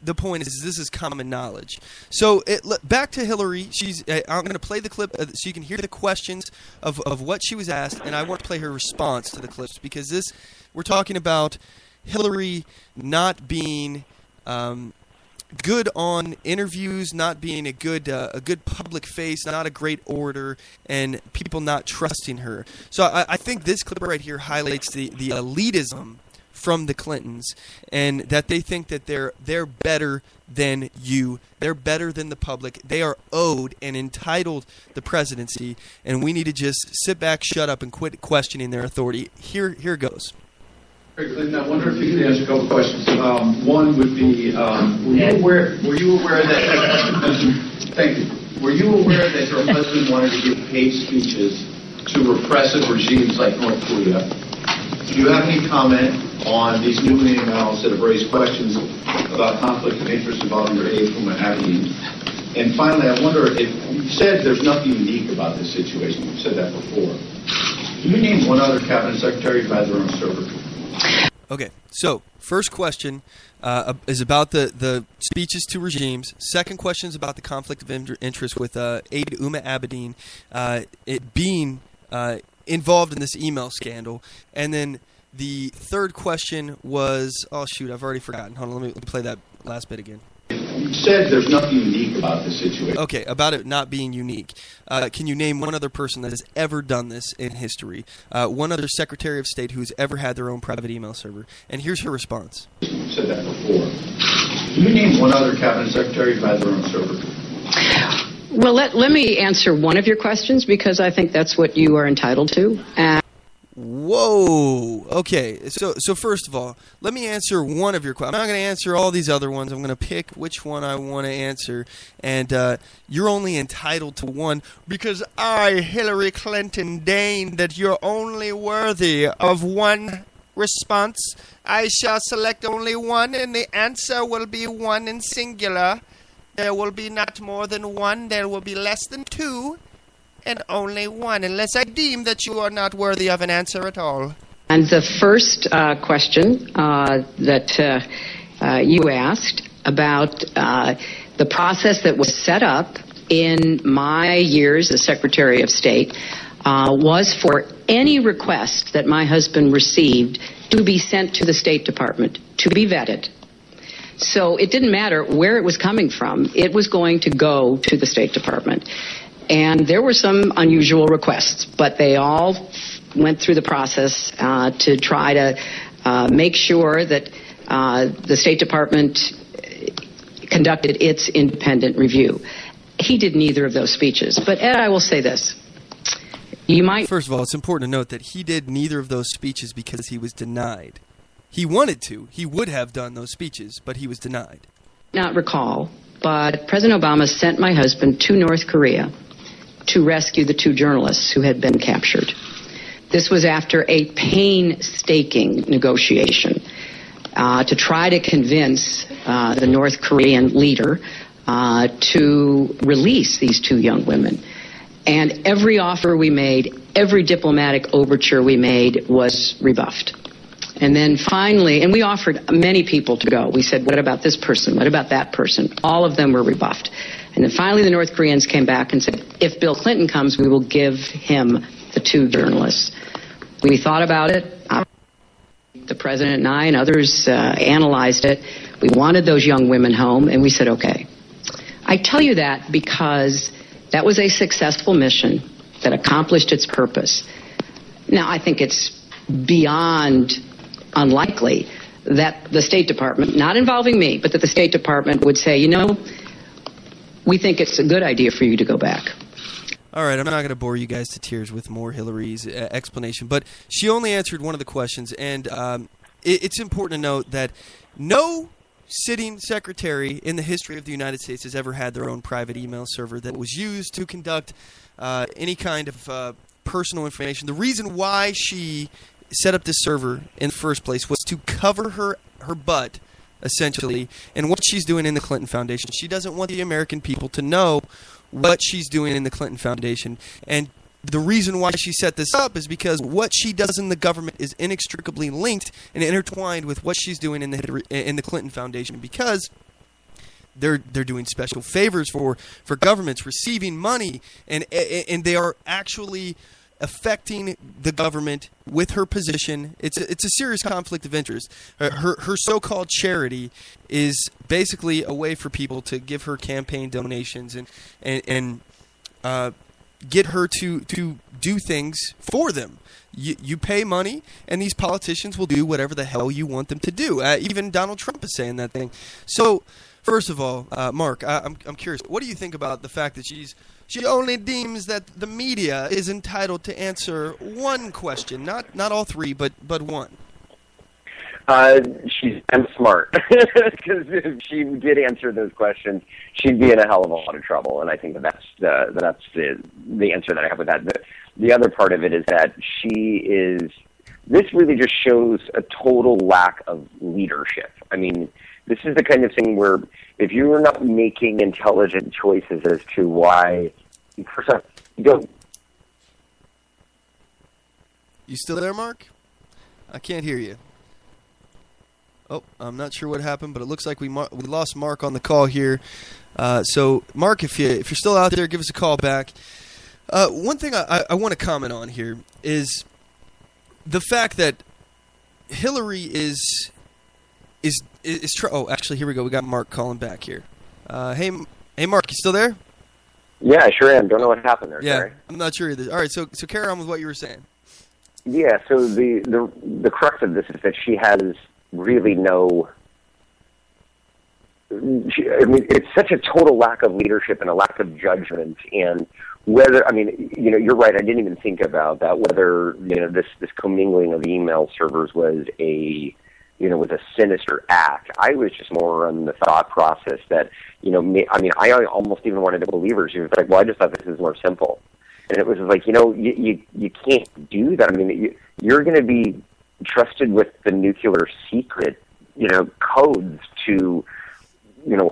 the point is, this is common knowledge. So back to Hillary. I'm going to play the clip so you can hear the questions of what she was asked, and I want to play her response to the clips, because we're talking about Hillary not being good on interviews, not being a good public face, not a great orator, and people not trusting her. So I think this clip right here highlights the elitism from the Clintons, and that they think that they're better than you. They're better than the public. They are owed and entitled the presidency, and we need to just sit back, shut up, and quit questioning their authority. Here goes. Clinton, I wonder if you could answer a couple questions. One would be, were you aware that thank you. Were you aware that your husband wanted to give paid speeches to repressive regimes like North Korea? Do you have any comment on these new emails that have raised questions about conflict of interest involving your aide from Aberdeen? And finally, I wonder if you said there's nothing unique about this situation. You've said that before. Can you name one other cabinet secretary who had their own server? Okay, so first question is about the speeches to regimes. Second question is about the conflict of interest with aide Uma Abedin it being involved in this email scandal. And then the third question was, oh shoot, I've already forgotten. Hold on, let me play that last bit again. You said there's nothing unique about this situation. Okay, about it not being unique. Can you name one other person that has ever done this in history? One other Secretary of State who's ever had their own private email server? And here's her response. You said that before. Can you name one other cabinet secretary who had their own server? Well, let me answer one of your questions, because I think that's what you are entitled to. Whoa. Okay. So first of all, let me answer one of your questions. I'm not going to answer all these other ones. I'm going to pick which one I want to answer. And you're only entitled to one, because I, Hillary Clinton, deign that you're only worthy of one response. I shall select only one, and the answer will be one in singular. There will be not more than one. There will be less than two. And only one, unless I deem that you are not worthy of an answer at all. And the first question that you asked about the process that was set up in my years as Secretary of State was for any request that my husband received to be sent to the State Department, to be vetted. So it didn't matter where it was coming from. It was going to go to the State Department. And there were some unusual requests, but they all went through the process to try to make sure that the State Department conducted its independent review. He did neither of those speeches. But Ed, I will say this. First of all, it's important to note that he did neither of those speeches because he was denied. He wanted to. He would have done those speeches, but he was denied. Not recall, but President Obama sent my husband to North Korea to rescue the 2 journalists who had been captured. This was after a painstaking negotiation to try to convince the North Korean leader to release these 2 young women. And every offer we made, every diplomatic overture we made was rebuffed. And then finally, and we offered many people to go. We said, what about this person? What about that person? All of them were rebuffed. And then finally the North Koreans came back and said, if Bill Clinton comes, we will give him the 2 journalists. We thought about it. The president and I and others analyzed it. We wanted those young women home, and we said, okay. I tell you that because that was a successful mission that accomplished its purpose. Now, I think it's beyond unlikely that the State Department, not involving me, but that the State Department would say, we think it's a good idea for you to go back. All right, I'm not going to bore you guys to tears with more Hillary's explanation, but she only answered one of the questions, and it's important to note that no sitting secretary in the history of the United States has ever had their own private email server that was used to conduct any kind of personal information. The reason why she set up this server in the first place was to cover her butt, essentially, and what she's doing in the Clinton Foundation. She doesn't want the American people to know what she's doing in the Clinton Foundation. And the reason why she set this up is because what she does in the government is inextricably linked and intertwined with what she's doing in the Clinton Foundation, because they're doing special favors for governments, receiving money, and they are actually affecting the government with her position. It's a serious conflict of interest. Her so-called charity is basically a way for people to give her campaign donations and get her to do things for them. You pay money, and these politicians will do whatever the hell you want them to do. Even Donald Trump is saying that thing. So, first of all, Mark, I'm curious. What do you think about the fact that she only deems that the media is entitled to answer one question, not all 3, but one? I'm smart, because if she did answer those questions, she'd be in a hell of a lot of trouble. And I think that's the answer that I have with that. The other part of it is that this really just shows a total lack of leadership. I mean, this is the kind of thing where if you are not making intelligent choices as to why, first off, You still there, Mark? I can't hear you. Oh, I'm not sure what happened, but it looks like we lost Mark on the call here. So, Mark, if you're still out there, give us a call back. One thing I want to comment on here is the fact that Hillary is oh, actually, here we go. We got Mark calling back here. Hey, Mark, you still there? Yeah, I sure am. Don't know what happened there. Yeah, sorry. I'm not sure either. All right, so carry on with what you were saying. Yeah, so the crux of this is that she has really it's such a total lack of leadership and a lack of judgment. And you're right, I didn't even think about that, whether, this commingling of email servers was a sinister act. I was just more on the thought process that, I almost even wanted to believe her. She was like, well, I just thought this was more simple. And it was like, you can't do that. I mean, you're going to be trusted with the nuclear secret, codes to,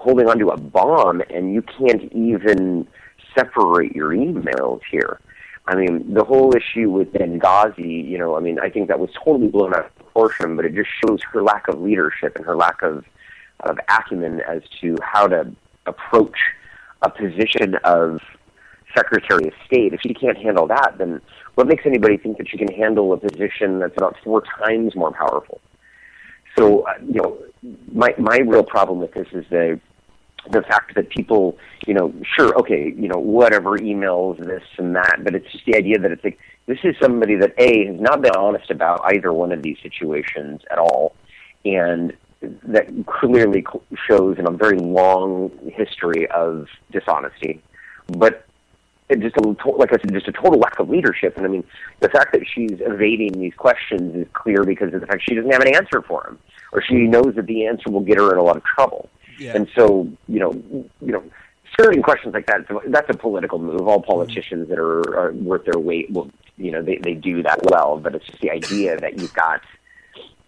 holding onto a bomb, and you can't even separate your emails here. I mean, the whole issue with Benghazi, I think that was totally blown out of proportion, but it just shows her lack of leadership and her lack of acumen as to how to approach a position of Secretary of State. If she can't handle that, then what makes anybody think that she can handle a position that's about 4 times more powerful? So, my real problem with this is the fact that people, sure, okay, whatever, emails, this and that, but it's just the idea that it's like, this is somebody that, A, has not been honest about either one of these situations at all, and that clearly shows a very long history of dishonesty, but just like I said, just a total lack of leadership. And I mean, the fact that she's evading these questions is clear because of the fact she doesn't have an answer for them, or she knows that the answer will get her in a lot of trouble. Yeah. And so, skirting questions like that, that's a political move. All politicians that are worth their weight will, they do that well. But it's just the idea that you've got,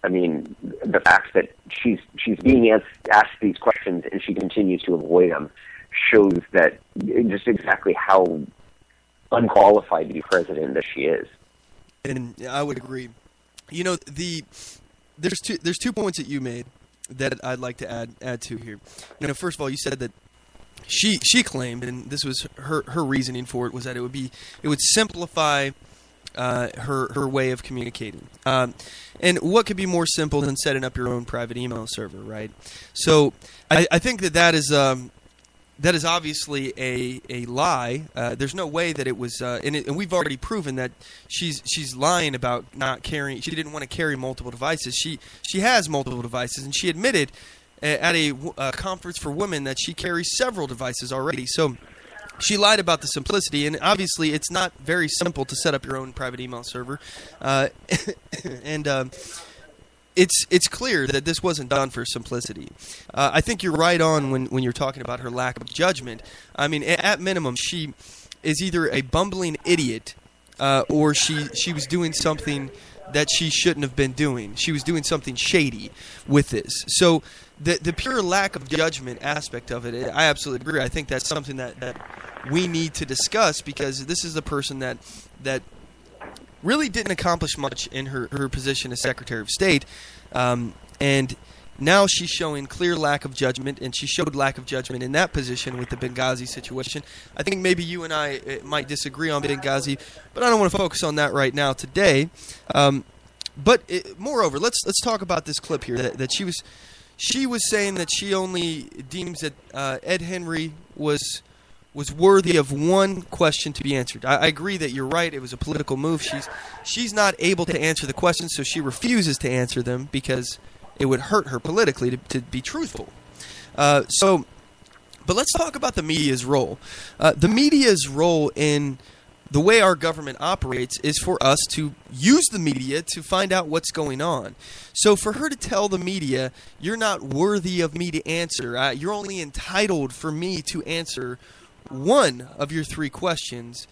I mean, the fact that she's being asked these questions and she continues to avoid them shows that just exactly how unqualified to be president that she is. And I would agree. There's two points that you made that I'd like to add to here. First of all, you said that she claimed, and this was her reasoning for it, was that it would simplify her way of communicating. And what could be more simple than setting up your own private email server, right? So I think that is obviously a lie. There's no way that it was, and we've already proven that she's lying about not carrying. She didn't want to carry multiple devices. She has multiple devices, and she admitted at a conference for women that she carries several devices already. So she lied about the simplicity, and obviously it's not very simple to set up your own private email server. And it's clear that this wasn't done for simplicity. I think you're right on when you're talking about her lack of judgment. I mean, at minimum, she is either a bumbling idiot or she was doing something that she shouldn't have been doing. She was doing something shady with this. So the pure lack of judgment aspect of it, I absolutely agree. I think that's something that we need to discuss, because this is a person that really didn't accomplish much in her position as Secretary of State, and now she's showing clear lack of judgment, and she showed lack of judgment in that position with the Benghazi situation. I think maybe you and I might disagree on Benghazi, but I don't want to focus on that right now today. Moreover, let's talk about this clip here that she was saying that she only deems that Ed Henry was worthy of one question to be answered. I agree that you're right. It was a political move. She's not able to answer the questions, so she refuses to answer them because it would hurt her politically to be truthful. But let's talk about the media's role. The media's role in the way our government operates is for us to use the media to find out what's going on. So for her to tell the media, you're not worthy of me to answer, you're only entitled for me to answer one of your three questions,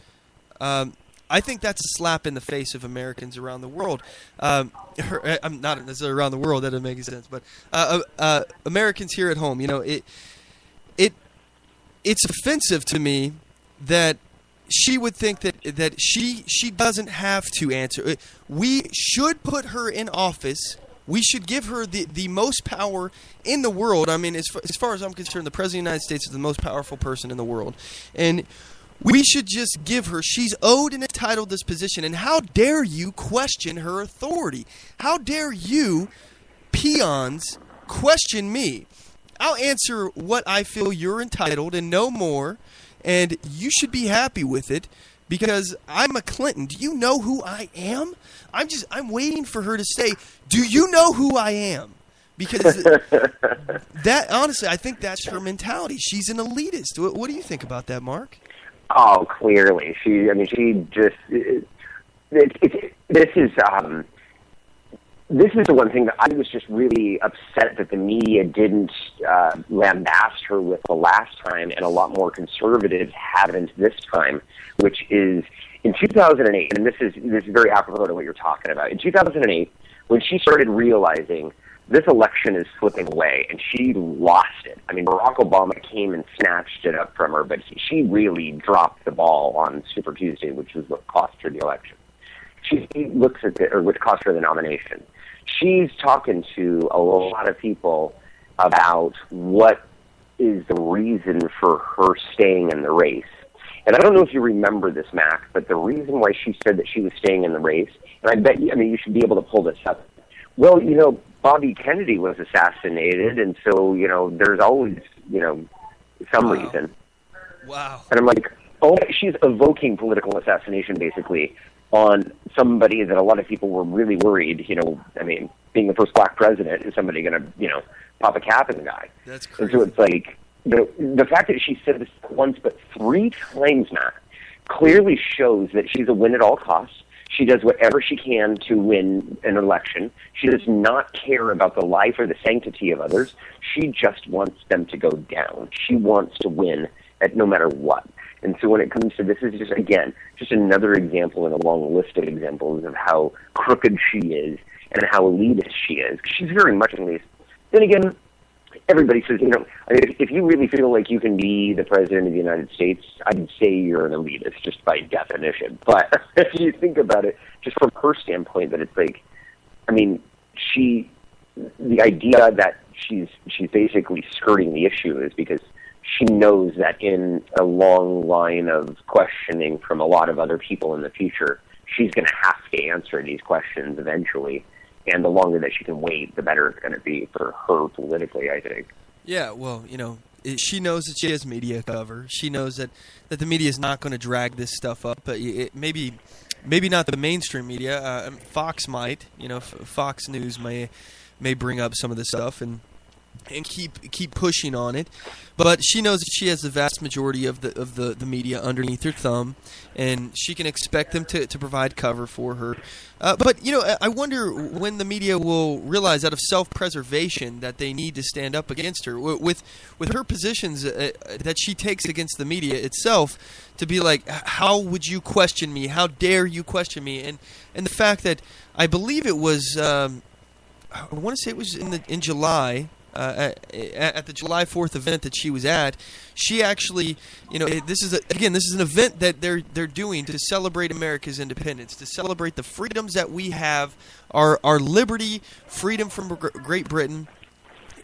I think that's a slap in the face of Americans around the world. I'm not necessarily around the world, that doesn't make any sense, but Americans here at home. It's offensive to me that she would think that she doesn't have to answer. We should put her in office. We should give her the most power in the world. I mean, as far as I'm concerned, the President of the United States is the most powerful person in the world. And we should just give her, she's owed and entitled this position. And how dare you question her authority? How dare you, peons, question me? I'll answer what I feel you're entitled and no more. And you should be happy with it, because I'm a Clinton. Do you know who I am? I'm waiting for her to say, do you know who I am? Because that, honestly, I think that's her mentality. She's an elitist. What do you think about that, Mark? Oh, clearly. This is the one thing that I was just really upset that the media didn't lambast her with the last time, and a lot more conservatives haven't this time, which is in 2008, and this is very apropos to what you're talking about. In 2008, when she started realizing this election is slipping away, and she lost it. I mean, Barack Obama came and snatched it up from her, but she really dropped the ball on Super Tuesday, which is what cost her the election. She looks at which cost her the nomination. She's talking to a lot of people about what is the reason for her staying in the race. And I don't know if you remember this, Mac, but the reason why she said that she was staying in the race, and I bet you should be able to pull this up. Well, Bobby Kennedy was assassinated, and so, there's always, some reason. Wow. And I'm like, she's evoking political assassination, basically, on somebody that a lot of people were really worried, being the first black president, is somebody going to, pop a cap in the guy? That's crazy. And so it's like, the fact that she said this once but 3 times, Matt, clearly shows that she's a win at all costs. She does whatever she can to win an election. She does not care about the life or the sanctity of others. She just wants them to go down. She wants to win at no matter what. And so when it comes to this, is just another example in a long list of examples of how crooked she is and how elitist she is. She's very much elitist. Then again, everybody says, if you really feel like you can be the president of the United States, I'd say you're an elitist just by definition. But if you think about it, just from her standpoint, that it's like, the idea that she's basically skirting the issue is because she knows that in a long line of questioning from a lot of other people in the future, she's going to have to answer these questions eventually. And the longer that she can wait, the better it's going to be for her politically, I think. Yeah, well, she knows that she has media cover. She knows that the media is not going to drag this stuff up. But maybe not the mainstream media. Fox might. Fox News may bring up some of this stuff and keep pushing on it. But she knows that she has the vast majority of the media underneath her thumb, and she can expect them to provide cover for her. But I wonder when the media will realize, out of self-preservation, that they need to stand up against her with her positions that she takes against the media itself, to be like, how would you question me? How dare you question me? And the fact that I believe it was, I want to say it was in July. At the July 4th event that she was at, she actually, this is an event that they're doing to celebrate America's independence, to celebrate the freedoms that we have, our liberty, freedom from Great Britain.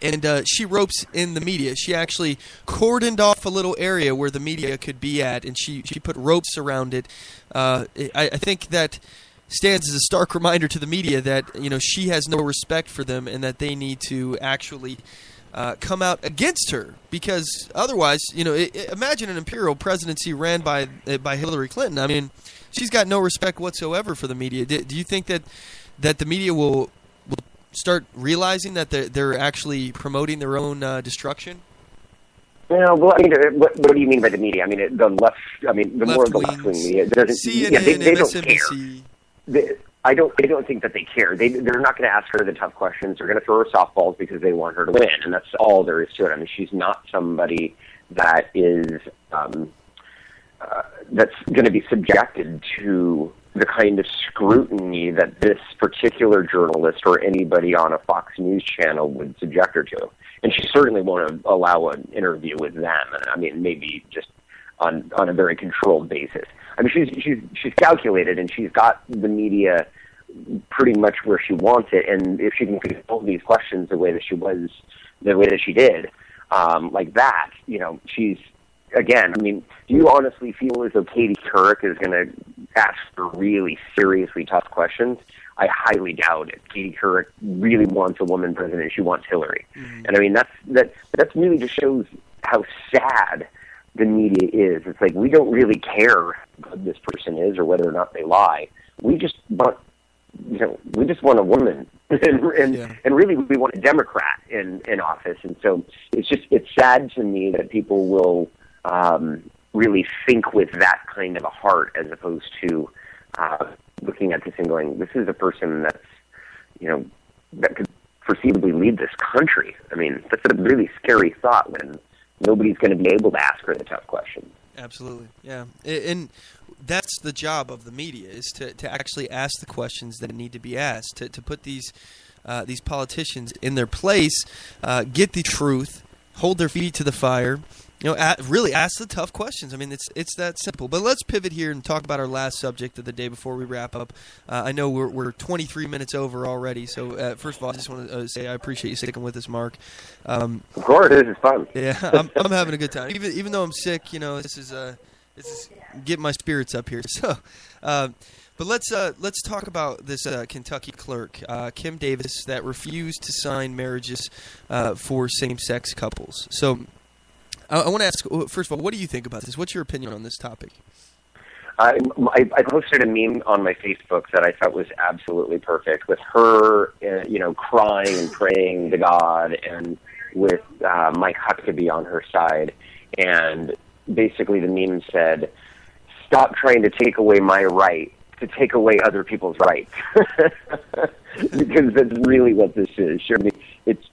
And she ropes in the media. She actually cordoned off a little area where the media could be at, and she put ropes around it. I think that stands as a stark reminder to the media that she has no respect for them, and that they need to actually come out against her, because otherwise, imagine an imperial presidency ran by Hillary Clinton. She's got no respect whatsoever for the media. Do you think that the media will start realizing that they're actually promoting their own destruction? Well, what do you mean by the media? The left. The more of the left-wing media doesn't. CNN, they don't MSNBC. care. I don't think that they care. They're not going to ask her the tough questions. They're going to throw her softballs because they want her to win, and that's all there is to it. She's not somebody that is that's going to be subjected to the kind of scrutiny that this particular journalist or anybody on a Fox News channel would subject her to. And she certainly won't allow an interview with them. Maybe just on a very controlled basis. She's calculated, and she's got the media pretty much where she wants it. And if she can control these questions the way that she did, like that, she's, again, do you honestly feel as though Katie Couric is going to ask her really seriously tough questions? I highly doubt it. Katie Couric really wants a woman president. She wants Hillary. Mm-hmm. And that's really just shows how sad the media is. It's like, we don't really care who this person is or whether or not they lie. We just want, a woman, and really we want a Democrat in office. And so it's sad to me that people will really think with that kind of a heart, as opposed to looking at this and going, this is a person that's, that could foreseeably lead this country. That's a really scary thought when nobody's going to be able to ask her the tough questions. Absolutely, yeah. And that's the job of the media, is to actually ask the questions that need to be asked, to put these politicians in their place, get the truth, hold their feet to the fire, really ask the tough questions. It's that simple. But let's pivot here and talk about our last subject of the day before we wrap up. I know we're 23 minutes over already, so first of all, I just want to say I appreciate you sticking with us, Mark. Of course, this is fun. Yeah, I'm having a good time. Even though I'm sick, this is getting my spirits up here. So, but let's talk about this Kentucky clerk, Kim Davis, that refused to sign marriages for same-sex couples. So I want to ask, first of all, what do you think about this? What's your opinion on this topic? I posted a meme on my Facebook that I thought was absolutely perfect, with her, crying and praying to God, and with Mike Huckabee on her side. And basically the meme said, "Stop trying to take away my right to take away other people's rights." Because that's really what this is. Sure, it's.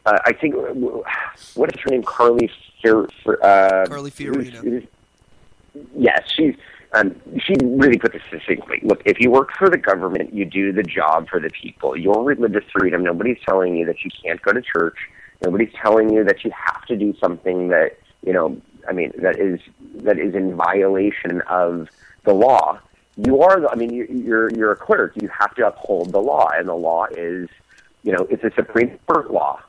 I think, what is her name? Carly Fiorina. Yes, she really put this succinctly. Look, if you work for the government, you do the job for the people. Your religious freedom, nobody's telling you that you can't go to church. Nobody's telling you that you have to do something that, that is in violation of the law. You're a clerk. You have to uphold the law, and the law is, it's a Supreme Court law.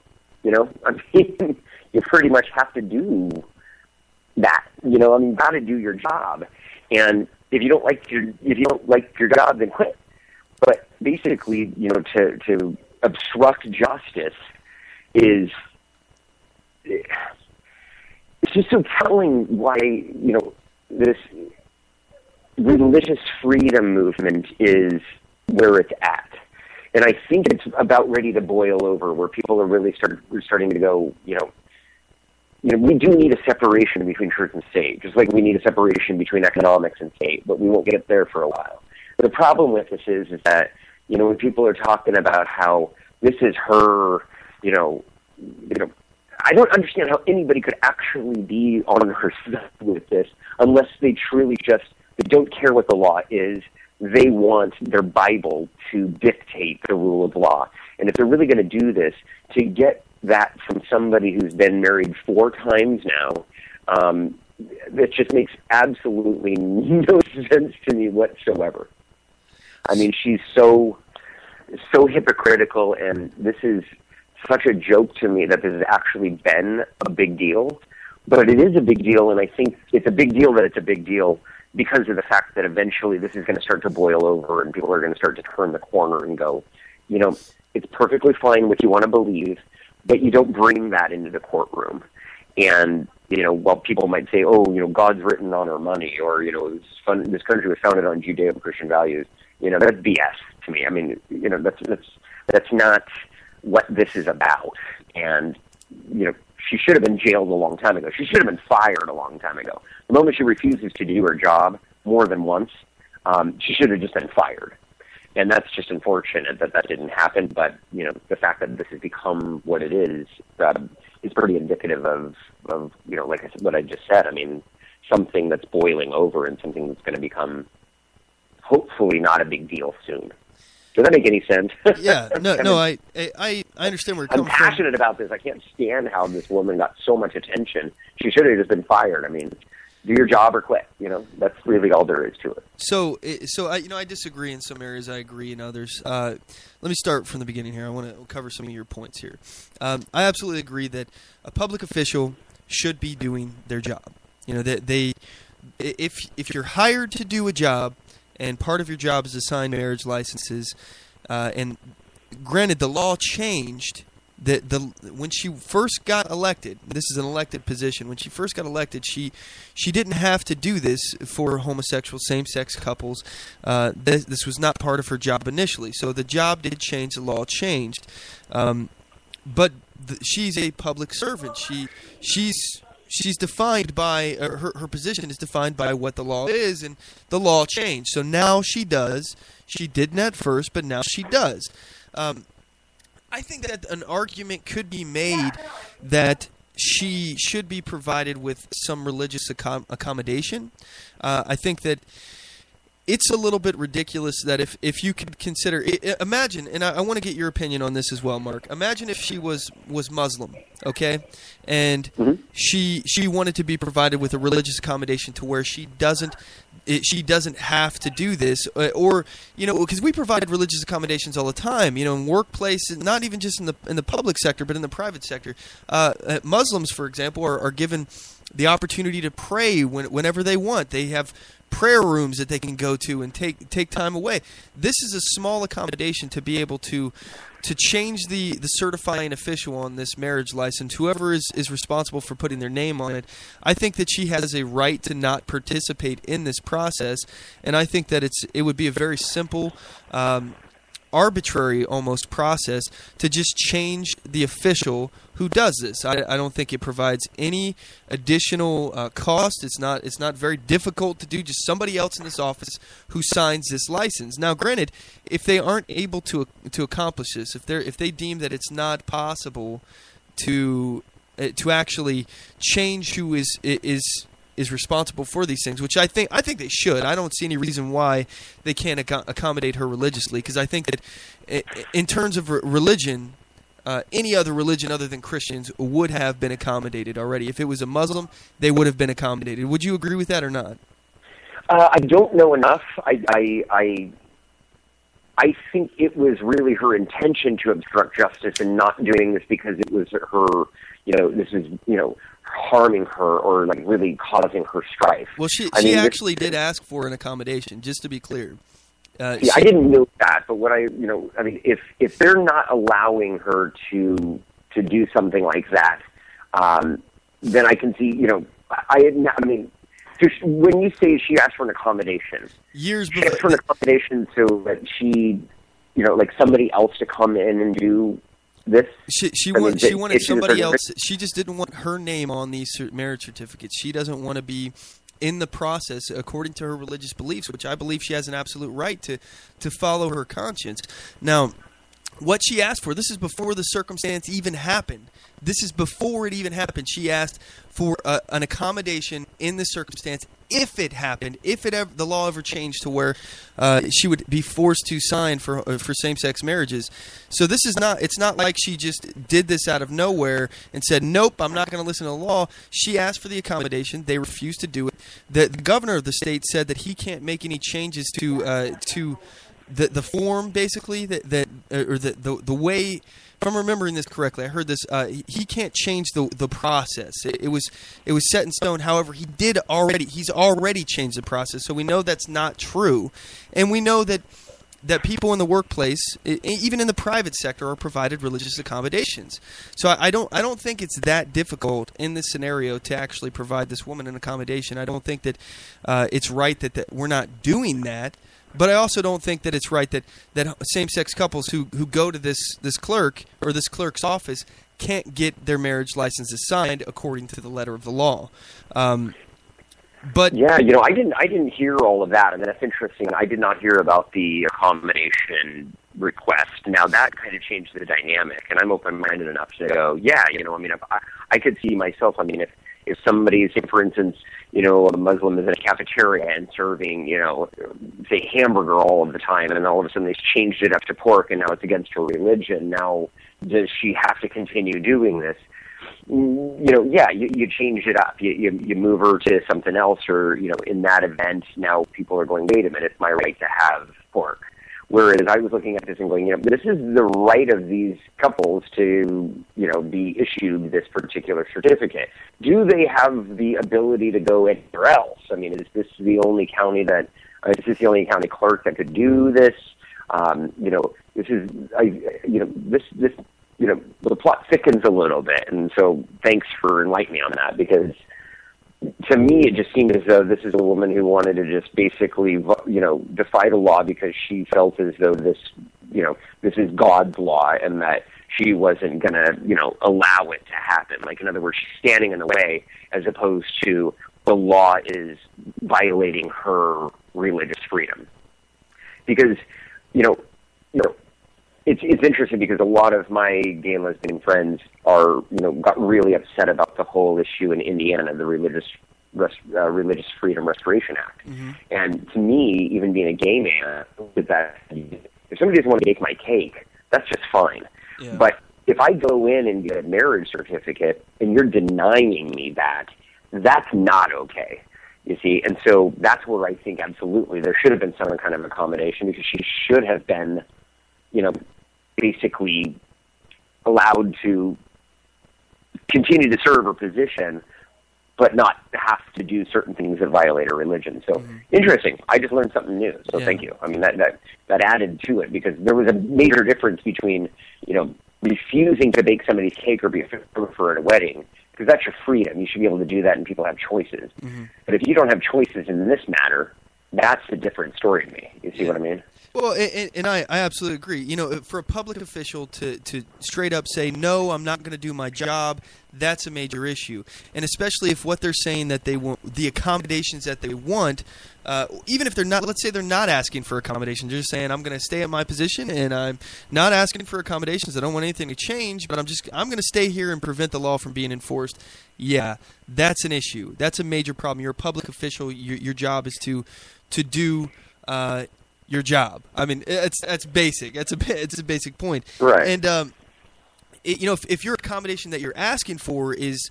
You pretty much have to do that. Got to do your job. And if you don't like your job, then quit. But basically, to obstruct justice is, it's just so telling why, this religious freedom movement is where it's at. And I think it's about ready to boil over, where people are really starting to go, we do need a separation between church and state, just like we need a separation between economics and state, but we won't get there for a while. But the problem with this is that, when people are talking about how this is her, I don't understand how anybody could actually be on her side with this unless they truly they don't care what the law is. They want their Bible to dictate the rule of law. And if they're really going to do this, to get that from somebody who's been married 4 times now, that just makes absolutely no sense to me whatsoever. I mean, she's so hypocritical, and this is such a joke to me that this has actually been a big deal. But it is a big deal, and I think it's a big deal that it's a big deal because of the fact that eventually this is going to start to boil over, and people are going to start to turn the corner and go, it's perfectly fine what you want to believe, but you don't bring that into the courtroom. And, while people might say, God's written on our money, or, this country was founded on Judeo-Christian values, that's BS to me. I mean, that's not what this is about. And, she should have been jailed a long time ago. She should have been fired a long time ago. The moment she refuses to do her job more than once, she should have just been fired. And that's just unfortunate that didn't happen. But, the fact that this has become what it is pretty indicative of, like I said, what I just said. I mean, something that's boiling over and something that's going to become hopefully not a big deal soon. Does that make any sense? Yeah, I understand where you're coming from. I'm passionate about this. I can't stand how this woman got so much attention. She should have just been fired. I mean, do your job or quit. That's really all there is to it. So I disagree in some areas. I agree in others. Let me start from the beginning here. I want to cover some of your points here. I absolutely agree that a public official should be doing their job. If you're hired to do a job, and part of your job is to sign marriage licenses, and granted, the law changed. When she first got elected, this is an elected position. When she first got elected, she didn't have to do this for homosexual same-sex couples. This was not part of her job initially. So the job did change. The law changed, but she's a public servant. She's defined by her position is defined by what the law is, and the law changed. So now she does. She didn't at first, but now she does. I think that an argument could be made that she should be provided with some religious accommodation. I think that it's a little bit ridiculous that if you could consider imagine, and I want to get your opinion on this as well, Mark. Imagine if she was Muslim, okay, and she wanted to be provided with a religious accommodation to where she doesn't have to do this, or because we provide religious accommodations all the time, in workplaces, not even just in the public sector, but in the private sector. Muslims, for example, are given the opportunity to pray whenever they want. They have prayer rooms that they can go to and take time away. This is a small accommodation to be able to change the certifying official on this marriage license, whoever is responsible for putting their name on it. I think that she has a right to not participate in this process, and I think that it would be a very simple, arbitrary almost process to just change the official who does this. I don't think it provides any additional cost. It's not very difficult to do. Just somebody else in this office who signs this license. Now, granted, if they aren't able to accomplish this, if they deem that it's not possible to actually change who is responsible for these things, which I think they should. I don't see any reason why they can't accommodate her religiously, because I think that in terms of religion, any other religion other than Christians would have been accommodated already. If it was a Muslim, they would have been accommodated. Would you agree with that or not? I don't know enough. I think it was really her intention to obstruct justice and not doing this because it was her, this is, harming her or like really causing her strife. Well, she actually did ask for an accommodation, just to be clear. I didn't know that, but what if they're not allowing her to do something like that, then I can see, when you say she asked for an accommodation, she asked for an accommodation so that she, like somebody else to come in and do this. She wanted somebody else. She just didn't want her name on these marriage certificates. She doesn't want to be in the process according to her religious beliefs, which I believe she has an absolute right to follow her conscience. Now, what she asked for, this is before the circumstance even happened. This is before it even happened. She asked for an accommodation in this circumstance if it happened, if the law ever changed to where she would be forced to sign for same-sex marriages. So this is not. It's not like she just did this out of nowhere and said, "Nope, I'm not going to listen to the law." She asked for the accommodation. They refused to do it. The governor of the state said that he can't make any changes to the form, basically, the way. If I'm remembering this correctly, I heard this. He can't change the process. It was set in stone. However, he's already changed the process. So we know that's not true, and we know that people in the workplace, even in the private sector, are provided religious accommodations. So I don't think it's that difficult in this scenario to actually provide this woman an accommodation. I don't think that it's right that we're not doing that. But I also don't think that it's right that same-sex couples who go to this clerk or this clerk's office can't get their marriage licenses signed according to the letter of the law. But yeah, I didn't hear all of that, and that's interesting. I did not hear about the accommodation request. Now that kind of changed the dynamic, and I'm open-minded enough to go, yeah, I could see myself. If somebody, say for instance, a Muslim is in a cafeteria and serving, say hamburger all of the time, and then all of a sudden they've changed it up to pork, and now it's against her religion. Now, does she have to continue doing this? You change it up. You move her to something else, or, in that event, now people are going, wait a minute, it's my right to have pork. Whereas I was looking at this and going, this is the right of these couples to, be issued this particular certificate. Do they have the ability to go anywhere else? Is this the only county county clerk that could do this? The plot thickens a little bit, and so thanks for enlightening me on that, because to me, it just seemed as though this is a woman who wanted to just basically, defy the law because she felt as though this is God's law, and that she wasn't going to, allow it to happen. Like, in other words, she's standing in the way, as opposed to the law is violating her religious freedom. Because, it's interesting because a lot of my gay and lesbian friends are, got really upset about the whole issue in Indiana, the Religious Freedom Restoration Act. Mm-hmm. And to me, even being a gay man, with that, if somebody doesn't want to bake my cake, that's just fine. Yeah. But if I go in and get a marriage certificate and you're denying me that, that's not okay. You see, and so that's where I think absolutely there should have been some kind of accommodation, because she should have been, basically allowed to continue to serve her position but not have to do certain things that violate her religion. So interesting. I just learned something new. So thank you. I mean, that added to it, because there was a major difference between, refusing to bake somebody's cake or be a photographer at a wedding, because that's your freedom. You should be able to do that, and people have choices. But if you don't have choices in this matter, that's a different story to me. You see what I mean? Well, and I absolutely agree. For a public official to straight up say, no, I'm not going to do my job, that's a major issue. And especially if what they're saying that they want, the accommodations that they want, even if they're not, let's say they're not asking for accommodations, they're just saying, I'm going to stay at my position and I'm not asking for accommodations. I don't want anything to change, but I'm going to stay here and prevent the law from being enforced. Yeah, that's an issue. That's a major problem. You're a public official. Your job is to do your job. I mean, that's basic. It's a basic point. Right. And if your accommodation that you're asking for is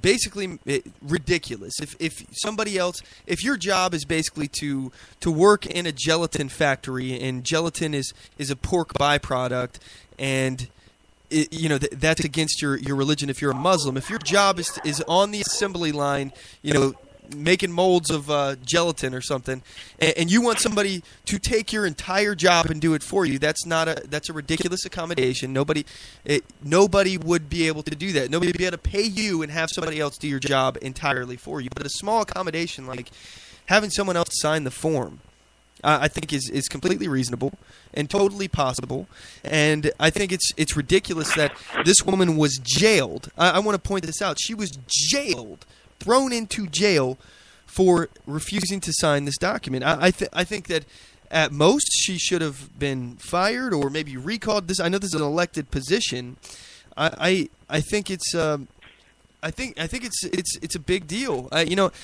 basically ridiculous, if your job is basically to work in a gelatin factory, and gelatin is a pork byproduct, and that's against your religion if you're a Muslim. If your job is on the assembly line, making molds of gelatin or something, and you want somebody to take your entire job and do it for you, that's a ridiculous accommodation. Nobody would be able to do that. Nobody would be able to pay you and have somebody else do your job entirely for you. But a small accommodation like having someone else sign the form, I think is completely reasonable and totally possible. And I think it's ridiculous that this woman was jailed. I want to point this out. She was jailed, thrown into jail for refusing to sign this document. I think that at most she should have been fired or maybe recalled. I know this is an elected position. I think it's it's a big deal. I don't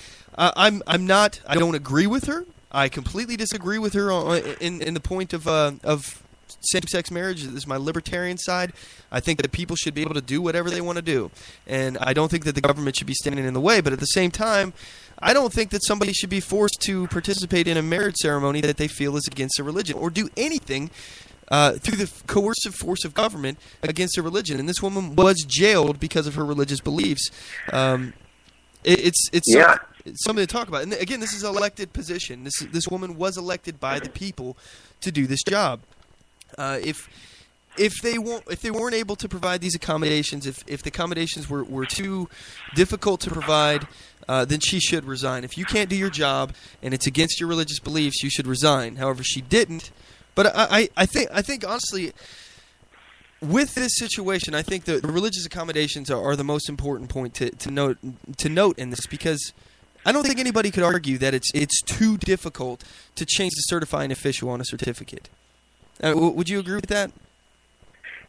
agree with her. I completely disagree with her in the point of same-sex marriage. This is my libertarian side. I think that people should be able to do whatever they want to do, and I don't think that the government should be standing in the way. But at the same time, I don't think that somebody should be forced to participate in a marriage ceremony that they feel is against their religion, or do anything through the coercive force of government against their religion. And this woman was jailed because of her religious beliefs. It's something to talk about. And again, this is an elected position. This woman was elected by the people to do this job. If they weren't able to provide these accommodations, if the accommodations were too difficult to provide, then she should resign. If you can't do your job and it's against your religious beliefs, you should resign. However, she didn't. But I think honestly, with this situation, I think the religious accommodations are the most important point to note in this, because I don't think anybody could argue that it's too difficult to change the certifying official on a certificate. Would you agree with that?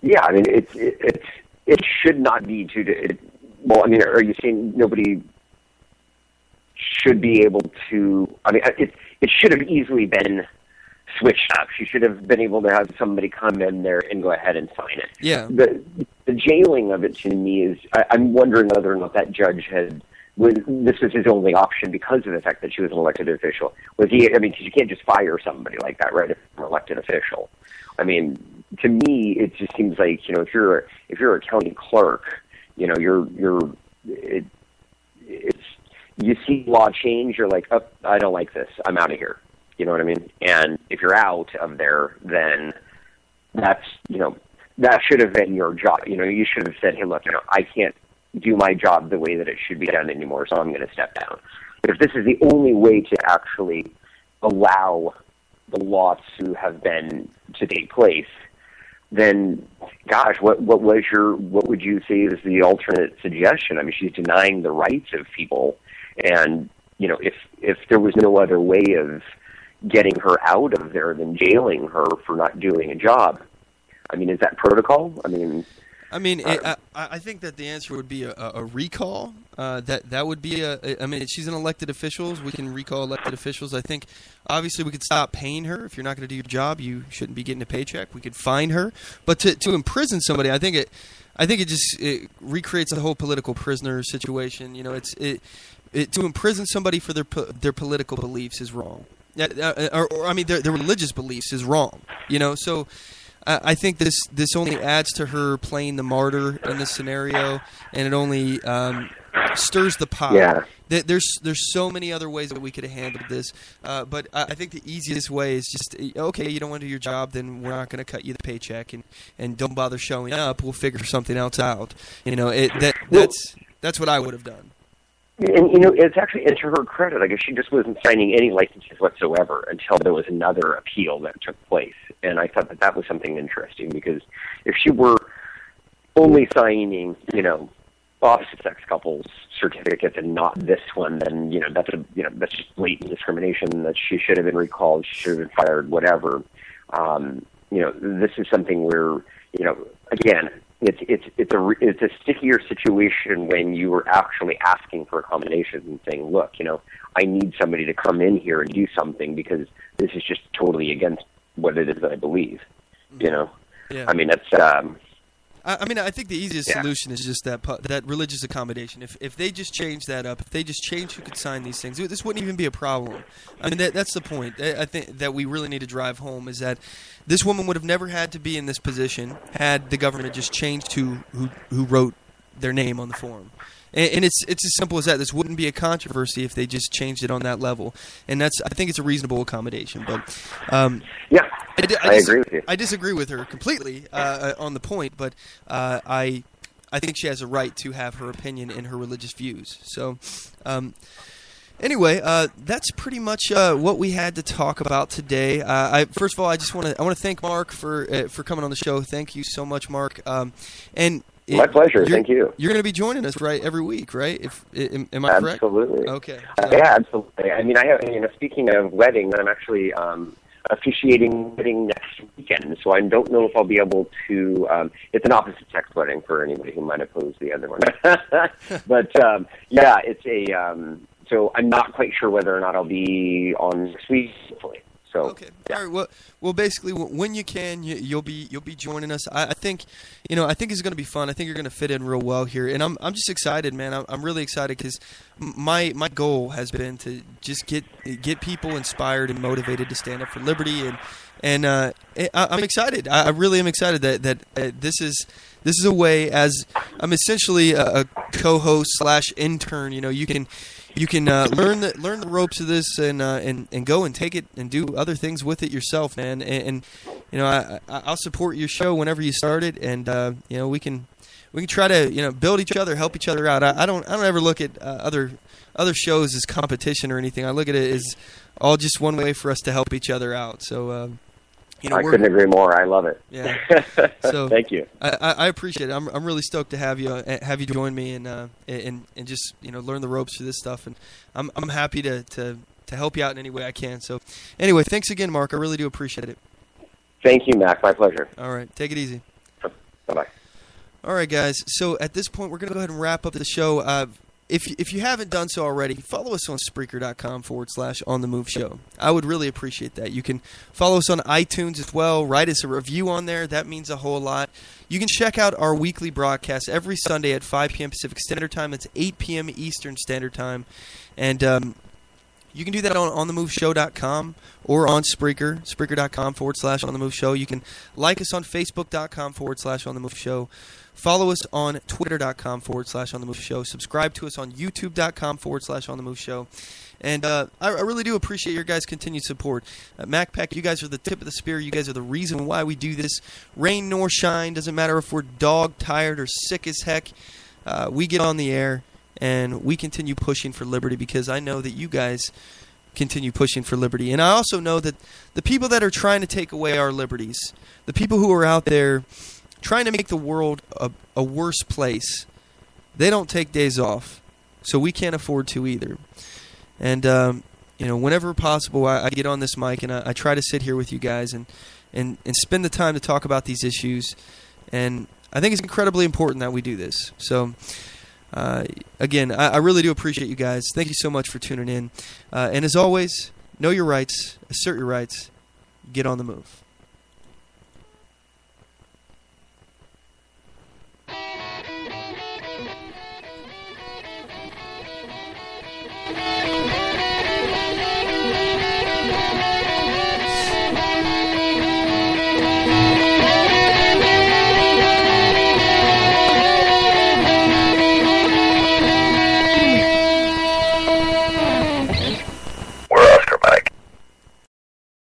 Yeah, I mean, it should not be too. Well, I mean, are you saying nobody should be able to? I mean, it should have easily been switched up. She should have been able to have somebody come in there and go ahead and sign it. Yeah. The jailing of it to me is. I'm wondering whether or not that judge this was his only option because of the fact that she was an elected official. Was he? I mean, because you can't just fire somebody like that, right? If you're an elected official. I mean, to me, it just seems like, if you're a county clerk, you see law change, you're like, oh, I don't like this, I'm out of here. You know what I mean? And if you're out of there, then that should have been your job. You should have said, hey, look, I can't do my job the way that it should be done anymore, so I'm going to step down. But if this is the only way to actually allow the law to take place, then gosh, what would you say is the alternate suggestion? I mean, she's denying the rights of people, and if there was no other way of getting her out of there than jailing her for not doing a job, I mean, is that protocol? I think that the answer would be a recall. That would be I mean, she's an elected official. We can recall elected officials. I think, obviously, we could stop paying her. If you're not going to do your job, you shouldn't be getting a paycheck. We could fine her. But to imprison somebody, I think it just recreates the whole political prisoner situation. To imprison somebody for their political beliefs is wrong. Their religious beliefs is wrong. So. I think this only adds to her playing the martyr in this scenario, and it only stirs the pot. Yeah. There's so many other ways that we could have handled this, but I think the easiest way is just, okay, you don't want to do your job, then we're not going to cut you the paycheck, and don't bother showing up. We'll figure something else out. That's what I would have done. And, it's actually, and to her credit, I guess she just wasn't signing any licenses whatsoever until there was another appeal that took place. And I thought that was something interesting, because if she were only signing, opposite-sex couples certificates and not this one, then, that's just blatant discrimination, that she should have been recalled, she should have been fired, whatever. This is something where, again, it's a stickier situation when you were actually asking for accommodations and saying, look, I need somebody to come in here and do something, because this is just totally against what it is that I believe. Yeah. I mean, that's. I think the easiest solution is just that religious accommodation. If they just change that up, if they just change who could sign these things, this wouldn't even be a problem. I mean, that's the point. I think that we really need to drive home is that this woman would have never had to be in this position had the government just changed who wrote their name on the form. And it's as simple as that. This wouldn't be a controversy if they just changed it on that level, and I think it's a reasonable accommodation. But I agree with you. I disagree with her completely on the point, but I think she has a right to have her opinion and her religious views. So. Anyway, that's pretty much what we had to talk about today. First of all, I want to thank Mark for coming on the show. Thank you so much, Mark. My pleasure. Thank you. You're going to be joining us every week, right? Am I correct? Absolutely. Okay. Yeah, absolutely. I mean, speaking of weddings, I'm actually officiating wedding next weekend, so I don't know if I'll be able to. It's an opposite-sex wedding for anybody who might oppose the other one. But it's a. So I'm not quite sure whether or not I'll be on next week, hopefully. So, okay. All right. Well, basically, when you can, you'll be joining us. I think, I think it's going to be fun. I think you're going to fit in real well here, and I'm just excited, man. I'm really excited because my goal has been to just get people inspired and motivated to stand up for liberty, and I'm excited. I really am excited that this is a way, as I'm essentially a co-host / intern. You can learn the ropes of this and go and take it and do other things with it yourself, man. And I'll support your show whenever you start it, and we can try to build each other, help each other out. I don't ever look at other shows as competition or anything. I look at it as all just one way for us to help each other out. So. I couldn't agree more. I love it. Yeah. So thank you. I appreciate it. I'm really stoked to have you join me and just learn the ropes for this stuff, and I'm happy to help you out in any way I can. So anyway, thanks again, Mark. I really do appreciate it. Thank you, Mac. My pleasure. All right, take it easy. Bye-bye. All right, guys. So at this point, we're going to go ahead and wrap up the show. If you haven't done so already, follow us on Spreaker.com/OnTheMoveShow. I would really appreciate that. You can follow us on iTunes as well. Write us a review on there. That means a whole lot. You can check out our weekly broadcast every Sunday at 5 p.m. Pacific Standard Time. It's 8 p.m. Eastern Standard Time. And you can do that on OnTheMoveShow.com or on Spreaker, Spreaker.com/OnTheMoveShow. You can like us on Facebook.com/OnTheMoveShow. Follow us on Twitter.com/OnTheMoveShow. Subscribe to us on YouTube.com/OnTheMoveShow. And I really do appreciate your guys' continued support. MacPack, you guys are the tip of the spear. You guys are the reason why we do this. Rain nor shine, doesn't matter if we're dog-tired or sick as heck. We get on the air, and we continue pushing for liberty because I know that you guys continue pushing for liberty. And I also know that the people that are trying to take away our liberties, the people who are out there trying to make the world a worse place, they don't take days off. So we can't afford to either. And, whenever possible, I get on this mic and I try to sit here with you guys and spend the time to talk about these issues. And I think it's incredibly important that we do this. So, again, I really do appreciate you guys. Thank you so much for tuning in. And as always, know your rights, assert your rights, get on the move.